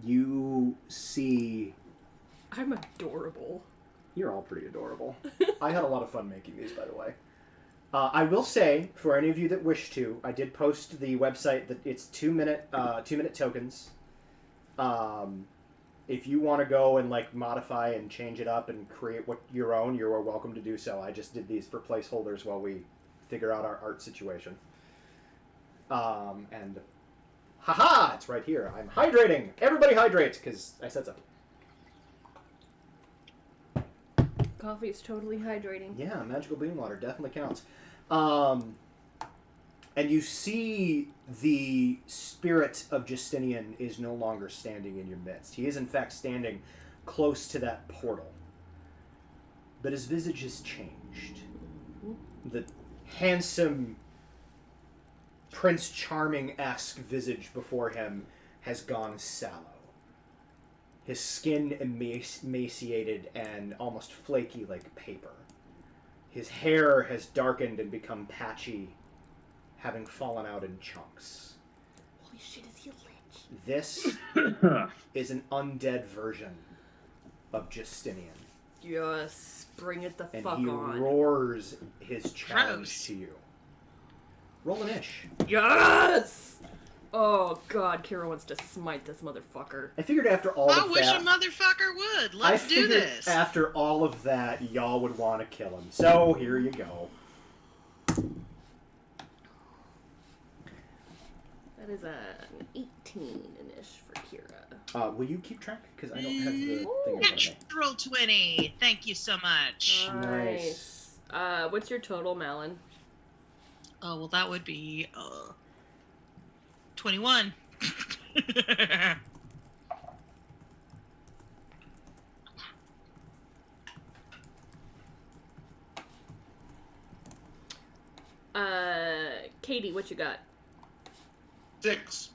you see... I'm adorable. You're all pretty adorable. I had a lot of fun making these, by the way. I will say, for any of you that wish to, I did post the website that it's 2-minute tokens. If you want to go and like modify and change it up and create your own, you are welcome to do so. I just did these for placeholders while we figure out our art situation. And haha, it's right here. I'm hydrating. Everybody hydrate, because I said so. Coffee is totally hydrating. Yeah, magical bean water definitely counts. And you see the spirit of Justinian is no longer standing in your midst. He is, in fact, standing close to that portal. But his visage has changed. The handsome, Prince Charming-esque visage before him has gone sallow. His skin emaciated and almost flaky like paper. His hair has darkened and become patchy, having fallen out in chunks. Holy shit, is he a lich? This is an undead version of Justinian. Yes, bring it the And fuck he on. roars his challenge Gross. to you. Roll an ish. Yes! Oh god, Kira wants to smite this motherfucker. I figured after all I of wish that... a motherfucker would. I Let's do figured this. after all of that, y'all would want to kill him. So, here you go. That is an 18-ish for Kira. Will you keep track? Because I don't have the thing in front of me. Natural 20. Thank you so much. Nice. What's your total, Malin? Oh, well, that would be 21. Katie, what you got? 6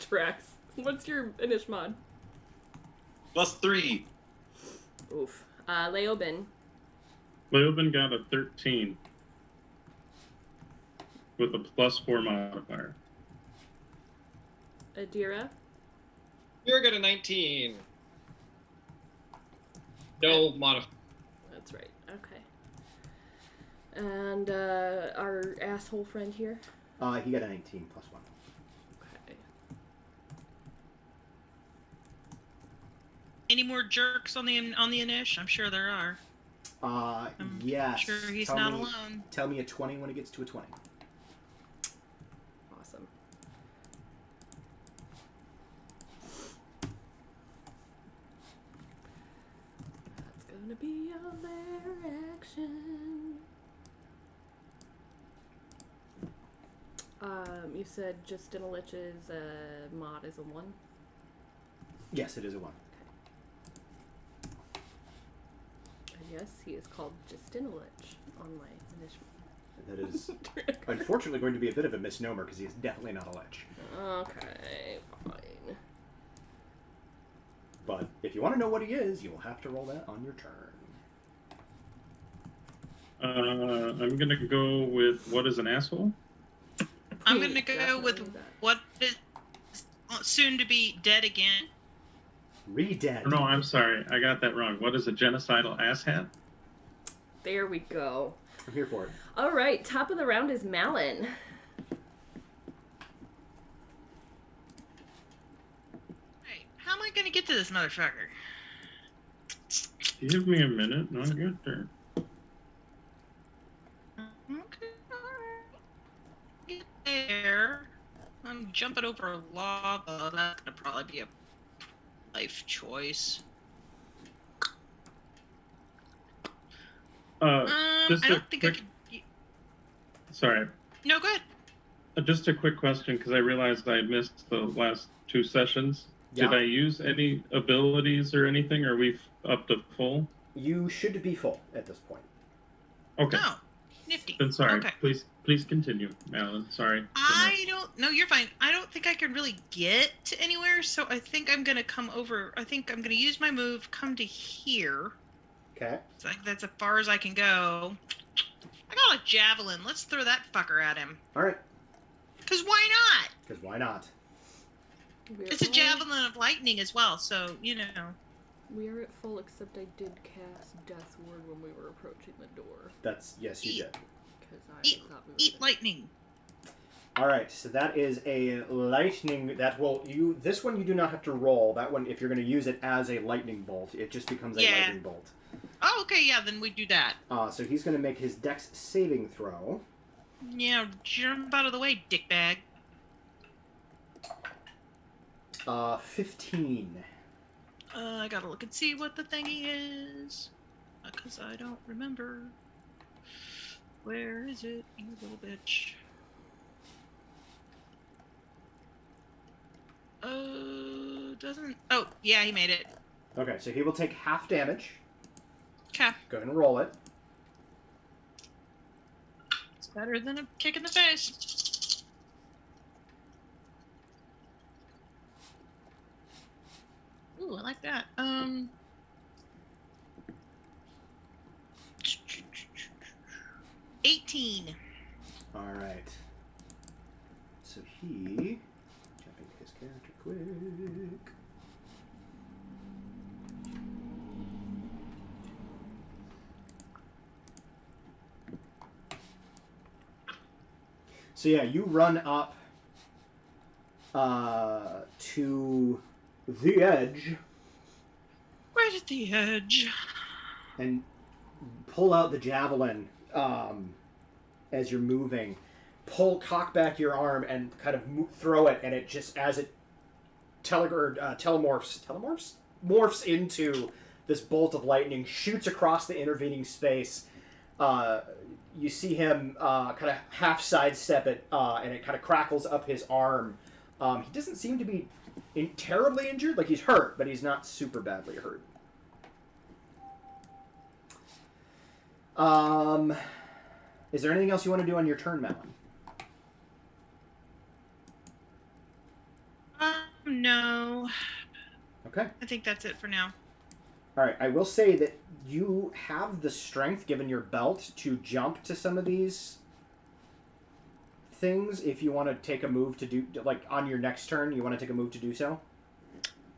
Trax. What's your Inish mod? plus 3. Oof. Leobin. Leoben got a 13 with a +4 modifier. Adira. You're got a 19. No modifier. That's right. Okay. And our asshole friend here. He got a 19 plus 1. Okay. Any more jerks on the Inish? I'm sure there are. I'm Yes. sure he's Tell not me- alone. Tell me a 20 when it gets to a 20. Awesome. That's gonna be a rare action. You said Justina Lich's mod is a 1? Yes, it is a 1. Yes, he is called Justina Lich on my initial. That is unfortunately going to be a bit of a misnomer because he is definitely not a lich. Okay, fine. But if you want to know what he is, you will have to roll that on your turn. I'm gonna go with what is an asshole? I'm going to go Definitely with that. what is soon to be dead again. Re-dead. No, I'm sorry, I got that wrong. What is a genocidal asshat? There we go. I'm here for it. All right, top of the round is Malin. Right. How am I going to get to this motherfucker? Give me a minute, and I'll get there. Okay. Get there. I'm jumping over lava. That's going to probably be a life choice. Just I a don't think I quick, could. sorry, No, go ahead. just a quick question because I realized I missed the last 2 sessions. Yeah. Did I use any abilities or anything? Are we up to full? You should be full at this point. Okay. Oh, nifty. Then sorry. Okay. Please continue, Alan. Sorry. I don't. No, you're fine. I don't think I can really get to anywhere, so I think I'm gonna come over. I think I'm gonna use my move, come to here. Okay. So that's as far as I can go. I got a javelin. Let's throw that fucker at him. All right. Cause why not? Because why not? It's a javelin of lightning as well, so you know. We are at full, except I did cast Death Ward when we were approaching the door. That's yes, you did. Because I Eat, thought we were eat lightning. All right. So that is a lightning. That will you. This one you do not have to roll. That one, if you're going to use it as a lightning bolt, it just becomes a Yeah. lightning bolt. Oh, okay, yeah, then we do that. So he's going to make his Dex saving throw. Yeah, jump out of the way, dickbag. 15. I gotta look and see what the thingy is. Because I don't remember. Where is it, you little bitch? Doesn't... Oh, yeah, he made it. Okay, so he will take half damage. Okay. Go ahead and roll it. It's better than a kick in the face. Ooh, I like that. So yeah, you run up to the edge Right at the edge. and pull out the javelin as you're moving. Cock back your arm and kind of throw it, and it just, as it morphs into this bolt of lightning, shoots across the intervening space. You see him kind of half sidestep it, and it kind of crackles up his arm. He doesn't seem to be terribly injured. Like, he's hurt, but he's not super badly hurt. Is there anything else you want to do on your turn, Malin? No. Okay. I think that's it for now. All right. I will say that you have the strength, given your belt, to jump to some of these things if you want to take a move to do, like, on your next turn, you want to take a move to do so?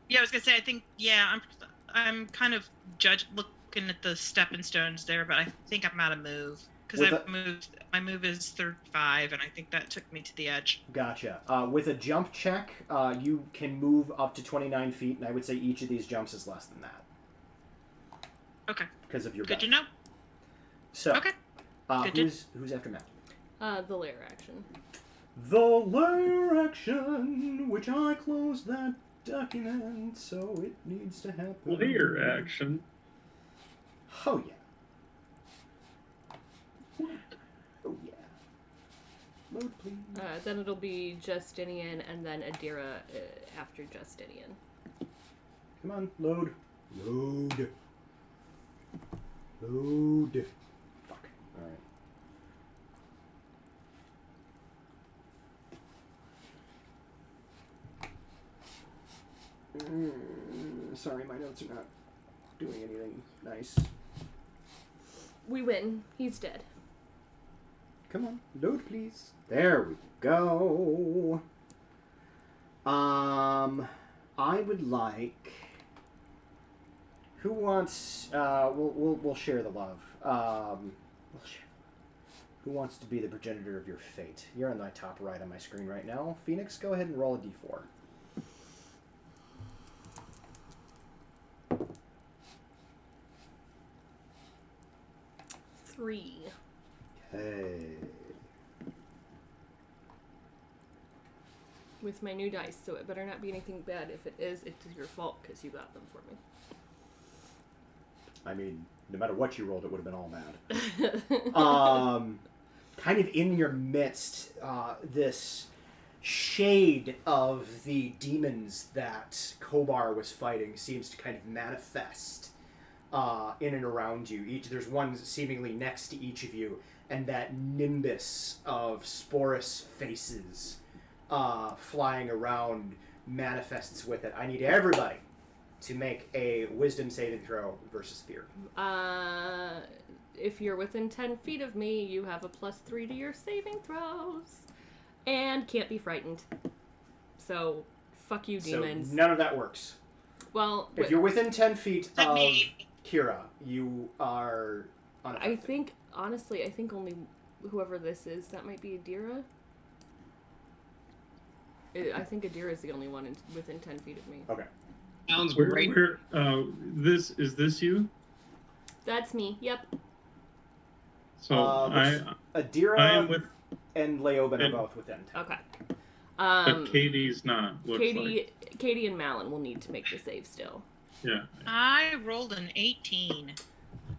Yeah, I was gonna say. I think. Yeah, I'm kind of looking at the stepping stones there, but I think I'm out of move because I've moved. My move is 35, and I think that took me to the edge. Gotcha. With a jump check, you can move up to 29 feet, and I would say each of these jumps is less than that. Okay. Because of your Good belt. to know. So, Okay. who's after Matt? The lair action. The lair action, which I closed that document, so it needs to happen. Layer action. Oh yeah. Oh yeah. Load, please. Then it'll be Justinian and then Adira after Justinian. Come on, load. Load. Load. Fuck. Alright. Sorry, my notes are not doing anything nice. We win. He's dead. Come on, load please. There we go. I would like. Who wants? We'll share the love. Who wants to be the progenitor of your fate? You're on my top right on my screen right now. Phoenix, go ahead and roll a d4. Three. Okay. With my new dice, so it better not be anything bad. If it is, it's your fault because you got them for me. I mean, no matter what you rolled, it would have been all bad. Kind of in your midst, this shade of the demons that Kobar was fighting seems to kind of manifest in and around you. There's one seemingly next to each of you, and that nimbus of sporous faces flying around manifests with it. I need everybody to make a wisdom saving throw versus fear. If you're within 10 feet of me, you have a +3 to your saving throws. And can't be frightened. So, fuck you, demons. So none of that works. Well, if you're within 10 feet Let of me- Kira, you are unaffected. I think, honestly, only whoever this is, that might be Adira. I think Adira is the only one within 10 feet of me. Okay. Sounds great. Is this you? That's me, yep. So Adira I am with, and Leoben are both within 10. Okay. but Katie's not. Looks like. Katie and Malin will need to make the save still. Yeah. I rolled an 18.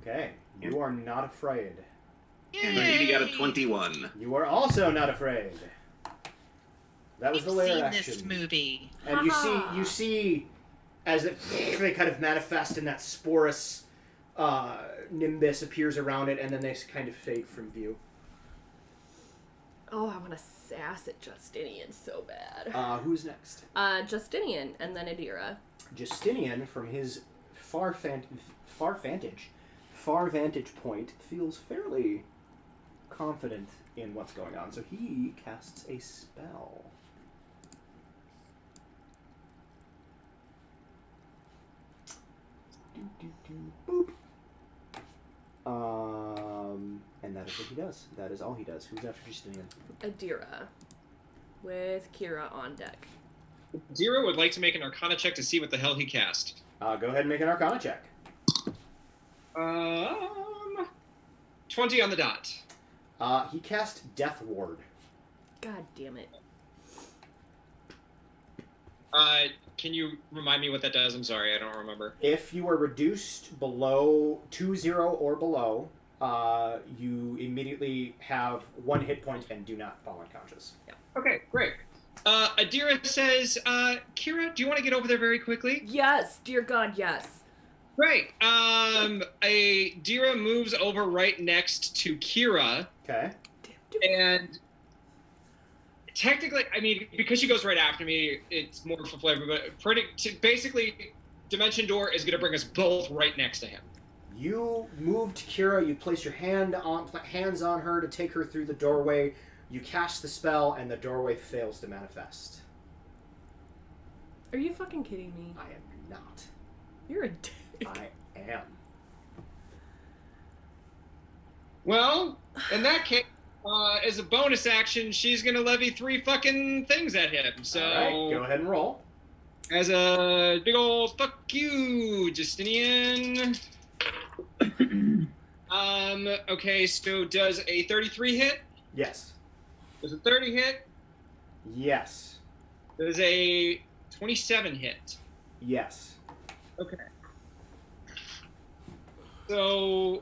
Okay. You are not afraid. Yay! Katie got a 21. You are also not afraid. That was We've the layer seen action. this movie. And you see, as they kind of manifest in that sporous nimbus appears around it, and then they kind of fade from view. Oh, I want to sass at Justinian so bad. Who's next? Justinian, and then Adira. Justinian, from his far vantage point, feels fairly confident in what's going on, so he casts a spell. Boop. And that is what he does. That is all he does. Who's after Justinian? Adira. With Kira on deck. Adira would like to make an Arcana check to see what the hell he cast. Go ahead and make an Arcana check. 20 on the dot. He cast Death Ward. God damn it. Can you remind me what that does? I'm sorry, I don't remember. If you are reduced below 2-0 or below, you immediately have 1 hit point and do not fall unconscious. Yeah. Okay, great. Adira says, Kira, do you want to get over there very quickly? Yes, dear God, yes. Great. Adira moves over right next to Kira. Okay. And technically, I mean, because she goes right after me, it's more for flavor, but basically, Dimension Door is going to bring us both right next to him. You move to Kira, you place your hands on her to take her through the doorway, you cast the spell, and the doorway fails to manifest. Are you fucking kidding me? I am not. You're a dick. I am. Well, in that case, as a bonus action, she's going to levy 3 fucking things at him. So, all right, go ahead and roll. As a big old fuck you, Justinian. Okay, so does a 33 hit? Yes. Does a 30 hit? Yes. Does a 27 hit? Yes. Okay. So,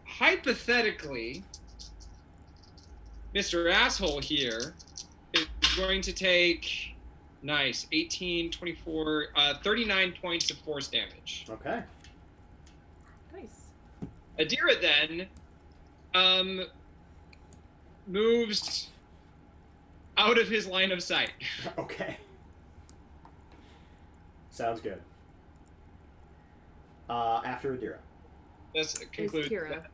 hypothetically, Mr. Asshole here is going to take, 18, 24, 39 points of force damage. Okay. Nice. Adira then moves out of his line of sight. Okay. Sounds good. After Adira. This concludes Kira. that.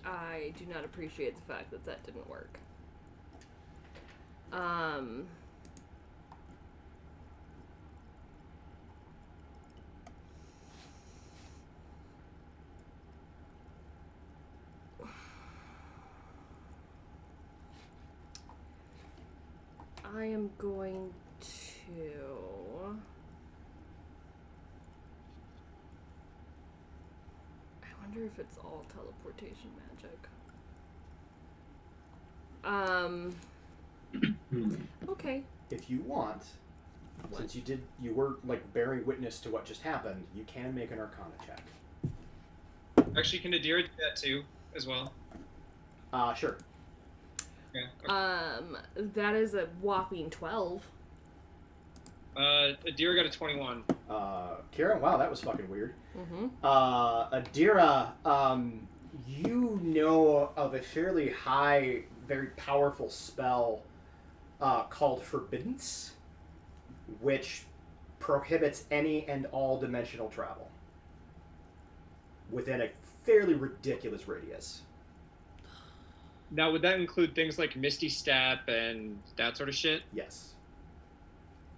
I do not appreciate the fact that that didn't work. I am going to... I wonder if it's all teleportation magic. Okay. If you want, since you were like bearing witness to what just happened, you can make an Arcana check. Actually, can Adira do that too, as well? Sure. Yeah. Okay. That is a whopping 12. Adira got a 21. Kira, wow, that was fucking weird. Mm-hmm. Adira, you know of a fairly high, very powerful spell called Forbiddance, which prohibits any and all dimensional travel within a fairly ridiculous radius. Now, would that include things like Misty Step and that sort of shit? Yes.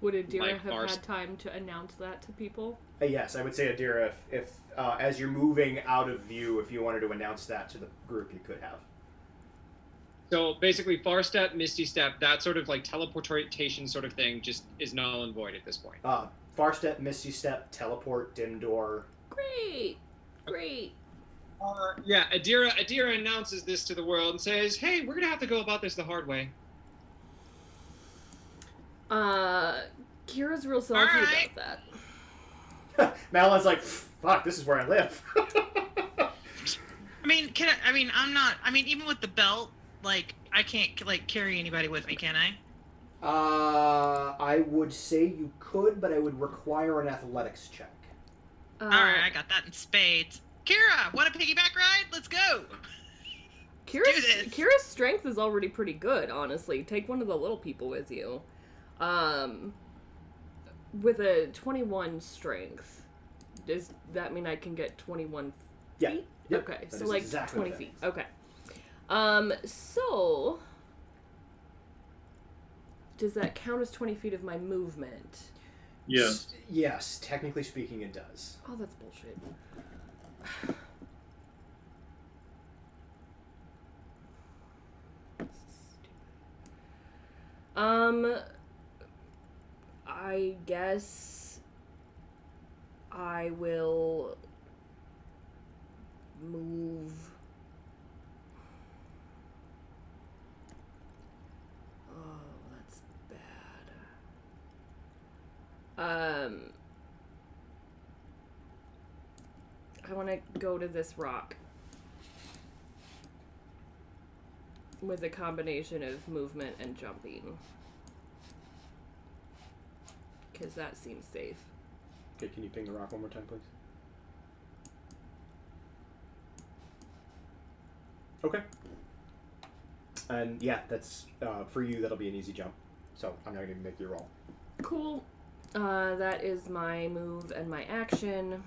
Would Adira Like have Mars. had time to announce that to people? Yes, I would say, Adira, if as you're moving out of view, if you wanted to announce that to the group, you could have. So basically, Far Step, Misty Step, that sort of like teleportation sort of thing just is null and void at this point. Far Step, Misty Step, Teleport, Dim Door. Great! Great! Yeah, Adira announces this to the world and says, hey, we're going to have to go about this the hard way. Kira's real salty Alright. about that. Madeleine's like, fuck, this is where I live. I mean, I'm not. I mean, even with the belt, like, I can't like carry anybody with me, can I? I would say you could, but I would require an athletics check. All right, I got that in spades. Kira, want a piggyback ride? Let's go. Kira's strength is already pretty good, honestly. Take one of the little people with you. With a 21 strength, does that mean I can get 21 feet? Yeah. Yep. Okay, That so is like exactly 20 what that feet. is. Okay. So does that count as 20 feet of my movement? Yes. Yes, technically speaking, it does. Oh, that's bullshit. I guess I will move. Oh, that's bad. I want to go to this rock with a combination of movement and jumping. Because that seems safe. Okay, can you ping the rock one more time, please? Okay. And yeah, that's for you. That'll be an easy jump. So I'm not going to make you roll. Cool. That is my move and my action.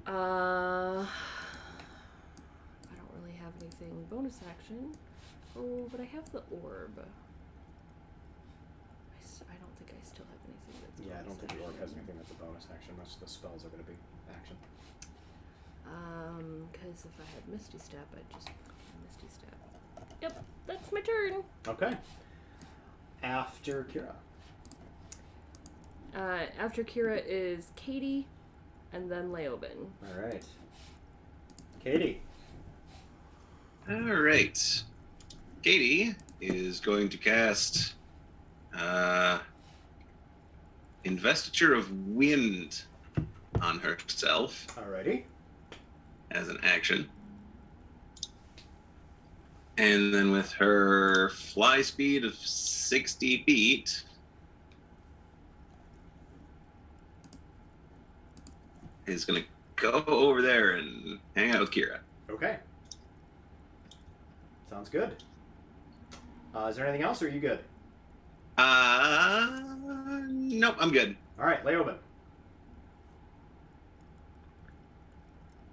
I don't really have anything bonus action. Oh, but I have the orb. I don't think I still have anything that's Yeah, I don't think the orc action. has anything that's a bonus action. Most of the spells are going to be action. Because if I had Misty Step, I'd just fucking Misty Step. Yep, that's my turn. Okay. After Kira. After Kira is Katie, and then Leoben. All right. Katie. All right. Katie is going to cast Investiture of Wind on herself Alrighty. as an action. And then with her fly speed of 60 feet, is going to go over there and hang out with Kira. Okay. Sounds good. Is there anything else, or are you good? Nope, I'm good. All right, Leoben.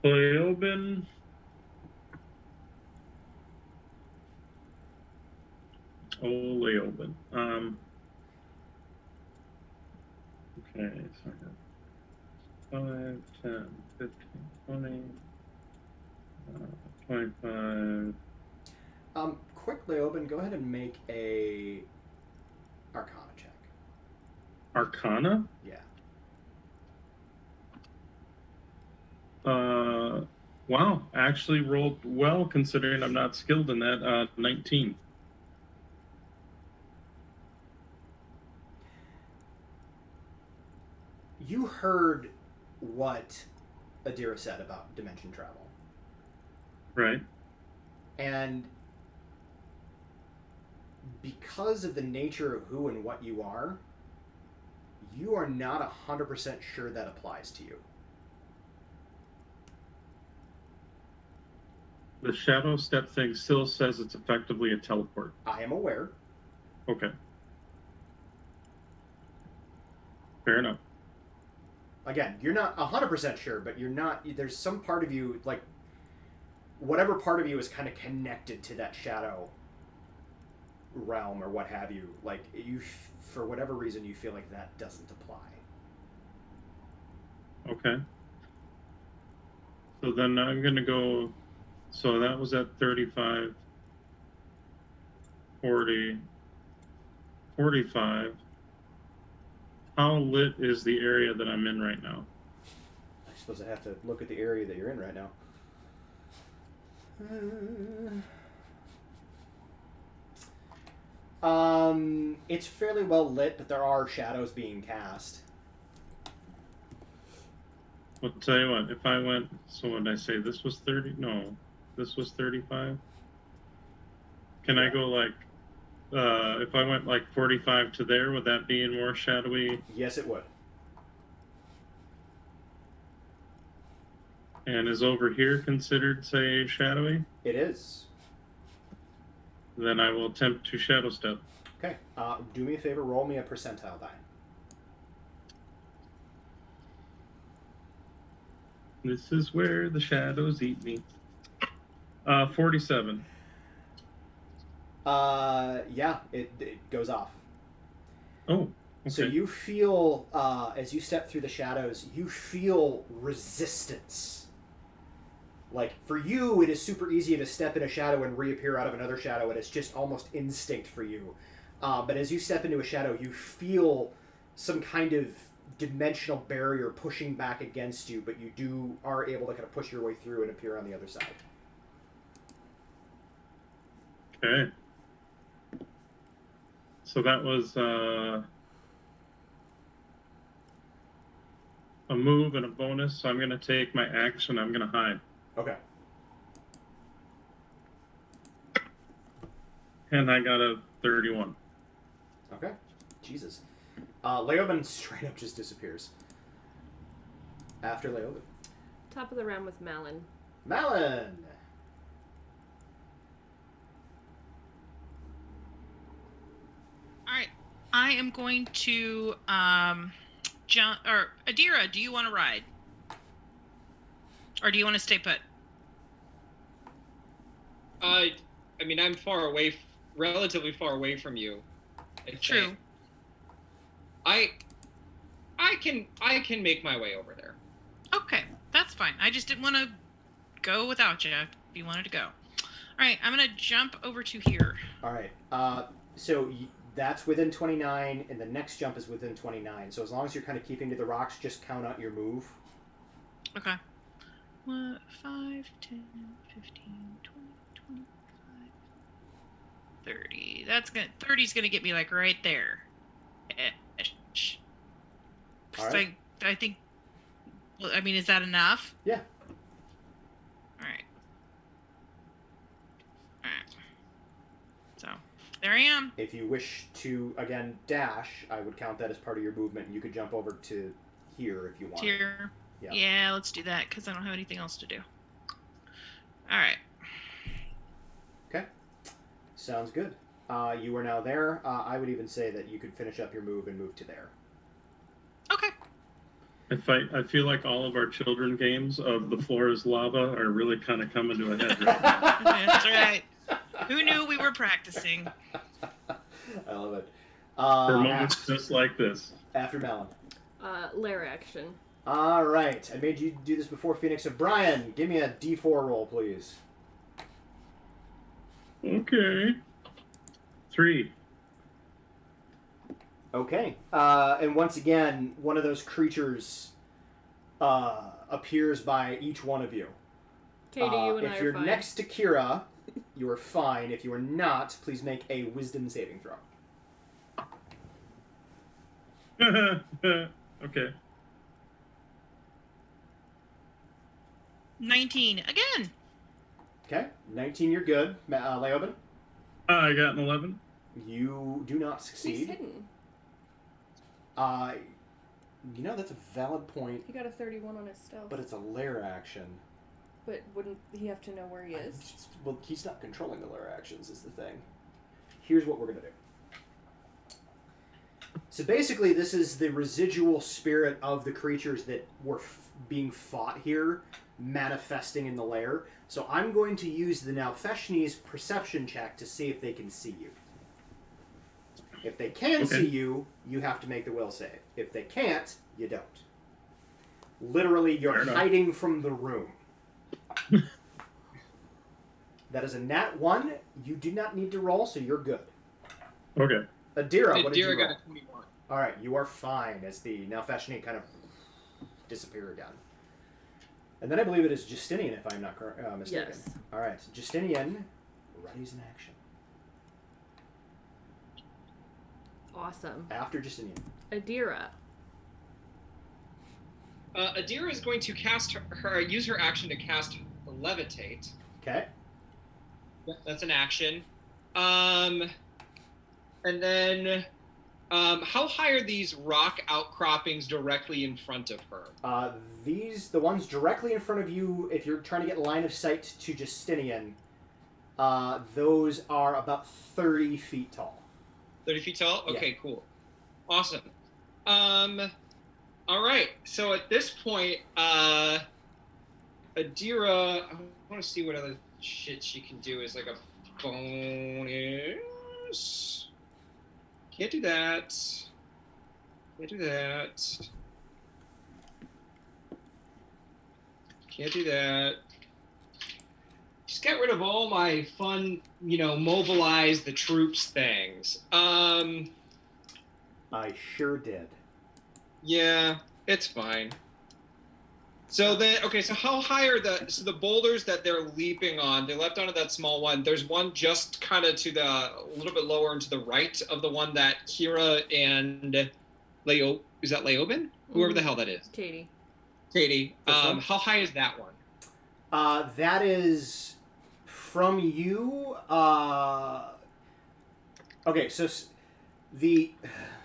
Leoben. Oh, Leoben. Okay, so I got 5, 10, 15, 20, 25. Quick, Leoben, go ahead and make a Arcana check. Arcana? Yeah. Wow, actually rolled well considering I'm not skilled in that. 19. You heard what Adira said about dimension travel. Right. And because of the nature of who and what you are not 100% sure that applies to you. The shadow step thing still says it's effectively a teleport. I am aware. Okay. Fair enough. Again, you're not 100% sure, but you're not. There's some part of you, like, whatever part of you is kind of connected to that shadow realm or what have you. Like, you, for whatever reason, you feel like that doesn't apply. Okay. So then I'm going to go. So that was at 35, 40, 45. How lit is the area that I'm in right now? I suppose I have to look at the area that you're in right now. It's fairly well lit, but there are shadows being cast. I'll tell you what, if I went, so what did I say? This was 30? No, this was 35? Can I go like, if I went like 45 to there, would that be in more shadowy? Yes, it would. And is over here considered, say, shadowy? It is. Then I will attempt to shadow step. Okay. Do me a favor, roll me a percentile die. This is where the shadows eat me. 47. Yeah, it goes off. Oh, okay. So you feel, as you step through the shadows, you feel resistance. Like, for you, it is super easy to step in a shadow and reappear out of another shadow, and it's just almost instinct for you. But as you step into a shadow, you feel some kind of dimensional barrier pushing back against you, but you are able to kind of push your way through and appear on the other side. Okay. So that was a move and a bonus, so I'm going to take my action. I'm going to hide. Okay. And I got a 31. Okay. Jesus. Leoben straight up just disappears. After Leoben. Top of the round with Malin. Malin! All right. I am going to jump. Or Adira, do you want to ride, or do you want to stay put? I mean, I'm far away, relatively far away from you. I True. think. I can make my way over there. Okay, that's fine. I just didn't want to go without you if you wanted to go. All right, I'm gonna jump over to here. All right. So that's within 29, and the next jump is within 29. So as long as you're kind of keeping to the rocks, just count out your move. Okay. 1, 5, 10, 15, 20, 25, 30. 30's gonna get me like right there. Ish. All right. I think. Well, I mean, is that enough? Yeah. All right. So there I am. If you wish to, again, dash, I would count that as part of your movement, and you could jump over to here if you want. Here. Yeah. Yeah, let's do that because I don't have anything else to do. All right. Okay. Sounds good. You are now there. I would even say that you could finish up your move and move to there. Okay. I feel like all of our children games of the floor is lava are really kind of coming to a head right now. That's right. Who knew we were practicing? I love it. For moments just like this. After Malin. Lair action. All right. I made you do this before, Phoenix. So, Brian, give me a D4 roll, please. Okay. 3. Okay. And once again, one of those creatures appears by each one of you. Katie, you and I if are you're fine. next to Kira, you are fine. If you are not, please make a wisdom saving throw. Okay. 19 again. Okay. 19, you're good. Leoben, I got an 11. you do not He's succeed. hidden. That's a valid point, He got a 31 on his stealth. but it's a lair action. But wouldn't he have to know where he is? Well, he's not controlling the lair actions, is the thing. Here's what we're going to do. So basically, this is the residual spirit of the creatures that were being fought here, manifesting in the lair. So I'm going to use the Nalfeshni's perception check to see if they can see you. If they can see you, you have to make the will save. If they can't, you don't. Literally, you're Fair enough. hiding from the room. That is a nat 1. You do not need to roll, so you're good. Okay. Adira, what did you Adira roll? got a 21. All right, you are fine as the Nalfeshni kind of disappear again. And then I believe it is Justinian, if I'm not mistaken. Yes. All right, Justinian, readies in action. Awesome. After Justinian. Adira. Adira is going to use her action to cast Levitate. Okay. That's an action. And then, how high are these rock outcroppings directly in front of her? The ones directly in front of you, if you're trying to get line of sight to Justinian, those are about 30 feet tall. 30 feet tall? Yeah. Okay, cool. Awesome. All right. So at this point, Adira, I want to see what other shit she can do as like a bonus. Can't do that. Can't do that. Can't do that. Just got rid of all my fun, mobilize the troops things. I sure did. Yeah, it's fine. So then, okay, so how high are the boulders that they're leaping on? They leapt onto that small one. There's one just kind of a little bit lower and to the right of the one that Kira and is that Leoben? Whoever the hell that is. Katie. Katie. How high is that one? That is from you. Okay, so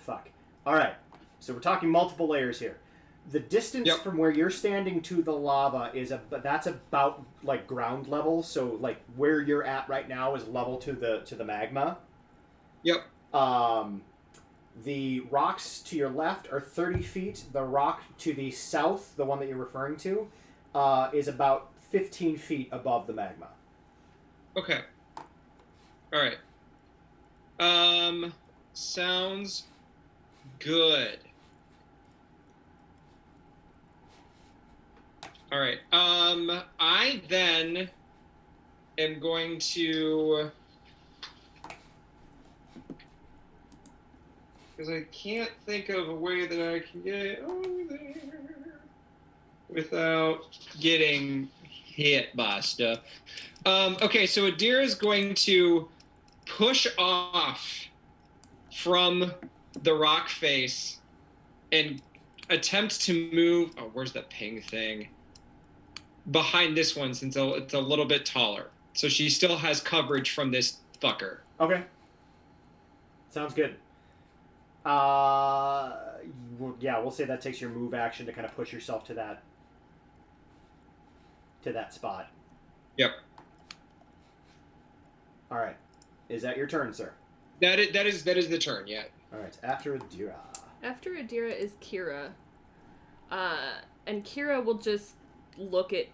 fuck. All right. So we're talking multiple layers here. The distance from where you're standing to the lava that's about like ground level. So like where you're at right now is level to the magma. Yep. The rocks to your left are 30 feet. The rock to the south, the one that you're referring to, is about 15 feet above the magma. Okay. All right. Sounds good. All right. I then am going to, because I can't think of a way that I can get over there without getting hit by stuff. Okay, so Adira is going to push off from the rock face and attempt to move. Oh, where's the ping thing? Behind this one, since it's a little bit taller. So she still has coverage from this fucker. Okay. Sounds good. Yeah, we'll say that takes your move action to kind of push yourself to that spot. Yep. All right. Is that your turn, sir? That is the turn, yeah. All right. After Adira. After Adira is Kira. And Kira will just look at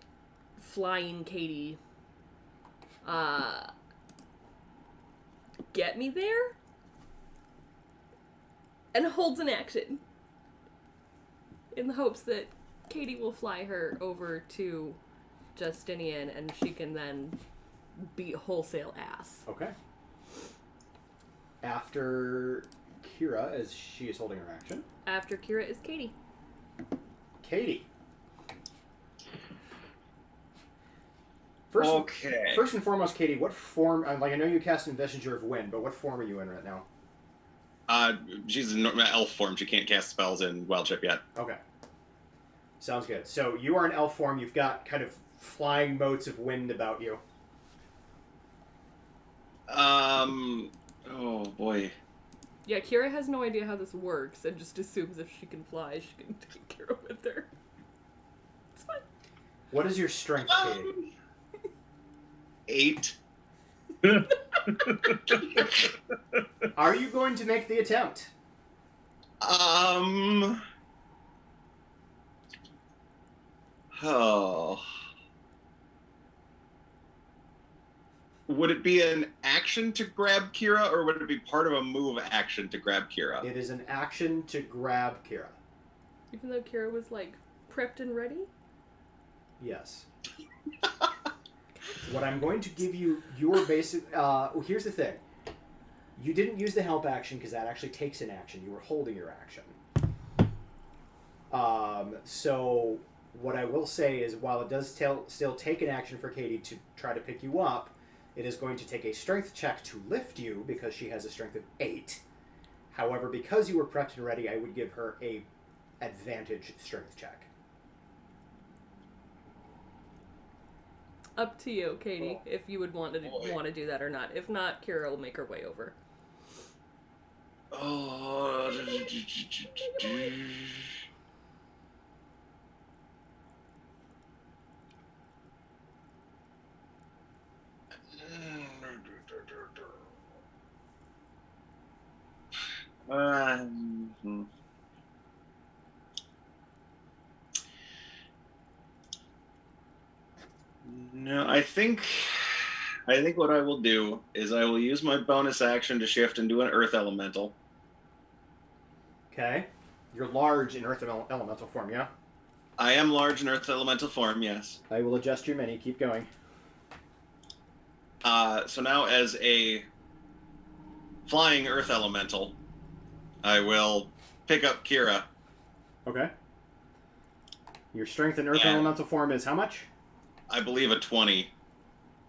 flying Katie. Get me there? And holds an action. In the hopes that Katie will fly her over to Justinian and she can then beat wholesale ass. Okay. After Kira, as she is holding her action. After Kira is Katie. Katie. First and foremost, Katie, what form? I know you cast Messenger of Wind, but what form are you in right now? She's in elf form. She can't cast spells in wild shape yet. Okay. Sounds good. So you are in elf form. You've got kind of flying motes of wind about you. Oh boy. Yeah, Kira has no idea how this works and just assumes if she can fly, she can take Kira with her. It's fine. What is your strength, Katie? 8. Are you going to make the attempt? Oh. Would it be an action to grab Kira, or would it be part of a move action to grab Kira? It is an action to grab Kira. Even though Kira was, like, prepped and ready? Yes. What I'm going to give you, your basic... here's the thing. You didn't use the help action because that actually takes an action. You were holding your action. So what I will say is, while it does still take an action for Katie to try to pick you up, it is going to take a strength check to lift you because she has a strength of 8. However, because you were prepped and ready, I would give her a advantage strength check. Up to you, Katie, if you would want to do that or not. If not, Kira will make her way over. Oh. No, I think I think what I will do is I will use my bonus action to shift into an earth elemental. Okay. You're large in earth elemental form, yeah? I am large in earth elemental form, yes. I will adjust your mini. Keep going. So now as a flying earth elemental, I will pick up Kira. Okay. Your strength in earth And- elemental form is how much? I believe a 20.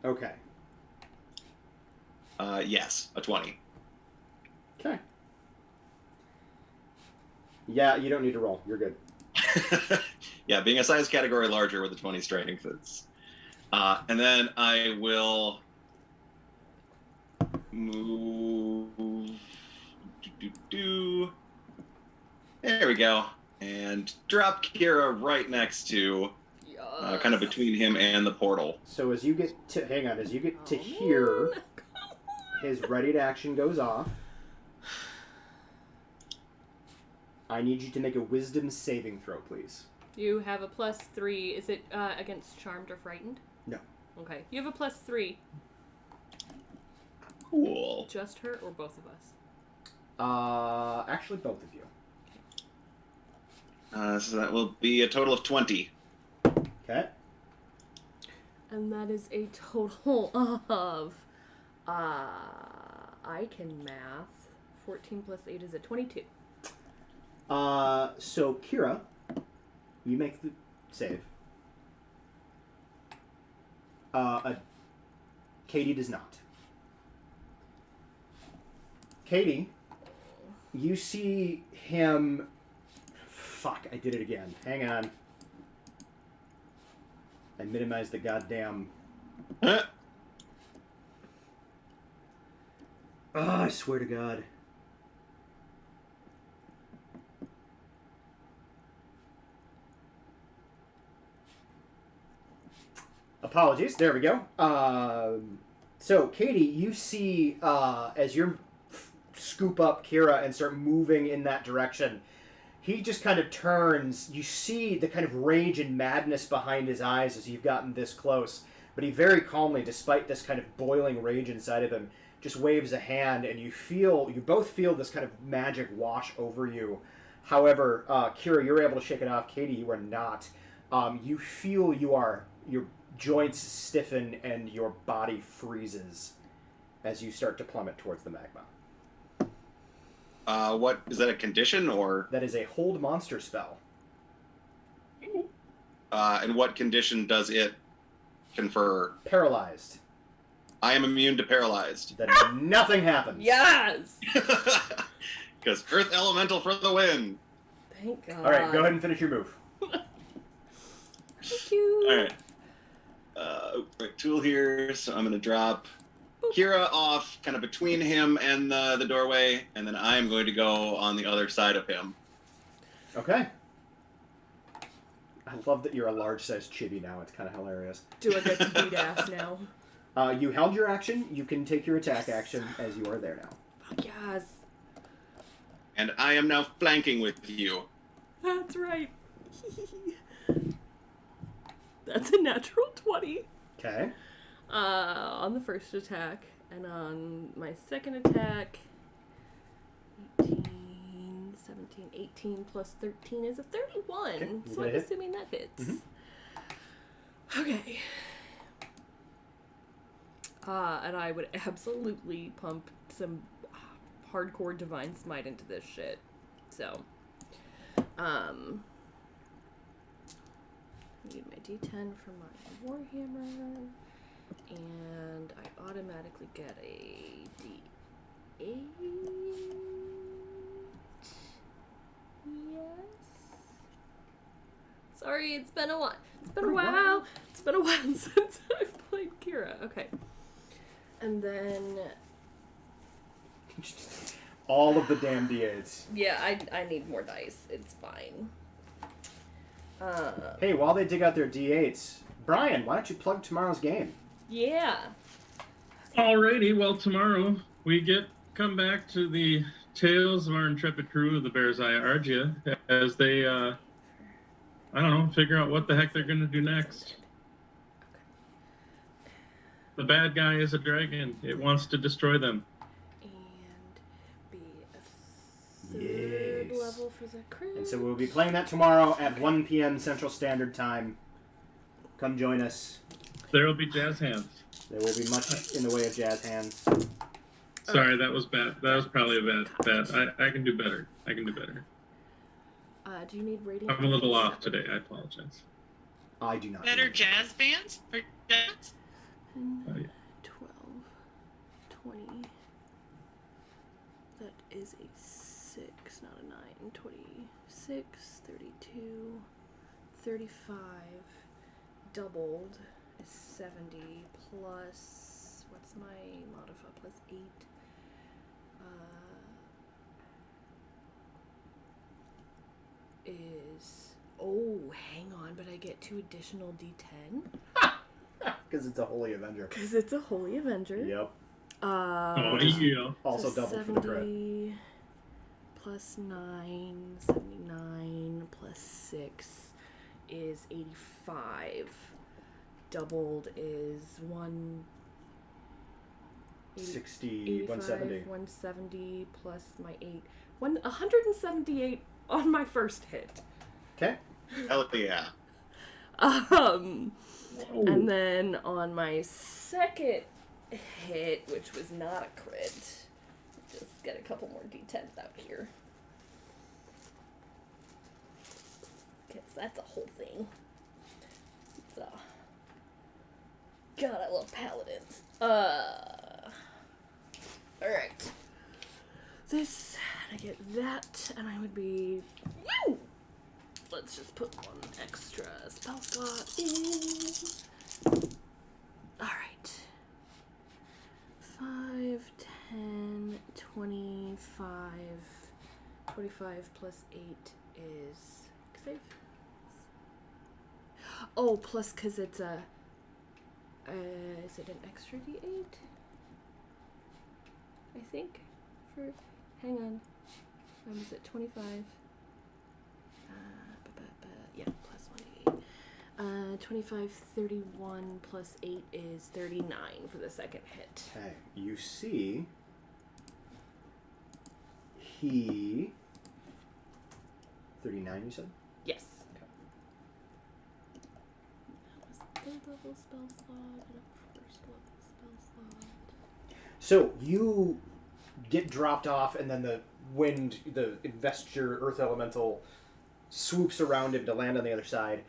Okay. Yes, a 20. Okay. Yeah, you don't need to roll. You're good. Yeah, being a size category larger with a 20 strength, it's... and then I will move... There we go. And drop Kira right next to, kind of between him and the portal. So as you get to... Hang on. As you get to here, his ready to action goes off. I need you to make a wisdom saving throw, please. You have a +3. Is it against charmed or frightened? No. Okay. You have a +3. Cool. Just her or both of us? Actually, both of you. So that will be a total of 20. Okay. And that is a total of, I can math. 14 plus 8 is a 22. So Kira, you make the save. Katie does not. Katie, you see him... Fuck, I did it again. Hang on. I minimized the goddamn... Huh? Oh, I swear to God. Apologies. There we go. So, Katie, you see as you scoop up Kira and start moving in that direction, he just kind of turns. You see the kind of rage and madness behind his eyes as you've gotten this close. But he very calmly, despite this kind of boiling rage inside of him, just waves a hand, and you both feel this kind of magic wash over you. However, Kira, you're able to shake it off. Katie, you are not. You feel your joints stiffen and your body freezes as you start to plummet towards the magma. What is that, a condition or? That is a hold monster spell. And what condition does it confer? Paralyzed. I am immune to paralyzed. Then nothing happens. Yes! Because Earth Elemental for the win. Thank God. All right, go ahead and finish your move. Thank you. All right. Right tool here, so I'm going to drop Kira off kind of between him and the doorway, and then I'm going to go on the other side of him. Okay. I love that you're a large-sized chibi now. It's kind of hilarious. Do I get to beat ass now? You held your action. You can take your attack action as you are there now. Fuck yes. And I am now flanking with you. That's right. That's a natural 20. Okay. On the first attack. And on my second attack, 18, 17, 18 plus 13 is a 31. Okay, you So got a I'm hit. assuming that hits. Mm-hmm. Okay. And I would absolutely pump some hardcore divine smite into this shit. So, need my d10 for my warhammer, and I automatically get a d8. Yes. Sorry, it's been a while. It's been a while. It's been a while since I've played Kira. Okay. And then, All of the damn D8s. yeah, I need more dice. It's fine. Hey, while they dig out their D8s, Brian, why don't you plug tomorrow's game? Yeah. Alrighty, well, tomorrow we come back to the tales of our intrepid crew of the Bear's Eye Argia as they, I don't know, figure out what the heck they're going to do next. The bad guy is a dragon. It wants to destroy them. And be a third Yes. level for the crit. And so we'll be playing that tomorrow at 1 p.m. Central Standard Time. Come join us. There will be jazz hands. There will be much in the way of jazz hands. Sorry, that was bad. That was probably a bad. I can do better. I can do better. Do you need radiant? I'm a little off today. I apologize. I do not. Better jazz bands or jazz? 10, Oh, yeah. 12, 20. That is a 6, not a 9. 26, 32, 35. Doubled is 70 plus. What's my modifier? Plus 8. Is. Oh, hang on, but I get 2 additional d10? Because it's a Holy Avenger. Because it's a Holy Avenger. Yep. Oh, yeah. Also So double for the crit. 70 plus 9, 79 plus 6 is 85. Doubled is 60, 170. 170 plus my 8. 178 on my first hit. Okay. Hell yeah. And then on my second hit, which was not a crit, just get a couple more d10s out here. Because that's a whole thing. So, God, I love paladins. Alright. This, I get that, and I would be... Woo! Let's just put 1 extra spell slot in. Alright. 5, 10, 25. 25 plus 8 is... Save. Oh, plus because it's a... is it an extra d8? I think. For... Hang on. Was it 25? Yeah, plus 1d8. 25, 31 plus 8 is 39 for the second hit. Okay. You see... He... 39, you said? Yes. That was a third level spell slot and a first level spell slot. So, you get dropped off, and then the wind, the investiture, earth elemental, swoops around him to land on the other side.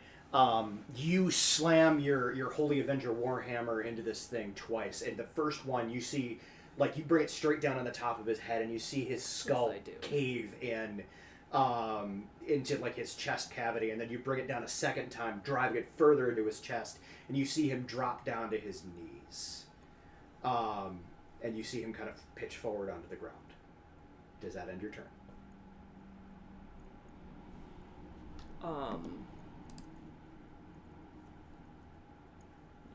You slam your Holy Avenger Warhammer into this thing twice, and the first one you see, like, you bring it straight down on the top of his head, and you see his skull Yes, I do. cave in into, like, his chest cavity, and then you bring it down a second time, driving it further into his chest, and you see him drop down to his knees. And you see him kind of pitch forward onto the ground. Does that end your turn?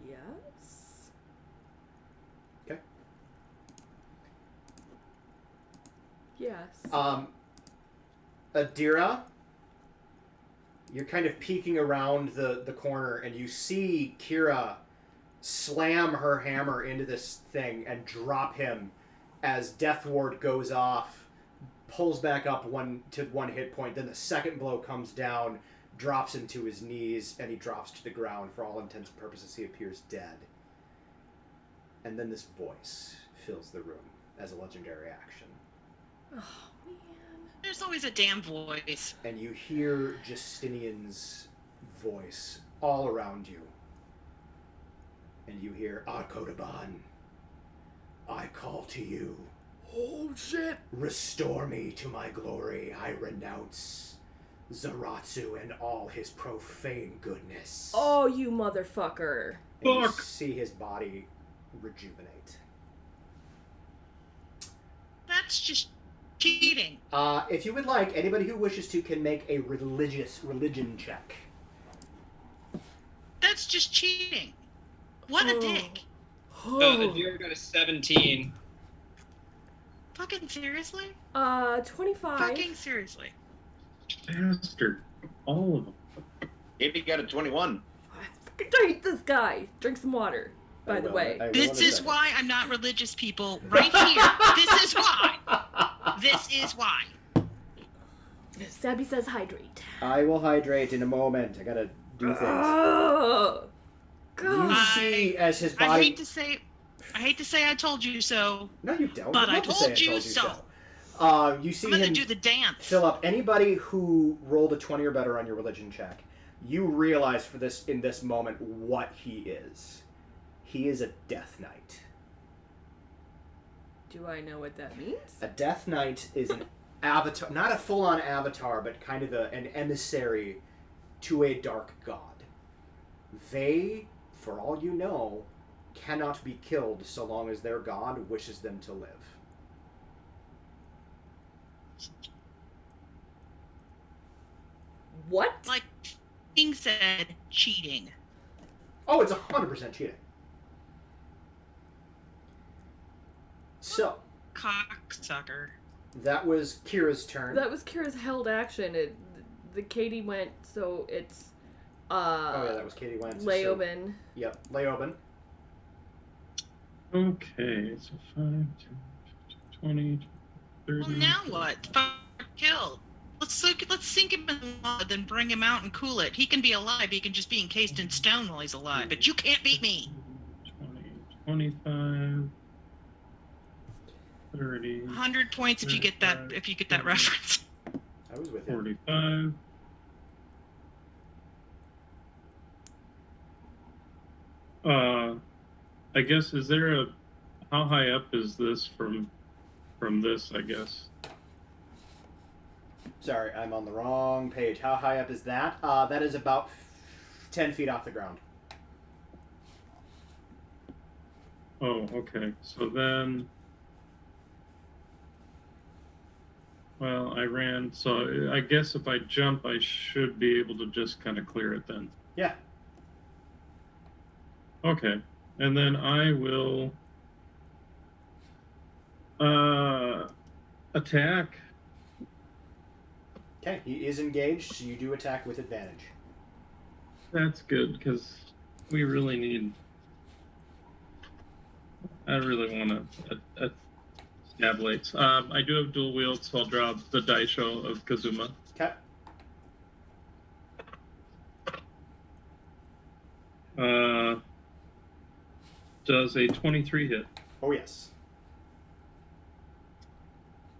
Yes. Okay. Yes. Adira, you're kind of peeking around the corner, and you see Kira slam her hammer into this thing and drop him as Death Ward goes off, pulls back up one hit point, then the second blow comes down, drops him to his knees, and he drops to the ground. For all intents and purposes, he appears dead. And then this voice fills the room as a legendary action. Oh, man. There's always a damn voice. And you hear Justinian's voice all around you. And you hear, Arkodaban, I call to you. Oh, shit. Restore me to my glory. I renounce Zaratsu and all his profane goodness. Oh, you motherfucker. And you Fuck. see his body rejuvenate. That's just cheating. If you would like, anybody who wishes to can make a religion check. That's just cheating. What a dick. Adira got a 17. Fucking seriously? 25. Fucking seriously. Bastard. All of them. Maybe got a 21. I fucking hate this guy. Drink some water. by the way. This is why I'm not religious, people. Right here. This is why. This is why. Sabby says hydrate. I will hydrate in a moment. I gotta do things. Oh, You God. see as his body... I hate to say I told you so. No, you don't. But I'd I love to say told you so. You see I'm gonna him do the dance. fill up. Anybody who rolled a 20 or better on your religion check, you realize in this moment what he is. He is a Death Knight. Do I know what that means? A Death Knight is an avatar, not a full-on avatar, but kind of an emissary to a dark god. They, for all you know, cannot be killed so long as their god wishes them to live. What? Like King said, cheating. Oh, it's 100% cheating. So, Cocksucker. that was Kira's turn. That was Kira's held action. The Katie went, so it's oh yeah, that was Katie Wentz. Leoben. So, yep, Leoben. Okay, so 5, 10, 20, 30. Well, now what? Fuck, killed. Let's sink him in the water, then bring him out and cool it. He can be alive. He can just be encased in stone while he's alive. But you can't beat me. 20, 25, 30. 100 points if you get that. If you get that reference. I was with you. 45. I guess, is there how high up is this from this, I guess? Sorry, I'm on the wrong page. How high up is that? That is about 10 feet off the ground. Oh, okay. So then, well, I ran, so I guess if I jump, I should be able to just kind of clear it then. Yeah. Okay. And then I will attack. Okay, he is engaged, so you do attack with advantage. That's good, because we really need... I really want to stab lights. I do have dual wield, so I'll draw the Daisho of Kazuma. Okay. Does a 23 hit? Oh, yes.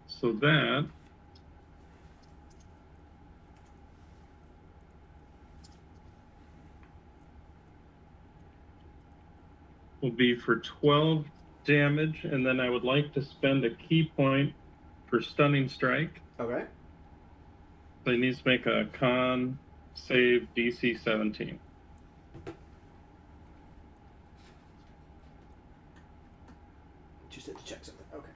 So that will be for 12 damage, and then I would like to spend a key point for stunning strike. Okay. So he needs to make a con save DC 17. Just had to check something. Okay.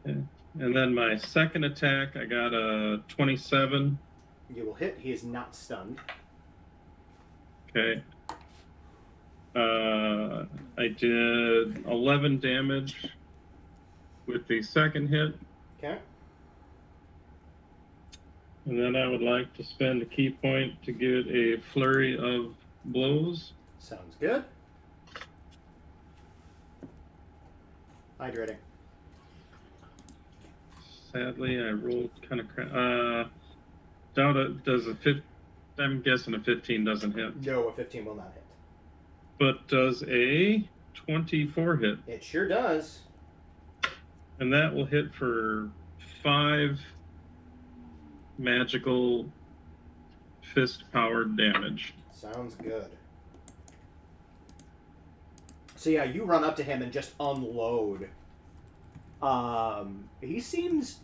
Okay. And then my second attack, I got a 27. You will hit. He is not stunned. Okay. I did 11 damage with the second hit. Okay. And then I would like to spend a key point to get a flurry of blows. Sounds good. Hydrating. Sadly, I rolled kind of crap. Doubt it does a 15. I'm guessing a 15 doesn't hit. No, a 15 will not hit. But does a 24 hit? It sure does. And that will hit for 5 magical fist-powered damage. Sounds good. So yeah, you run up to him and just unload. He seems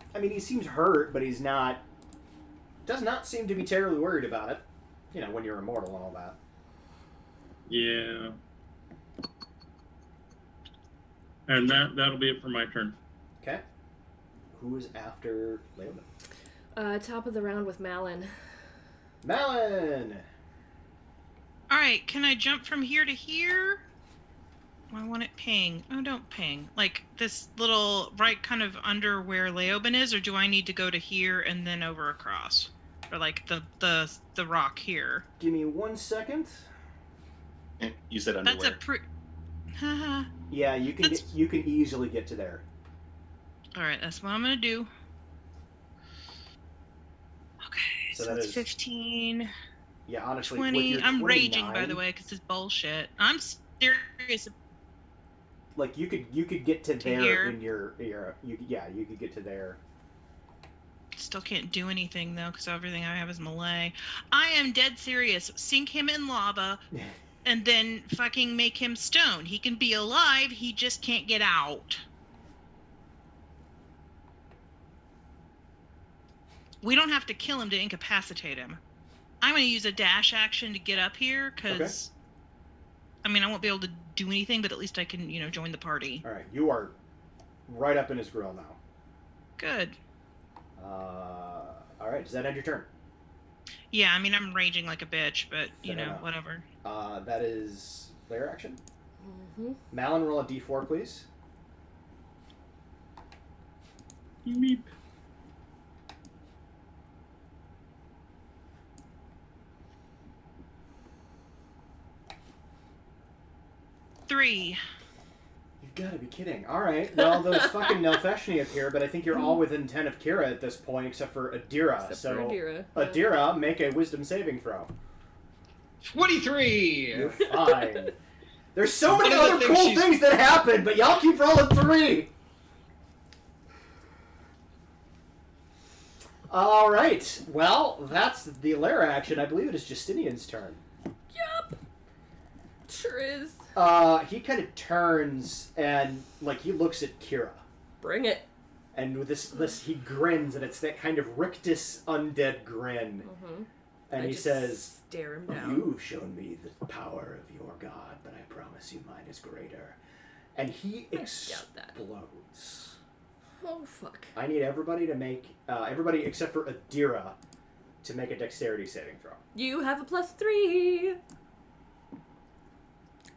hurt, but he's not, does not seem to be terribly worried about it. You know, when you're immortal and all that. Yeah. And that'll be it for my turn. Okay. Who is after Leoben? Top of the round with Malin. Malin! All right, can I jump from here to here? I want it ping. Oh, don't ping. Like this little right kind of under where Leoben is, or do I need to go to here and then over across? Or like the rock here? Give me 1 second. You said That's underwear. a Haha. Yeah, you can That's- you can easily get to there. All right, that's what I'm gonna do. Okay, So so that that's is- 15, Yeah, honestly, with 20. your I'm 29, raging, by the way, because it's bullshit. I'm serious. Like you could get to there here. in your you could get to there. Still can't do anything though, because everything I have is melee. I am dead serious. Sink him in lava, and then fucking make him stone. He can be alive. He just can't get out. We don't have to kill him to incapacitate him. I'm going to use a dash action to get up here, because, I mean, I won't be able to do anything, but at least I can, join the party. All right, you are right up in his grill now. Good. All right, does that end your turn? Yeah, I mean, I'm raging like a bitch, but, Fair enough. whatever. That is lair action. Mm-hmm. Malin, roll a d4, please. Meep. Three. You've got to be kidding. All right, well, those fucking Nelfeshni appear, but I think you're all within 10 of Kira at this point, except for Adira. Except so, for Adira. Adira, make a wisdom saving throw. 23. You're fine. There's so many One of the other things cool she's- things that happen, but y'all keep rolling 3. All right. Well, that's the lair action. I believe it is Justinian's turn. Yup. Sure is. He kind of turns and he looks at Kira, Bring it. and with this he grins, and it's that kind of rictus undead grin, Mm-hmm. and I he just says, stare him down. "You've shown me the power of your god, but I promise you mine is greater." And he I doubt that. explodes. Oh, fuck. I need everybody to make everybody except for Adira to make a dexterity saving throw. You have a +3.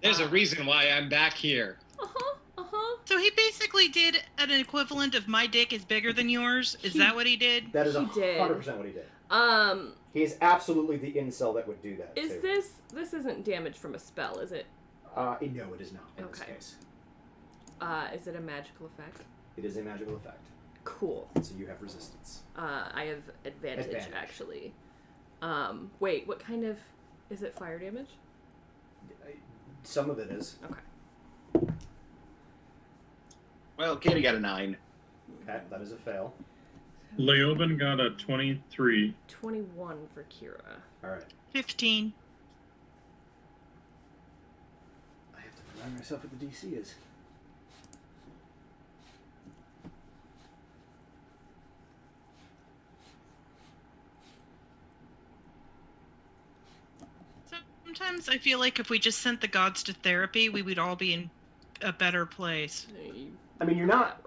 There's a reason why I'm back here. Uh-huh. Uh-huh. So he basically did an equivalent of my dick is bigger than yours. Is He- that what he did? That is He did. 100% what he did. He is absolutely the incel that would do that. Is too. this isn't damage from a spell, is it? No, it is not in this Okay. case. Is it a magical effect? It is a magical effect, Cool. so you have resistance. I have advantage, Advantage. actually. Wait, what kind of... Is it fire damage? Some of it is. Okay. Well, Katie got a 9. Okay, that is a fail. Leoben got a 23. 21 for Kira. All right. 15. I have to remind myself what the DC is. Sometimes I feel like if we just sent the gods to therapy, we would all be in a better place. I mean, you're not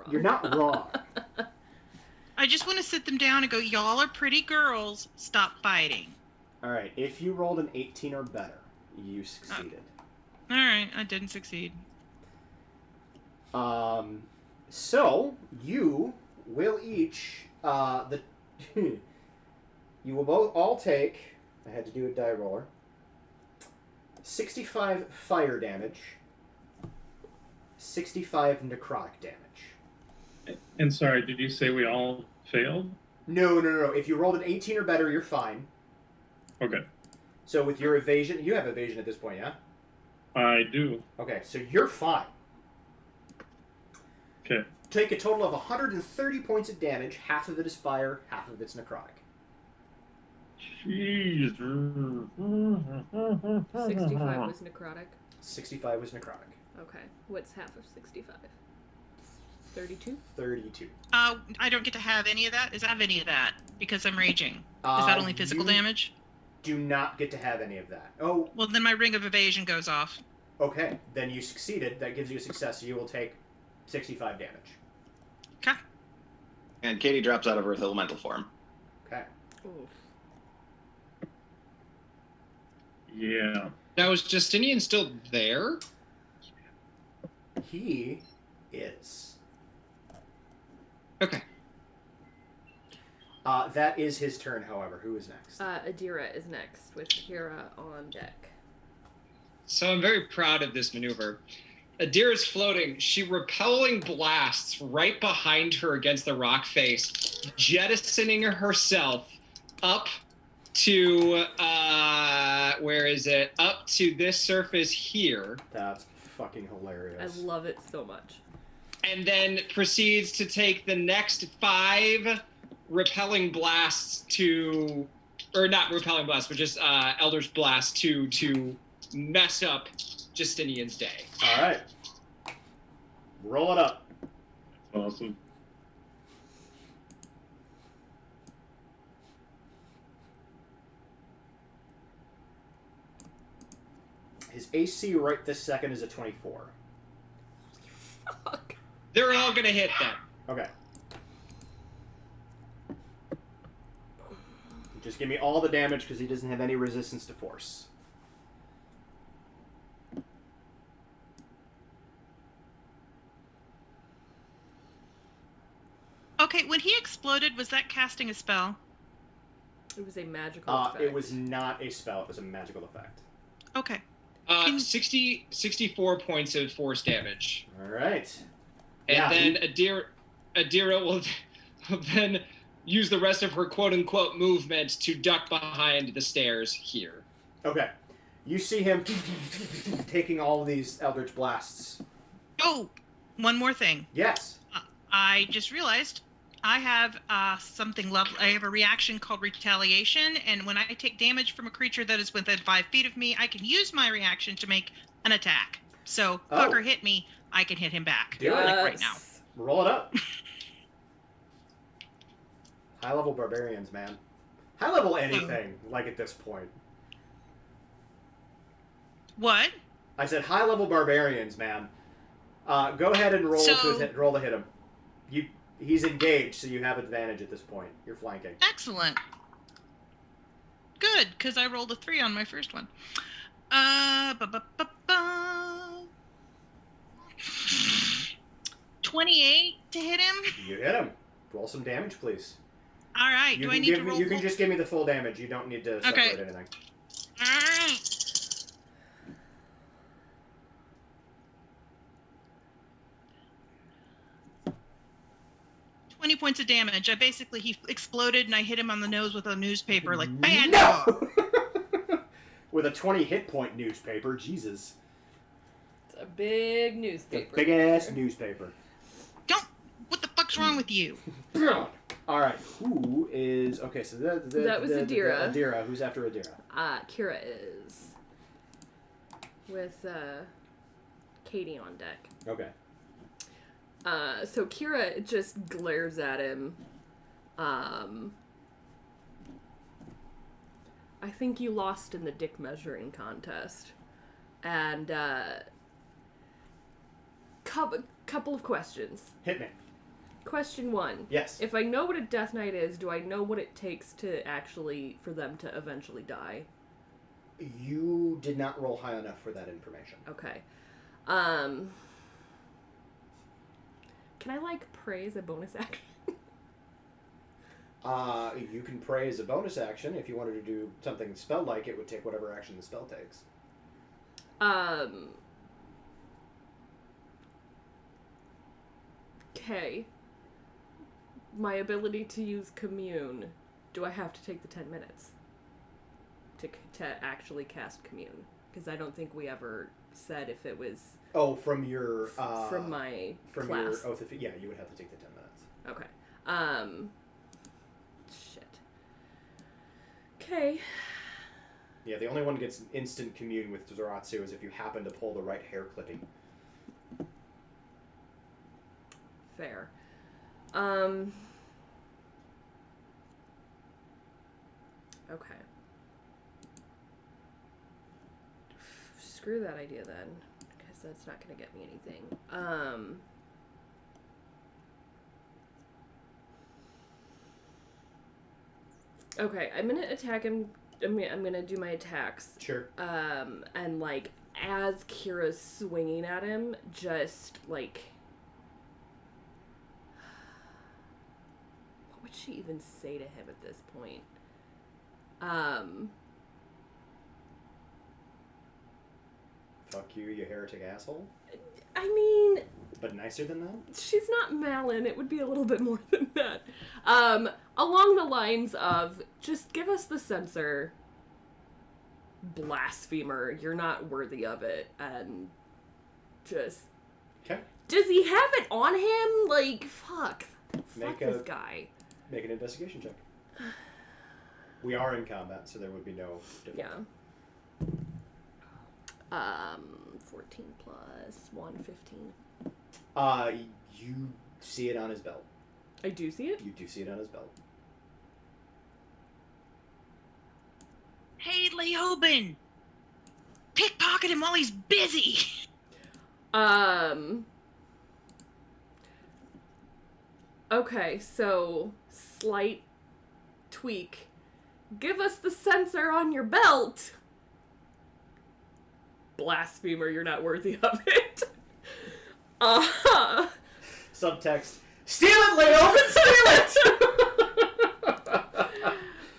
wrong. I just want to sit them down and go, y'all are pretty girls, stop fighting. All right, if you rolled an 18 or better, you succeeded. All right, I didn't succeed. So you will each you will both all take. I had to do a die roller. 65 fire damage. 65 necrotic damage. And sorry, did you say we all failed? No. If you rolled an 18 or better, you're fine. Okay. So with your evasion, you have evasion at this point, yeah? I do. Okay, so you're fine. Okay. Take a total of 130 points of damage. Half of it is fire, half of it's necrotic. Jeez. 65 was necrotic. 65 was necrotic. Okay. What's half of 65? 32? 32. I don't get to have any of that. Is I have any of that because I'm raging? Is that only physical You damage? Do not get to have any of that. Oh, Well, then my ring of evasion goes off. okay. Then you succeeded. That gives you a success. So you will take 65 damage. Okay. And Katie drops out of Earth Elemental form. Okay. Oof. Yeah. Now, is Justinian still there? He is. Okay. That is his turn, however. Who is next? Adira is next with Kira on deck. So I'm very proud of this maneuver. Adira is floating. She repelling blasts right behind her against the rock face, jettisoning herself up to where is it? Up to this surface here, That's fucking I hilarious. love it so much. and then proceeds to take the next 5 repelling blasts to, or not repelling blasts, but just Elder's blast to mess up Justinian's day. All right. Roll it up. Awesome. His AC right this second is a 24. Fuck. They're all gonna hit then. Okay. Just give me all the damage because he doesn't have any resistance to force. Okay, when he exploded, was that casting a spell? It was a magical effect. It was not a spell. It was a magical effect. Okay. 64 points of force damage. All right. And Yeah, then Adira will then use the rest of her quote-unquote movement to duck behind the stairs here. Okay. You see him taking all of these Eldritch Blasts. Oh, one more thing. Yes. I just realized I have something lovely. I have a reaction called retaliation, and when I take damage from a creature that is within 5 feet of me, I can use my reaction to make an attack. So, fucker hit me, I can hit him back. Do it. Like right now. Roll it up. High level barbarians, man. High level anything, like at this point. What? I said high level barbarians, man. Go ahead and roll roll to hit him. He's engaged, so you have advantage at this point. You're flanking. Excellent. Good, because I rolled a 3 on my first one. 28 to hit him. You hit him. Roll some damage, please. All right. Do I need to roll? You can just give me the full damage. You don't need to separate anything. All right. 20 points of damage. He exploded and I hit him on the nose with a newspaper, like, bad dog! With a 20 hit point newspaper, Jesus. It's a big newspaper. Big ass newspaper. What the fuck's wrong with you? Alright, who is... Okay, so that was Adira. Adira, who's after Adira? Kira is. With, Katie on deck. Okay. So Kira just glares at him. I think you lost in the dick measuring contest. And, couple of questions. Hit me. Question 1. Yes. If I know what a Death Knight is, do I know what it takes to actually, for them to eventually die? You did not roll high enough for that information. Okay. Can I, praise a bonus action? You can pray as a bonus action. If you wanted to do something spell-like, it would take whatever action the spell takes. Okay. My ability to use commune, do I have to take the 10 minutes to actually cast commune? Because I don't think we ever said if it was... Oh, from your... from my from class. your oath of... Yeah, you would have to take the 10 minutes. Okay. Shit. Okay. Yeah, the only one gets instant commune with Zoratsu is if you happen to pull the right hair clipping. Fair. Okay. Screw that idea then, because that's not going to get me anything. Okay, I'm going to attack him. I'm going to do my attacks. Sure. And, as Kira's swinging at him, just, what would she even say to him at this point? Fuck you, you heretic asshole. I mean, But nicer than that? she's not Malin. It would be a little bit more than that. Along the lines of, just give us the censor, blasphemer, you're not worthy of it, and just... Okay. Does he have it on him? Like, fuck. Fuck Make this guy. Make an investigation check. We are in combat, so there would be no difference. Yeah. 14 plus 1, 15. You see it on his belt. I do see it? You do see it on his belt. Hey, Leoben! Pickpocket him while he's busy! Okay, so, slight tweak. Give us the sensor on your belt! Blasphemer, you're not worthy of it. Subtext. Steal it, Leoben! Steal it!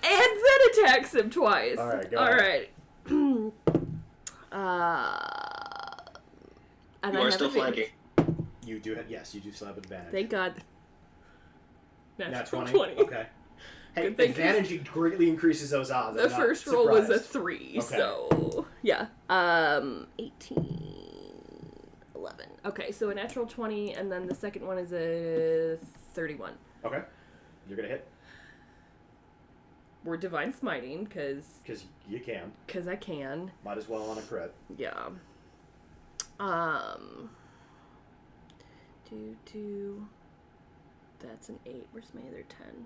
And then attacks him twice. Alright, go Alright. You And are still flanking. You do have, yes, you do still have advantage. Thank God. Nat 20. 20? Okay. Hey, Good thing advantage greatly increases those odds. The I'm not first roll was a surprised. 3, Okay. so yeah. 18, 11. Okay, so a natural 20, and then the second one is a 31. Okay. You're gonna hit. We're divine smiting, because You can. I can. Might as well on a crit. Yeah. That's an 8. Where's my other 10?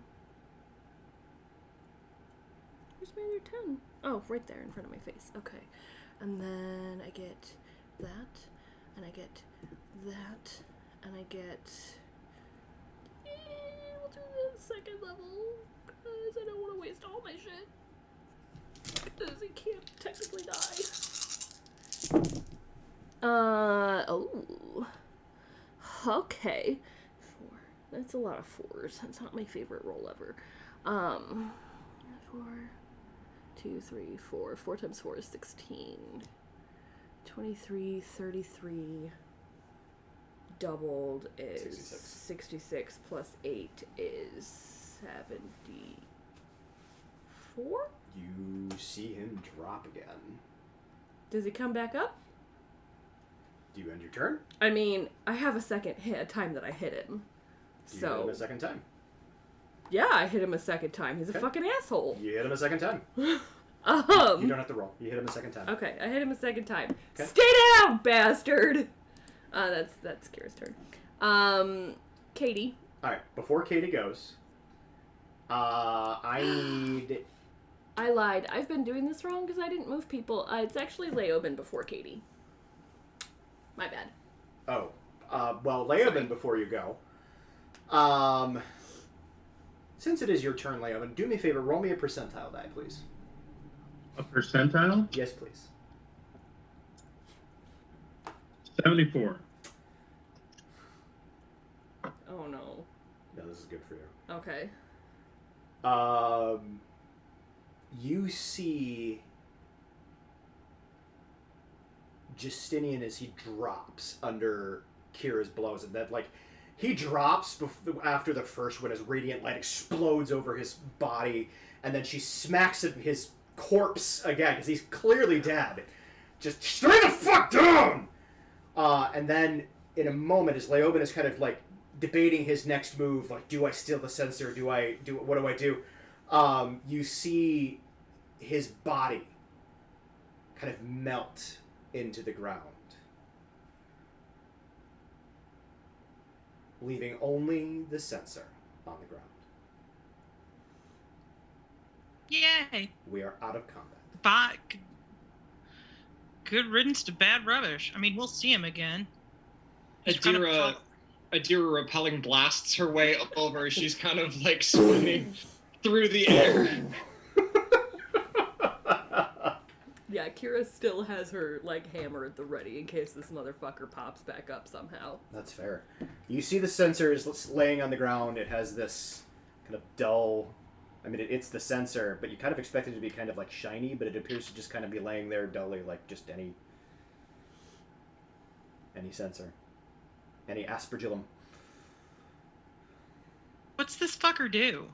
Where's my other 10? Oh, right there in front of my face. Okay. And then I get that, and I get that, and I get... we'll do the second level, because I don't want to waste all my shit. Because he can't technically die. Oh. Okay. 4. That's a lot of 4s. That's not my favorite roll ever. 4, 2, 3, 4. 4 times 4 is 16. 23, 33. Doubled is 66 plus 8 is 74? You see him drop again. Does he come back up? Do you end your turn? I mean, I have a time that I hit him. Do you hit him a second time? Yeah, I hit him a second time. He's a fucking asshole. You hit him a second time. You Um. don't have to roll. You hit him a second time. Okay, I hit him a second time. Okay. Stay down, bastard. That's Kira's turn. Katie. All right. Before Katie goes, I need. I lied. I've been doing this wrong because I didn't move people. It's actually Leoben before Katie. My bad. Oh, well, Leoben, before you go. Since it is your turn, Leoben, do me a favor. Roll me a percentile die, please. A percentile? Yes, please. 74. Oh no. No, this is good for you. Okay. You see Justinian as he drops under Kira's blows, and that, like, he drops after the first one as radiant light explodes over his body, and then she smacks at his corpse again, because he's clearly dead. Just stay the fuck down! And then, in a moment, as Leoben is kind of, like, debating his next move, like, do I steal the sensor? What do I do? You see his body kind of melt into the ground, leaving only the sensor on the ground. Yay! We are out of combat. Bye. Good riddance to bad rubbish. I mean, we'll see him again. Adira repelling blasts her way over. She's kind of like swimming through the air. Yeah, Kira still has her, like, hammer at the ready in case this motherfucker pops back up somehow. That's fair. You see the sensor is laying on the ground. It has this kind of dull... I mean, it's the sensor, but you kind of expect it to be kind of, like, shiny, but it appears to just kind of be laying there dully, like just any any sensor, any aspergillum. What's this fucker do?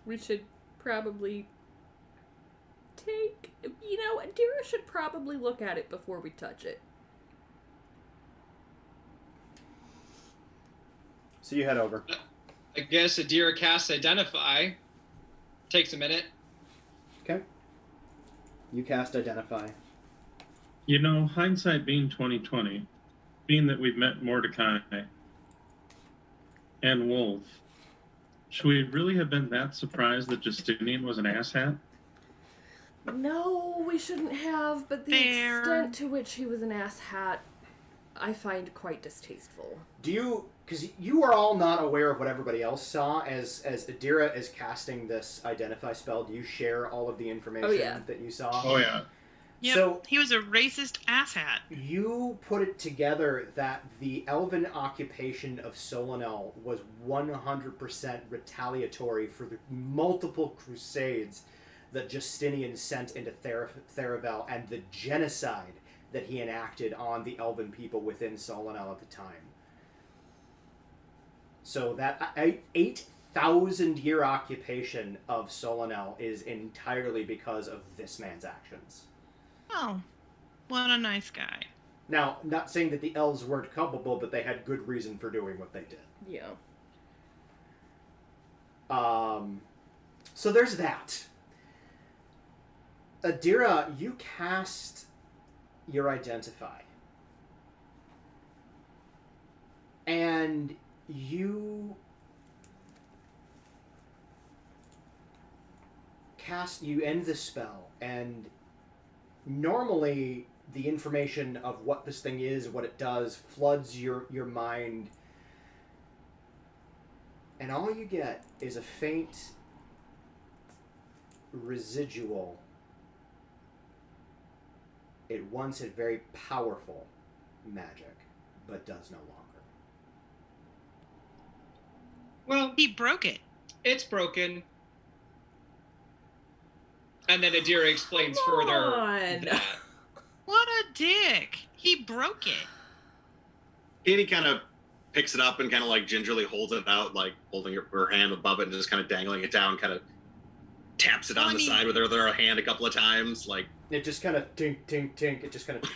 We should probably take... Adira should probably look at it before we touch it. So you head over. I guess Adira casts Identify. Takes a minute. Okay. You cast Identify. Hindsight being 2020, being that we've met Mordecai and Wolf, should we really have been that surprised that Justinian was an asshat? No, we shouldn't have, but the Fair. extent to which he was an asshat, I find quite distasteful. Do you... Because you are all not aware of what everybody else saw. As Adira is casting this Identify spell, do you share all of the information that you saw? Oh, yeah. Yep, So he was a racist asshat. you put it together that the elven occupation of Solanel was 100% retaliatory for the multiple crusades that Justinian sent into Theravel and the genocide that he enacted on the elven people within Solanel at the time. So that 8,000-year occupation of Solanel is entirely because of this man's actions. Oh, what a nice guy. Now, not saying that the elves weren't culpable, but they had good reason for doing what they did. Yeah. So there's that. Adira, you cast your Identify. And you end the spell, and normally the information of what this thing is, what it does, floods your mind, and all you get is a faint residual. It once had very powerful magic, but does no longer. Well, He broke it. it's broken. And then Adira explains Come further on. that. What a dick. He broke it. Katie kind of picks it up and kind of like gingerly holds it out, like holding her hand above it and just kind of dangling it down, kind of taps it Well, on I the mean- side with her other hand a couple of times, like. It just kind of tink, tink, tink. It just kind of...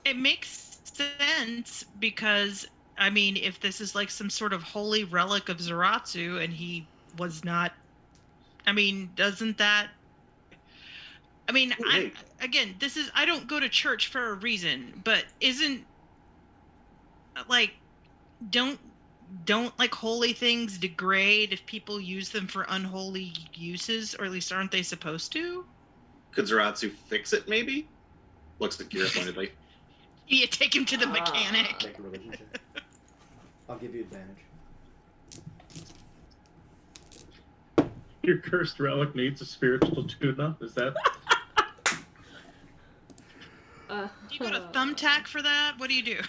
It makes sense because, I mean, if this is like some sort of holy relic of Zaratsu and he was not, I mean, doesn't that, I mean, Hey. again, this is, I don't go to church for a reason, but isn't, like, don't like holy things degrade if people use them for unholy uses, or at least aren't they supposed to? Could Zaratsu fix it, maybe? Looks at Kira pointedly. You take him to the mechanic. Make a religion check. I'll give you advantage. Your cursed relic needs a spiritual tune-up. Is that? Do you go to Thumbtack for that? What do you do?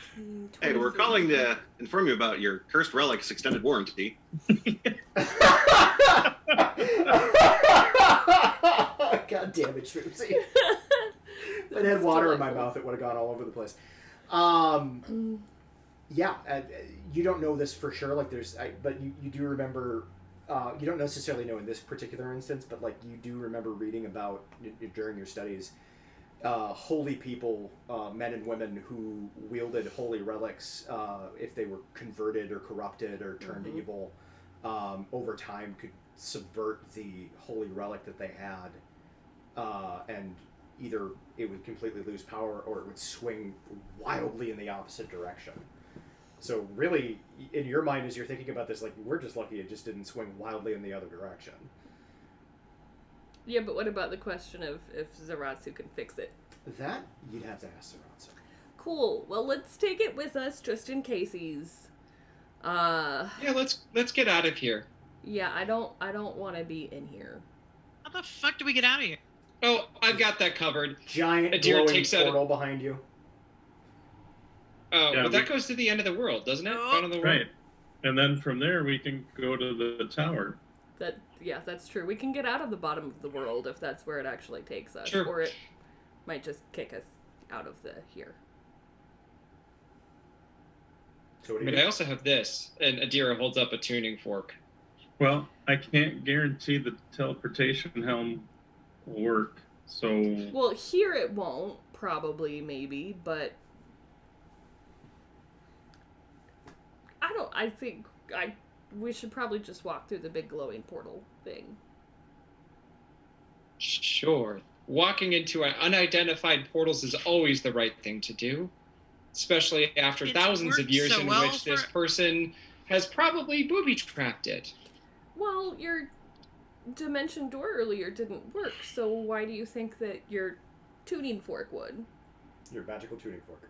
Hey, we're calling to inform you about your cursed relic's extended warranty. God damn it, Shroopsy. If I had water in my mouth, it would have gone all over the place. Yeah, you don't know this for sure. Like, but you do remember. You don't necessarily know in this particular instance, but like you do remember reading about during your studies, holy people, men and women who wielded holy relics, if they were converted or corrupted or turned evil, over time could subvert the holy relic that they had, and either it would completely lose power or it would swing wildly in the opposite direction. So really, in your mind, as you're thinking about this, like, we're just lucky it just didn't swing wildly in the other direction. Yeah, but what about the question of if Zaratsu can fix it? That, you'd have to ask Zaratsu. Cool. Well, let's take it with us just in cases. Yeah, let's get out of here. Yeah, I don't want to be in here. How the fuck do we get out of here? Oh, I've got that covered. Giant Adira glowing takes out portal behind you. Oh, Yeah, but that goes to the end of the world, doesn't it? Oh. End of the world. Right. And then from there we can go to the tower. That Yeah, that's true. We can get out of the bottom of the world if that's where it actually takes us. Sure. Or it might just kick us out of the here. So what I do you mean, I do? also have this, and Adira holds up a tuning fork. Well, I can't guarantee the teleportation helm will work. So Well, here it won't, probably, maybe, but I think we should probably just walk through the big glowing portal thing. Sure. Walking into an unidentified portals is always the right thing to do, especially after It's thousands of worked years so in well which this for- person has probably booby-trapped it. Well, your dimension door earlier didn't work, so why do you think that your tuning fork would? Your magical tuning fork.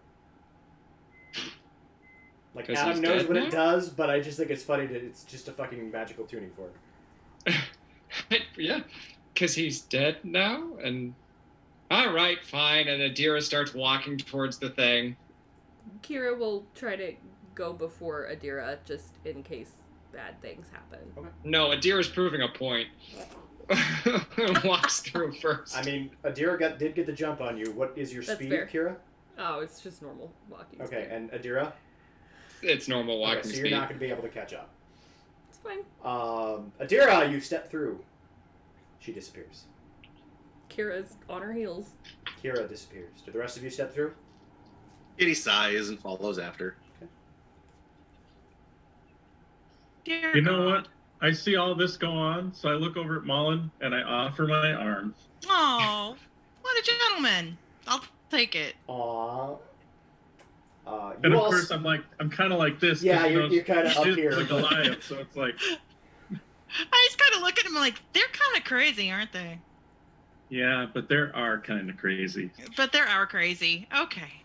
Like, 'Cause Adam he's knows dead what now? it does, but I just think it's funny that it's just a fucking magical tuning fork. Yeah, because he's dead now, and... Alright, fine, and Adira starts walking towards the thing. Kira will try to go before Adira, just in case bad things happen. No, Adira's proving a point. Walks through first. I mean, Adira did get the jump on you. What is your That's speed, fair. Kira? Oh, it's just normal walking. Okay, speed. and Adira? It's normal walking Okay, so speed. you're not going to be able to catch up. It's fine. Adira, you step through. She disappears. Kira's on her heels. Kira disappears. Do the rest of you step through? Kitty sighs and follows after. Dear you know God. what? I see all this go on, so I look over at Mullen and I offer my arm. Oh, what a gentleman. I'll take it. Aww. And You of all course, I'm kind of like this. 'cause, Yeah, you know, you're kinda up she's here, like but- Goliath, so it's like, I just kind of look at him like, they're kind of crazy, aren't they? yeah, but there are kind of crazy. But they are crazy. Okay.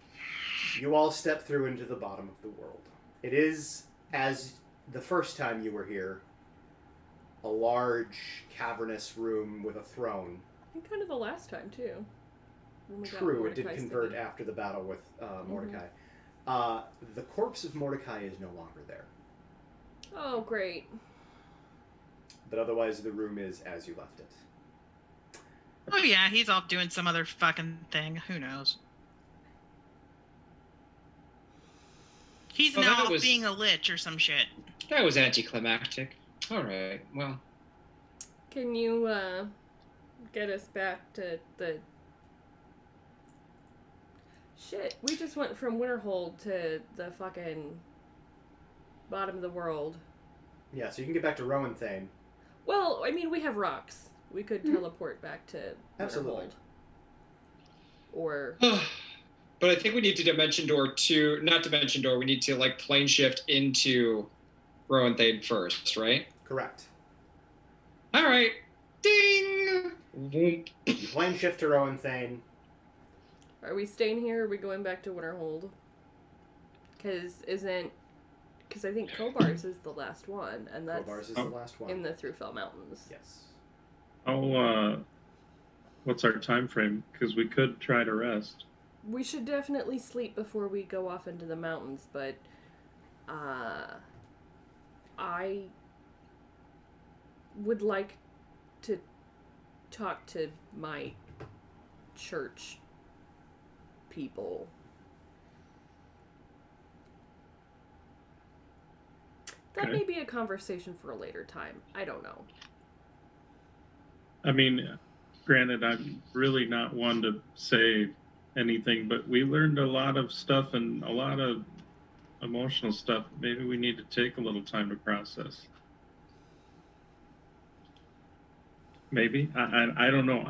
You all step through into the bottom of the world. It is, as the first time you were here, a large, cavernous room with a throne. And kind of the last time, too. When we got True, it did Mordecai's convert thingy. after the battle with Mordecai. The corpse of Mordecai is no longer there. Oh, great. But otherwise, the room is as you left it. Oh, yeah, he's off doing some other fucking thing. Who knows? He's Well, now that off was- being a lich or some shit. That was anticlimactic. Alright, well. Can you, get us back to the... Shit, we just went from Winterhold to the fucking bottom of the world. Yeah, so you can get back to Rowan Thane. Well, I mean, we have rocks. We could teleport back to Absolutely. Winterhold. Or... But I think we need to Dimension Door to... Not Dimension Door, we need to, like, plane shift into Rowan Thane first, right? Correct. Alright. Ding! Whoomp. You plane shift to Rowan Thane. Are we staying here or are we going back to Winterhold? Because I think Kobar's is the last one, and that's Crowbars is the last one. in the Thruffell Mountains. Yes. What's our time frame? Because we could try to rest. We should definitely sleep before we go off into the mountains, but I would like to talk to my church people. That Okay. may be a conversation for a later time. I don't know. I mean, granted, I'm really not one to say anything, but we learned a lot of stuff and a lot of emotional stuff. Maybe we need to take a little time to process. Maybe. I don't know.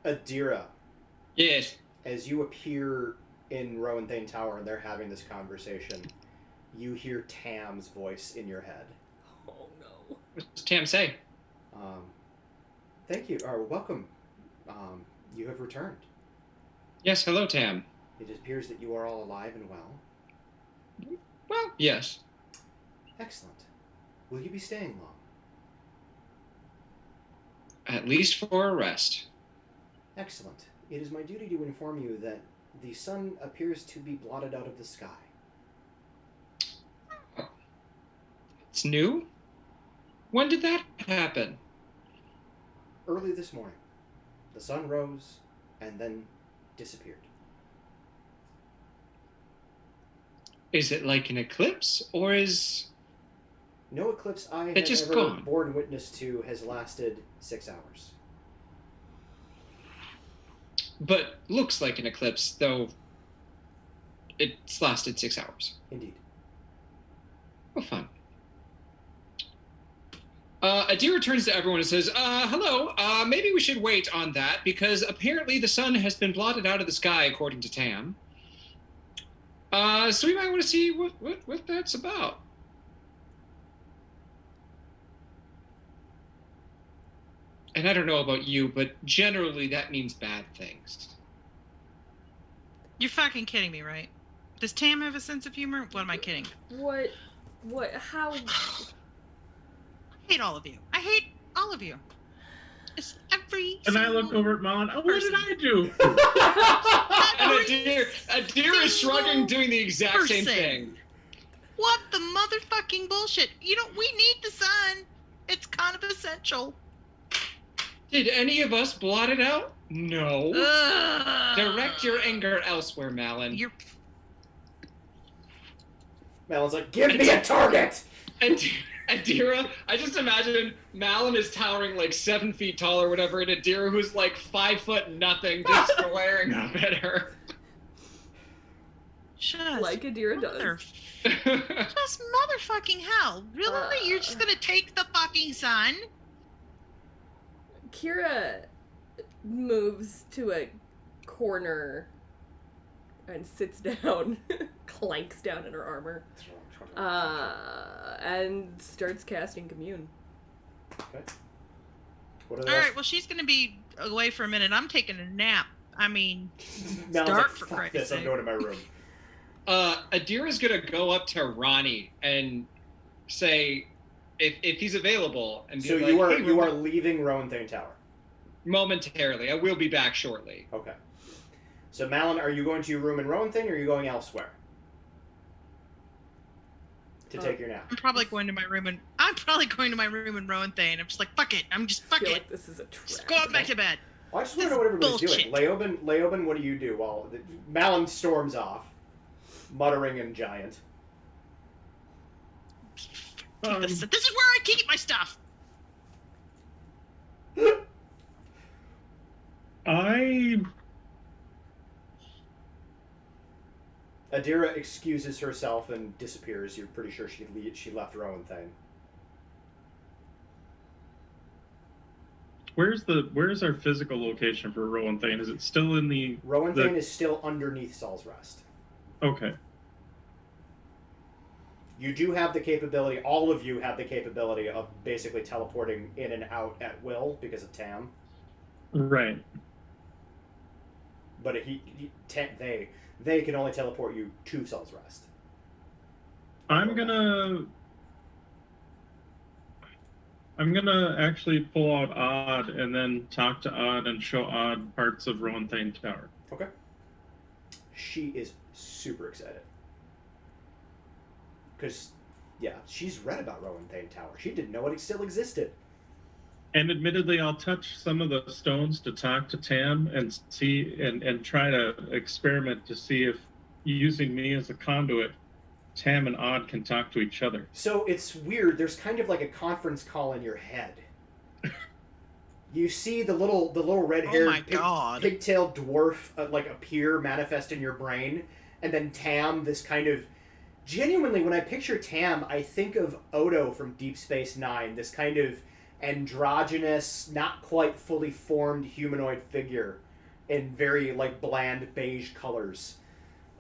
Adira, Yes. as you appear in Rowan Thane Tower and they're having this conversation, you hear Tam's voice in your head. Oh no. What does Tam say? Thank you, or welcome. You have returned. Yes, hello, Tam. It appears that you are all alive and well. Well, yes. Excellent. Will you be staying long? At least for a rest. Excellent. It is my duty to inform you that the sun appears to be blotted out of the sky. It's new? When did that happen? Early this morning. The sun rose and then disappeared. Is it like an eclipse, or is... No eclipse I have It just ever gone. borne witness to has lasted 6 hours. But looks like an eclipse, though it's lasted 6 hours. Indeed. Oh, fun. Adira turns to everyone and says, hello, maybe we should wait on that, because apparently the sun has been blotted out of the sky, according to Tam. So we might want to see what that's about. And I don't know about you, but generally that means bad things. You're fucking kidding me, right? Does Tam have a sense of humor? What am I kidding? How? I hate all of you. I hate all of you. It's every And I look over at Malin. Oh, what did I do? And Adira is shrugging, doing the exact same thing. What the motherfucking bullshit? We need the sun. It's kind of essential. Did any of us blot it out? No. Direct your anger elsewhere, Malin. Malin's like, give me a target! And Adira, I just imagine Malin is towering like 7 feet tall or whatever, and Adira, who's like 5 foot nothing, just glaring up at her. Just Like Adira does. Just motherfucking hell. Really? You're just gonna take the fucking sun? Kira moves to a corner and sits down, clanks down in her armor, and starts casting Commune. Okay. What are Alright, well, she's gonna be away for a minute. I'm taking a nap. I mean, Malin's dark like, for fuck Christ's this, I'm sake. going to my room. Adira's gonna go up to Ronnie and say, if he's available, and be So like, you are leaving Rowan Thane Tower? Momentarily. I will be back shortly. Okay. So Malin, are you going to your room in Rowan Thane, or are you going elsewhere? To take your nap? I'm probably going to my room in Rowan Thane. I'm just like, fuck it. I'm just, fuck I feel it. like this is a trap. Just going back to bed. Well, I just want to know what everybody's Bullshit. doing. Leoben, what do you do while Malin storms off, muttering in giant? This is where I keep my stuff. Adira excuses herself and disappears. You're pretty sure she left Rowan Thane. Where's our physical location for Rowan Thane? Is it still in the... Rowan Thane is still underneath Saul's Rest. Okay. You do have the capability, all of you have the capability of basically teleporting in and out at will because of Tam. Right. But they can only teleport you to Saul's Rest. I'm gonna actually pull out Odd and then talk to Odd and show Odd parts of Rowan Thane Tower. Okay. She is super excited. Because, yeah, she's read about Rowan Thane Tower. She didn't know it still existed. And admittedly, I'll touch some of the stones to talk to Tam and see and try to experiment to see if using me as a conduit, Tam and Odd can talk to each other. So it's weird. There's kind of like a conference call in your head. You see the little red-haired pigtailed dwarf like appear, manifest in your brain, and then Tam, this kind of genuinely, when I picture Tam, I think of Odo from Deep Space Nine, this kind of androgynous, not quite fully formed humanoid figure in very like bland beige colors.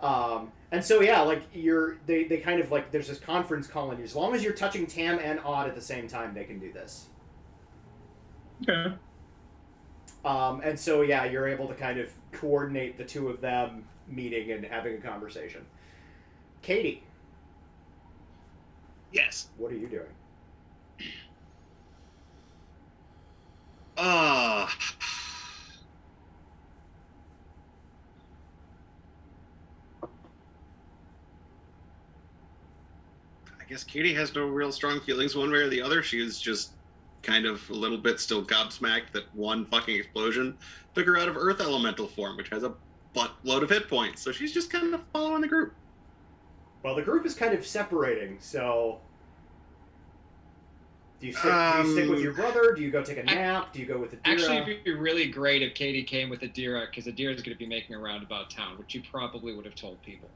And so yeah, like they kind of like there's this conference call in you. As long as you're touching Tam and Odd at the same time, they can do this. Okay. And so yeah, you're able to kind of coordinate the two of them meeting and having a conversation. Katie. Yes. What are you doing? guess Katie has no real strong feelings one way or the other. She is just kind of a little bit still gobsmacked that one fucking explosion took her out of Earth Elemental form, which has a buttload of hit points. So she's just kind of following the group. Well, the group is kind of separating, so... Do you stick with your brother? Do you go take a nap? Do you go with Adira? Actually, it'd be really great if Katie came with Adira, because Adira's going to be making a roundabout town, which you probably would have told people.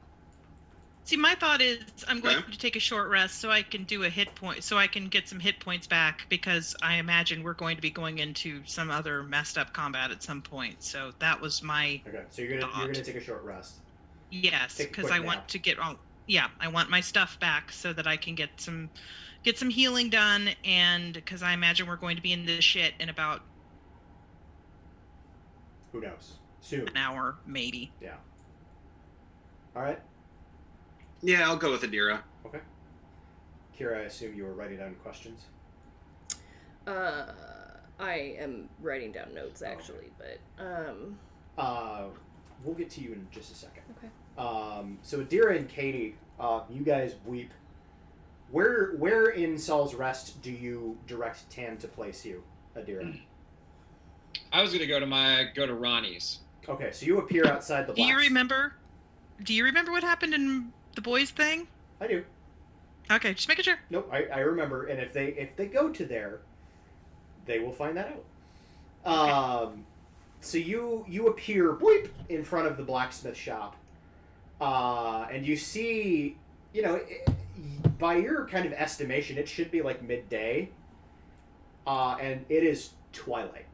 See, my thought is I'm going to take a short rest so I can do a hit point, so I can get some hit points back, because I imagine we're going to be going into some other messed up combat at some point. So that was my Okay, so you're gonna take a short rest. Yes, because I want to get all. Yeah, I want my stuff back so that I can get some healing done, and because I imagine we're going to be in this shit in about who knows, soon, an hour maybe. Yeah. All right. Yeah, I'll go with Adira. Okay. Kira, I assume you were writing down questions. I am writing down notes actually, but we'll get to you in just a second. Okay. So Adira and Katie, you guys weep. Where in Saul's Rest do you direct Tam to place you, Adira? I was going to go to Ronnie's. Okay, so you appear outside the Do you blocks. remember what happened in the boys thing? I do. Okay, just making sure. Nope, I remember, and if they go to there, they will find that out. So you appear boop, in front of the blacksmith shop, and you see, by your kind of estimation, it should be like midday, and it is twilight,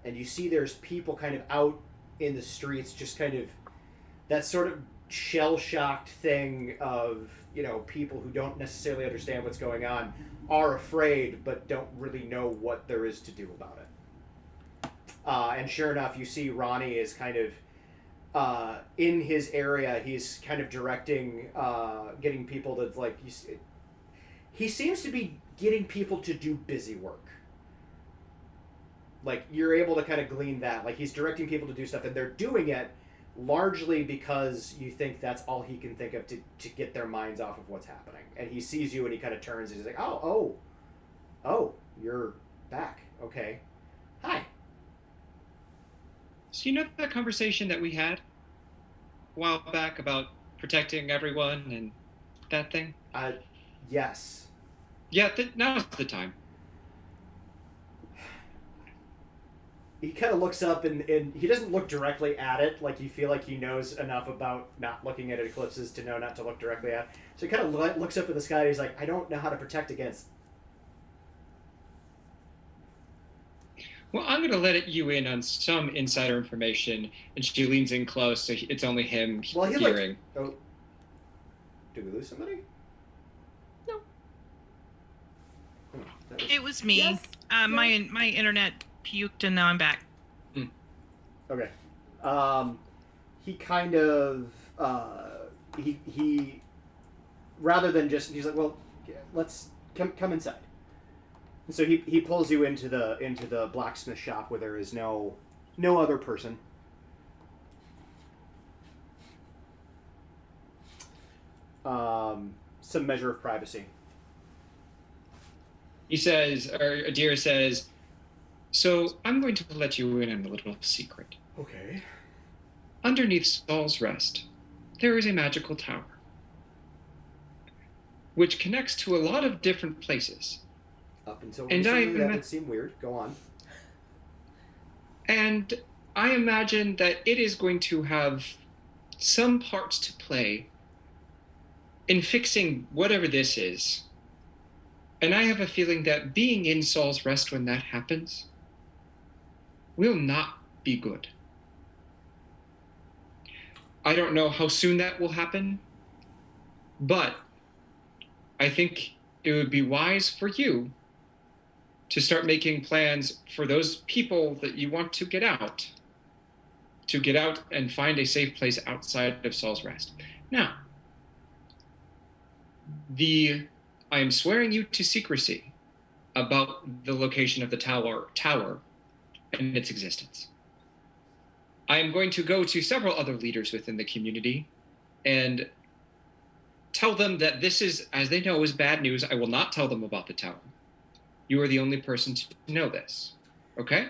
and you see there's people kind of out in the streets, just kind of that sort of shell-shocked thing of, people who don't necessarily understand what's going on, are afraid but don't really know what there is to do about it. And sure enough, you see Ronnie is kind of in his area. He's kind of directing, getting people to he seems to be getting people to do busy work. Like, you're able to kind of glean that. Like, he's directing people to do stuff, and they're doing it largely because you think that's all he can think of to get their minds off of what's happening. And he sees you and he kind of turns and he's like, oh, you're back. Okay. Hi. So you know that conversation that we had a while back about protecting everyone and that thing? Yes. Yeah, now's the time. He kind of looks up and he doesn't look directly at it. Like, you feel like he knows enough about not looking at eclipses to know not to look directly at it. So he kind of looks up at the sky and he's like, I don't know how to protect against. Well, I'm going to let you in on some insider information. And she leans in close, so it's only him hearing. Oh. Did we lose somebody? No. Oh, It was me. Yes. My internet puked and now I'm back. Okay. He kind of he rather than just, he's like, well, let's come inside. And so he pulls you into the blacksmith shop where there is no other person. Some measure of privacy. He says, or Adira says, so I'm going to let you in on a little secret. Okay. Underneath Saul's Rest, there is a magical tower, which connects to a lot of different places. Up until And recently, that would seem weird. Go on. And I imagine that it is going to have some parts to play in fixing whatever this is. And I have a feeling that being in Saul's Rest when that happens will not be good. I don't know how soon that will happen, but I think it would be wise for you to start making plans for those people that you want to get out and find a safe place outside of Saul's Rest. Now, I am swearing you to secrecy about the location of the tower and its existence. I am going to go to several other leaders within the community and tell them that this is, as they know, is bad news. I will not tell them about the tower. You are the only person to know this. Okay?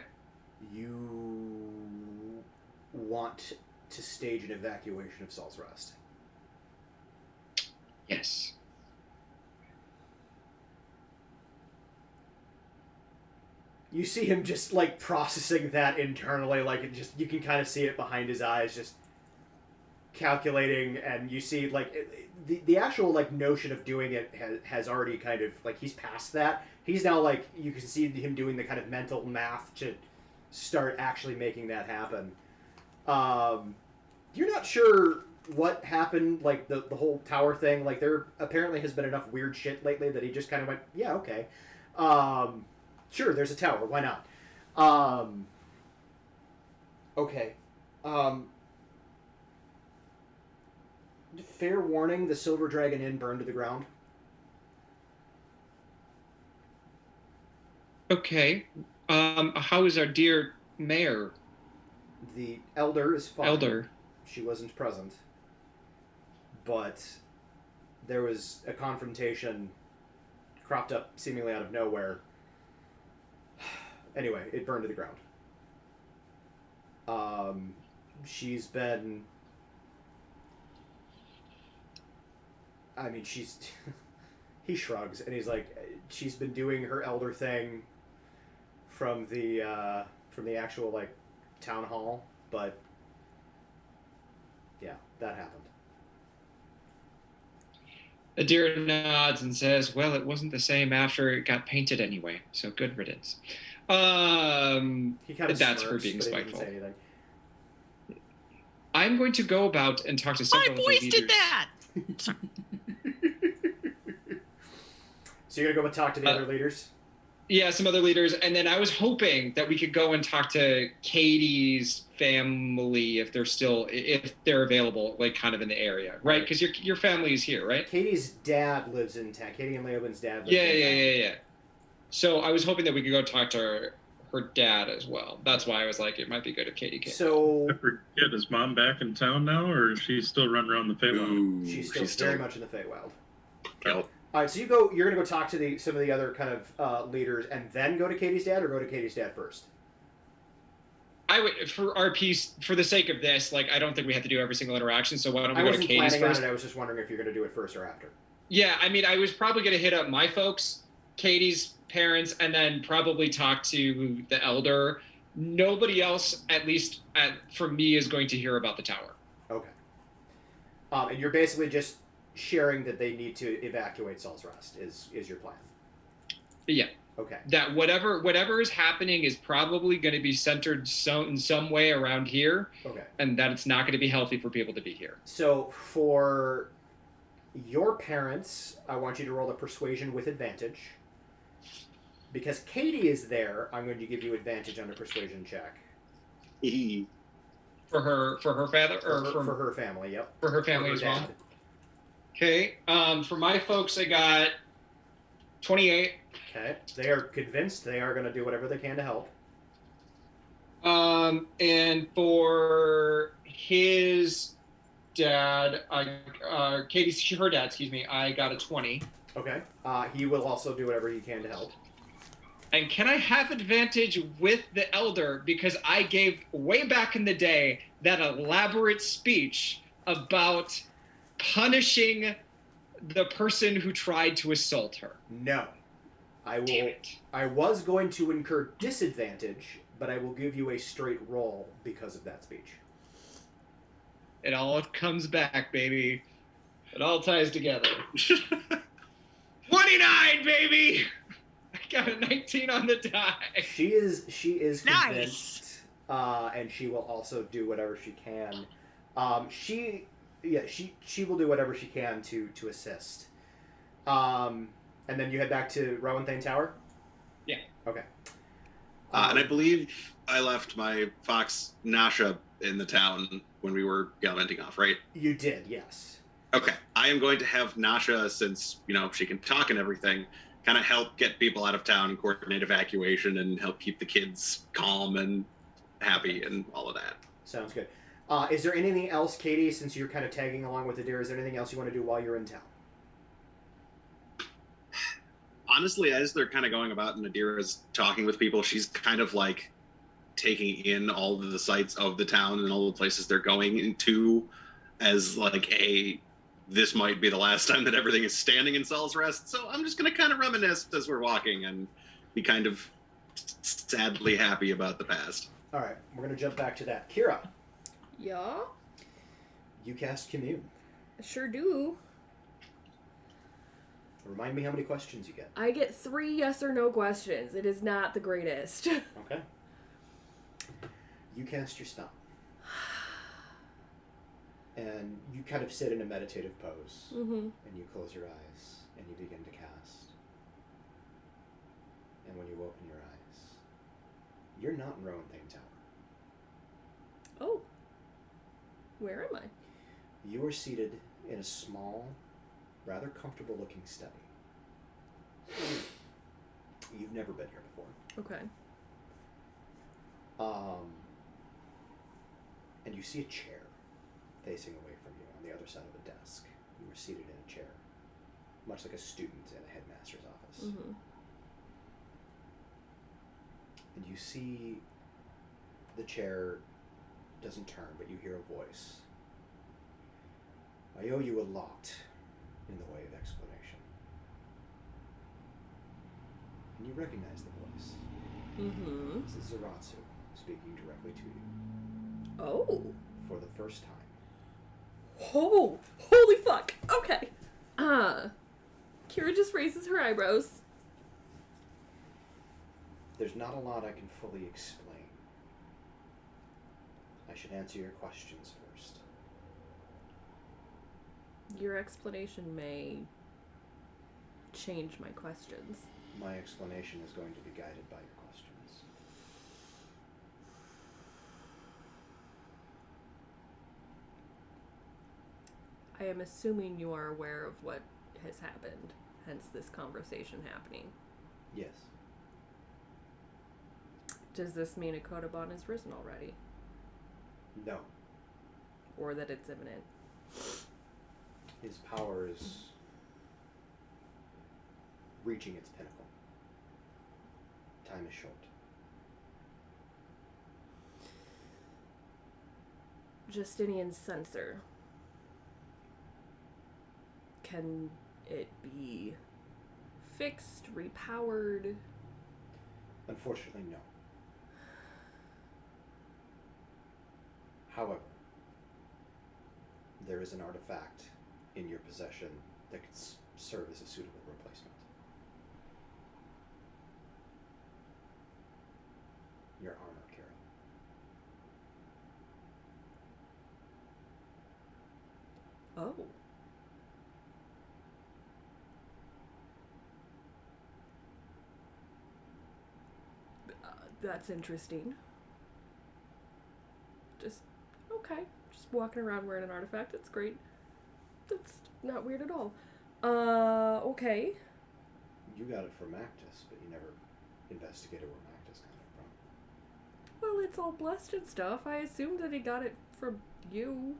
You want to stage an evacuation of Saul's Rest. Yes. You see him just, like, processing that internally, like, it just, you can kind of see it behind his eyes, just calculating, and you see, like, the actual, like, notion of doing it has already kind of, like, he's past that. He's now, like, you can see him doing the kind of mental math to start actually making that happen. You're not sure what happened, like, the whole tower thing. Like, there apparently has been enough weird shit lately that he just kind of went, yeah, okay. Sure, there's a tower. Why not? Okay. Fair warning, the Silver Dragon Inn burned to the ground. Okay. How is our dear mayor? The elder is fine. Elder. She wasn't present. But there was a confrontation cropped up seemingly out of nowhere. Anyway, it burned to the ground. She's been... I mean, she's... He shrugs, and he's like, she's been doing her elder thing from the actual, like, town hall, but... Yeah, that happened. Adira nods and says, well, it wasn't the same after it got painted anyway, so good riddance. He kind of that's smirks, her being but he doesn't spiteful. say anything. I'm going to go about and talk to My several of the voice leaders. did that. So you're gonna go and talk to the other leaders? Yeah, some other leaders, and then I was hoping that we could go and talk to Katie's family if they're available, like kind of in the area, right? Because your family is here, right? Katie's dad lives in town. Katie and Leoben's dad lives Yeah. in town. So I was hoping that we could go talk to her dad as well. That's why I was like, it might be good if Katie came. So I forget, is Mom back in town now, or is she still running around the Feywild? Ooh, she's still very much in the Feywild. Yep. All right, so you're gonna go talk to some of the other kind of leaders, and then go to Katie's dad, or go to Katie's dad first? I would, for our piece, for the sake of this, like, I don't think we have to do every single interaction, so why don't we I go to wasn't Katie's planning first? on it. I was just wondering if you're gonna do it first or after. Yeah, I mean, I was probably going to hit up my folks, Katie's parents, and then probably talk to the elder. Nobody else, at least for me, is going to hear about the tower. Okay. And you're basically just sharing that they need to evacuate Saul's Rest is your plan. Yeah. Okay. That whatever is happening is probably going to be centered in some way around here, Okay. and that it's not going to be healthy for people to be here. So for your parents, I want you to roll a persuasion with advantage. Because Katie is there, I'm going to give you advantage on a persuasion check. For her father, or For her family, yep. for her family For her as well. dad. Okay. For my folks, I got 28. Okay. They are convinced they are going to do whatever they can to help. And for his dad, her dad, excuse me, I got a 20. Okay. He will also do whatever he can to help. And can I have advantage with the elder because I gave way back in the day that elaborate speech about punishing the person who tried to assault her? No. I Damn will. it. I was going to incur disadvantage, but I will give you a straight roll because of that speech. It all comes back, baby. It all ties together. 29, baby! I got a 19 on the die. She is convinced, Nice. and she will also do whatever she can. She will do whatever she can to assist. And then you head back to Rowanthane Tower? Yeah. Okay. And I believe I left my fox Nasha in the town when we were gallivanting off, right? You did, yes. Okay. I am going to have Nasha, since, she can talk and everything, kind of help get people out of town, coordinate evacuation, and help keep the kids calm and happy and all of that. Sounds good. Is there anything else, Katie, since you're kind of tagging along with Adair, is there anything else you want to do while you're in town? honestly, as they're kind of going about and Adira's talking with people, she's kind of like taking in all of the sights of the town and all the places they're going into as like this might be the last time that everything is standing in Saul's Rest. So I'm just going to kind of reminisce as we're walking and be kind of sadly happy about the past. All right, we're going to jump back to that. Kira, Yeah, you cast Commune. I sure do. Remind me how many questions you get. I get 3 yes or no questions. It is not the greatest. Okay. You cast your spell. And you kind of sit in a meditative pose. Mm-hmm. And you close your eyes and you begin to cast. And when you open your eyes, you're not in Rowan Thane Tower. Oh. Where am I? You are seated in a small, rather comfortable looking study. You've never been here before. Okay. And you see a chair facing away from you on the other side of a desk. You were seated in a chair, much like a student in a headmaster's office. Mm-hmm. And you see the chair doesn't turn, but you hear a voice. I owe you a lot in the way of explanation. And you recognize the voice. Mm-hmm. This is Zaratsu speaking directly to you Oh. for the first time. Oh. Holy fuck. Okay. Kira just raises her eyebrows. There's not a lot I can fully explain. I should answer your questions first. Your explanation may change my questions. My explanation is going to be guided by your questions. I am assuming you are aware of what has happened, hence this conversation happening. Yes. Does this mean a Kodoban is risen already? No. Or that it's imminent? His power is reaching its pinnacle. Time is short. Justinian's censor. Can it be fixed, repowered? Unfortunately, no. However, there is an artifact in your possession that could serve as a suitable replacement. Your armor, Kira. Oh. That's interesting. Just, okay. Just walking around wearing an artifact. That's great. That's not weird at all. Okay. You got it from Mactus, but you never investigated where Mactus got it from. Well, it's all blessed and stuff. I assumed that he got it from you.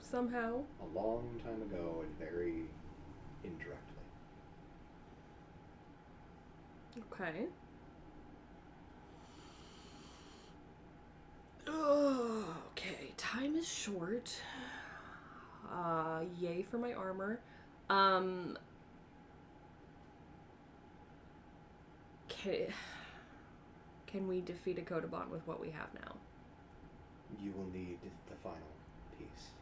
Somehow. A long time ago and very indirectly. Okay. Oh, okay, time is short. Yay for my armor. Can we defeat a Kodoban with what we have now? You will need the final piece.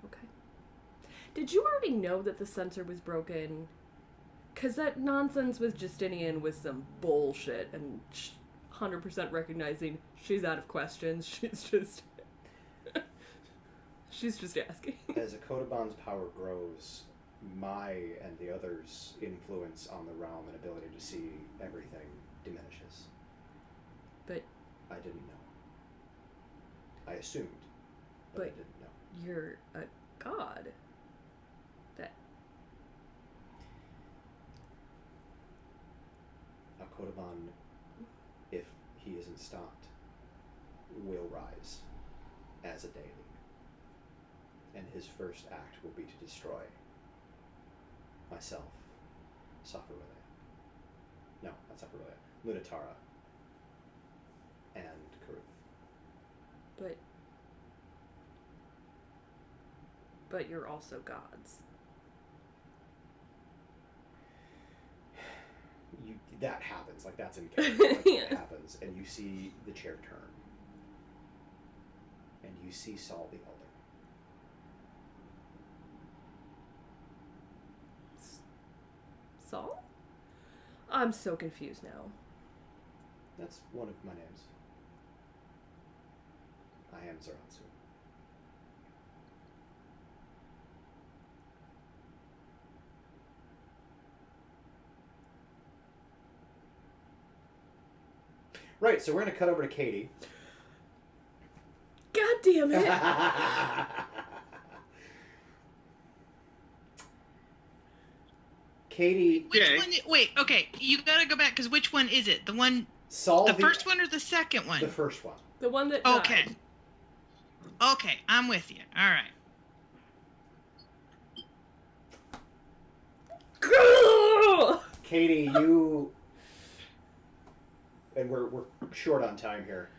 Okay. Did you already know that the sensor was broken? Because that nonsense with Justinian was some bullshit, and 100% recognizing she's out of questions. She's just asking. As a Kodoban's power grows, my and the others' influence on the realm and ability to see everything diminishes. But I didn't know. I assumed, but I didn't know. You're a god. That A Kodoban, if he isn't stopped, will rise as a deity. And his first act will be to destroy myself, Sakuruya. No, not Sakuruya. Lunatara. And Karuk. But you're also gods. That happens. Like, that's in character. Like, Yeah. It happens. And you see the chair turn. And you see Saul the Elder. Saul? I'm so confused now. That's one of my names. I am Zaratsu. Right, so we're going to cut over to Katie. God damn it! Katie, Which one? Wait, okay. You gotta go back because which one is it? The one, Saul the first one or the second one? The first one. The one that Okay. died. Okay, I'm with you. All right. Katie, you... And we're short on time here.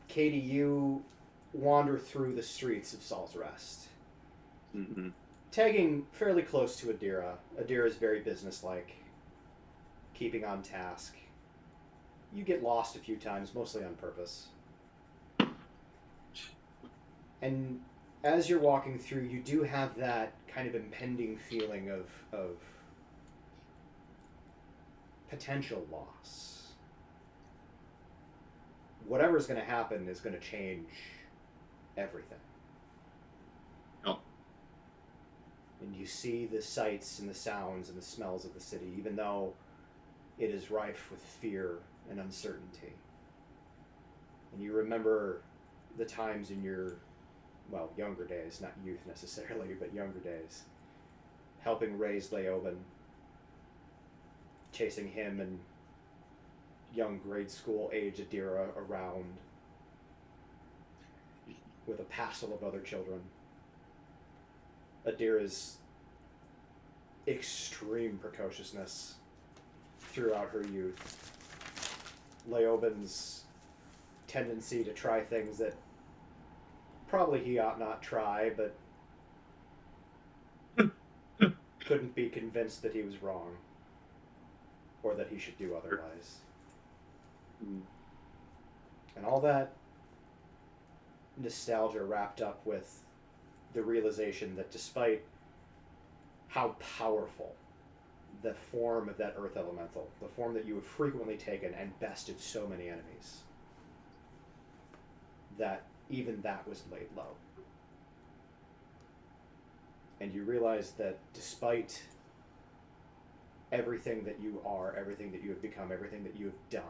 Katie, you wander through the streets of Saul's Rest. Mm-hmm. Tagging fairly close to Adira. Adira is very businesslike, keeping on task. You get lost a few times, mostly on purpose. And as you're walking through, you do have that kind of impending feeling of potential loss. Whatever's going to happen is going to change everything. Oh. And you see the sights and the sounds and the smells of the city, even though it is rife with fear and uncertainty. And you remember the times in your, well, younger days, not youth necessarily, but younger days, helping raise Leoben, chasing him and young grade school age Adira around with a passel of other children. Adira's extreme precociousness throughout her youth. Leoben's tendency to try things that probably he ought not try, but couldn't be convinced that he was wrong or that he should do otherwise. And all that nostalgia wrapped up with the realization that despite how powerful the form of that earth elemental, the form that you have frequently taken and bested so many enemies, that even that was laid low. And you realize that despite everything that you are, everything that you have become, everything that you have done,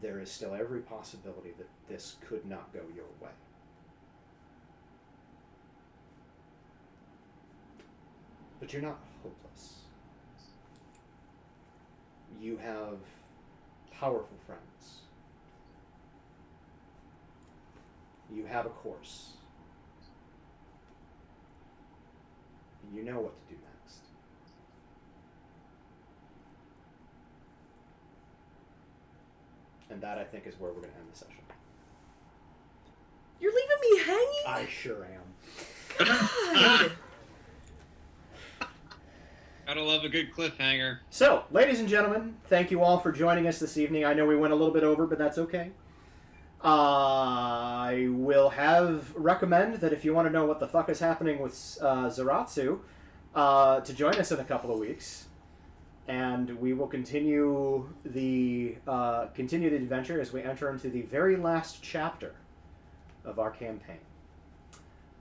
there is still every possibility that this could not go your way. But you're not hopeless. You have powerful friends. You have a course. You know what to do next. And that, I think, is where we're going to end the session. You're leaving me hanging? I sure am. God. Gotta love a good cliffhanger. So, ladies and gentlemen, thank you all for joining us this evening. I know we went a little bit over, but that's okay. I will recommend that if you want to know what the fuck is happening with Zaratsu, to join us in a couple of weeks. And we will continue the adventure as we enter into the very last chapter of our campaign.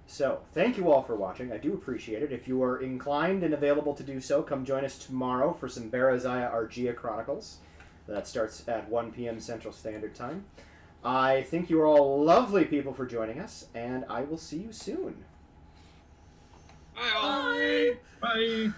So, thank you all for watching. I do appreciate it. If you are inclined and available to do so, come join us tomorrow for some Barazaya Argia Chronicles. That starts at 1 p.m. Central Standard Time. I think you are all lovely people for joining us, and I will see you soon. Bye all. Bye. Bye.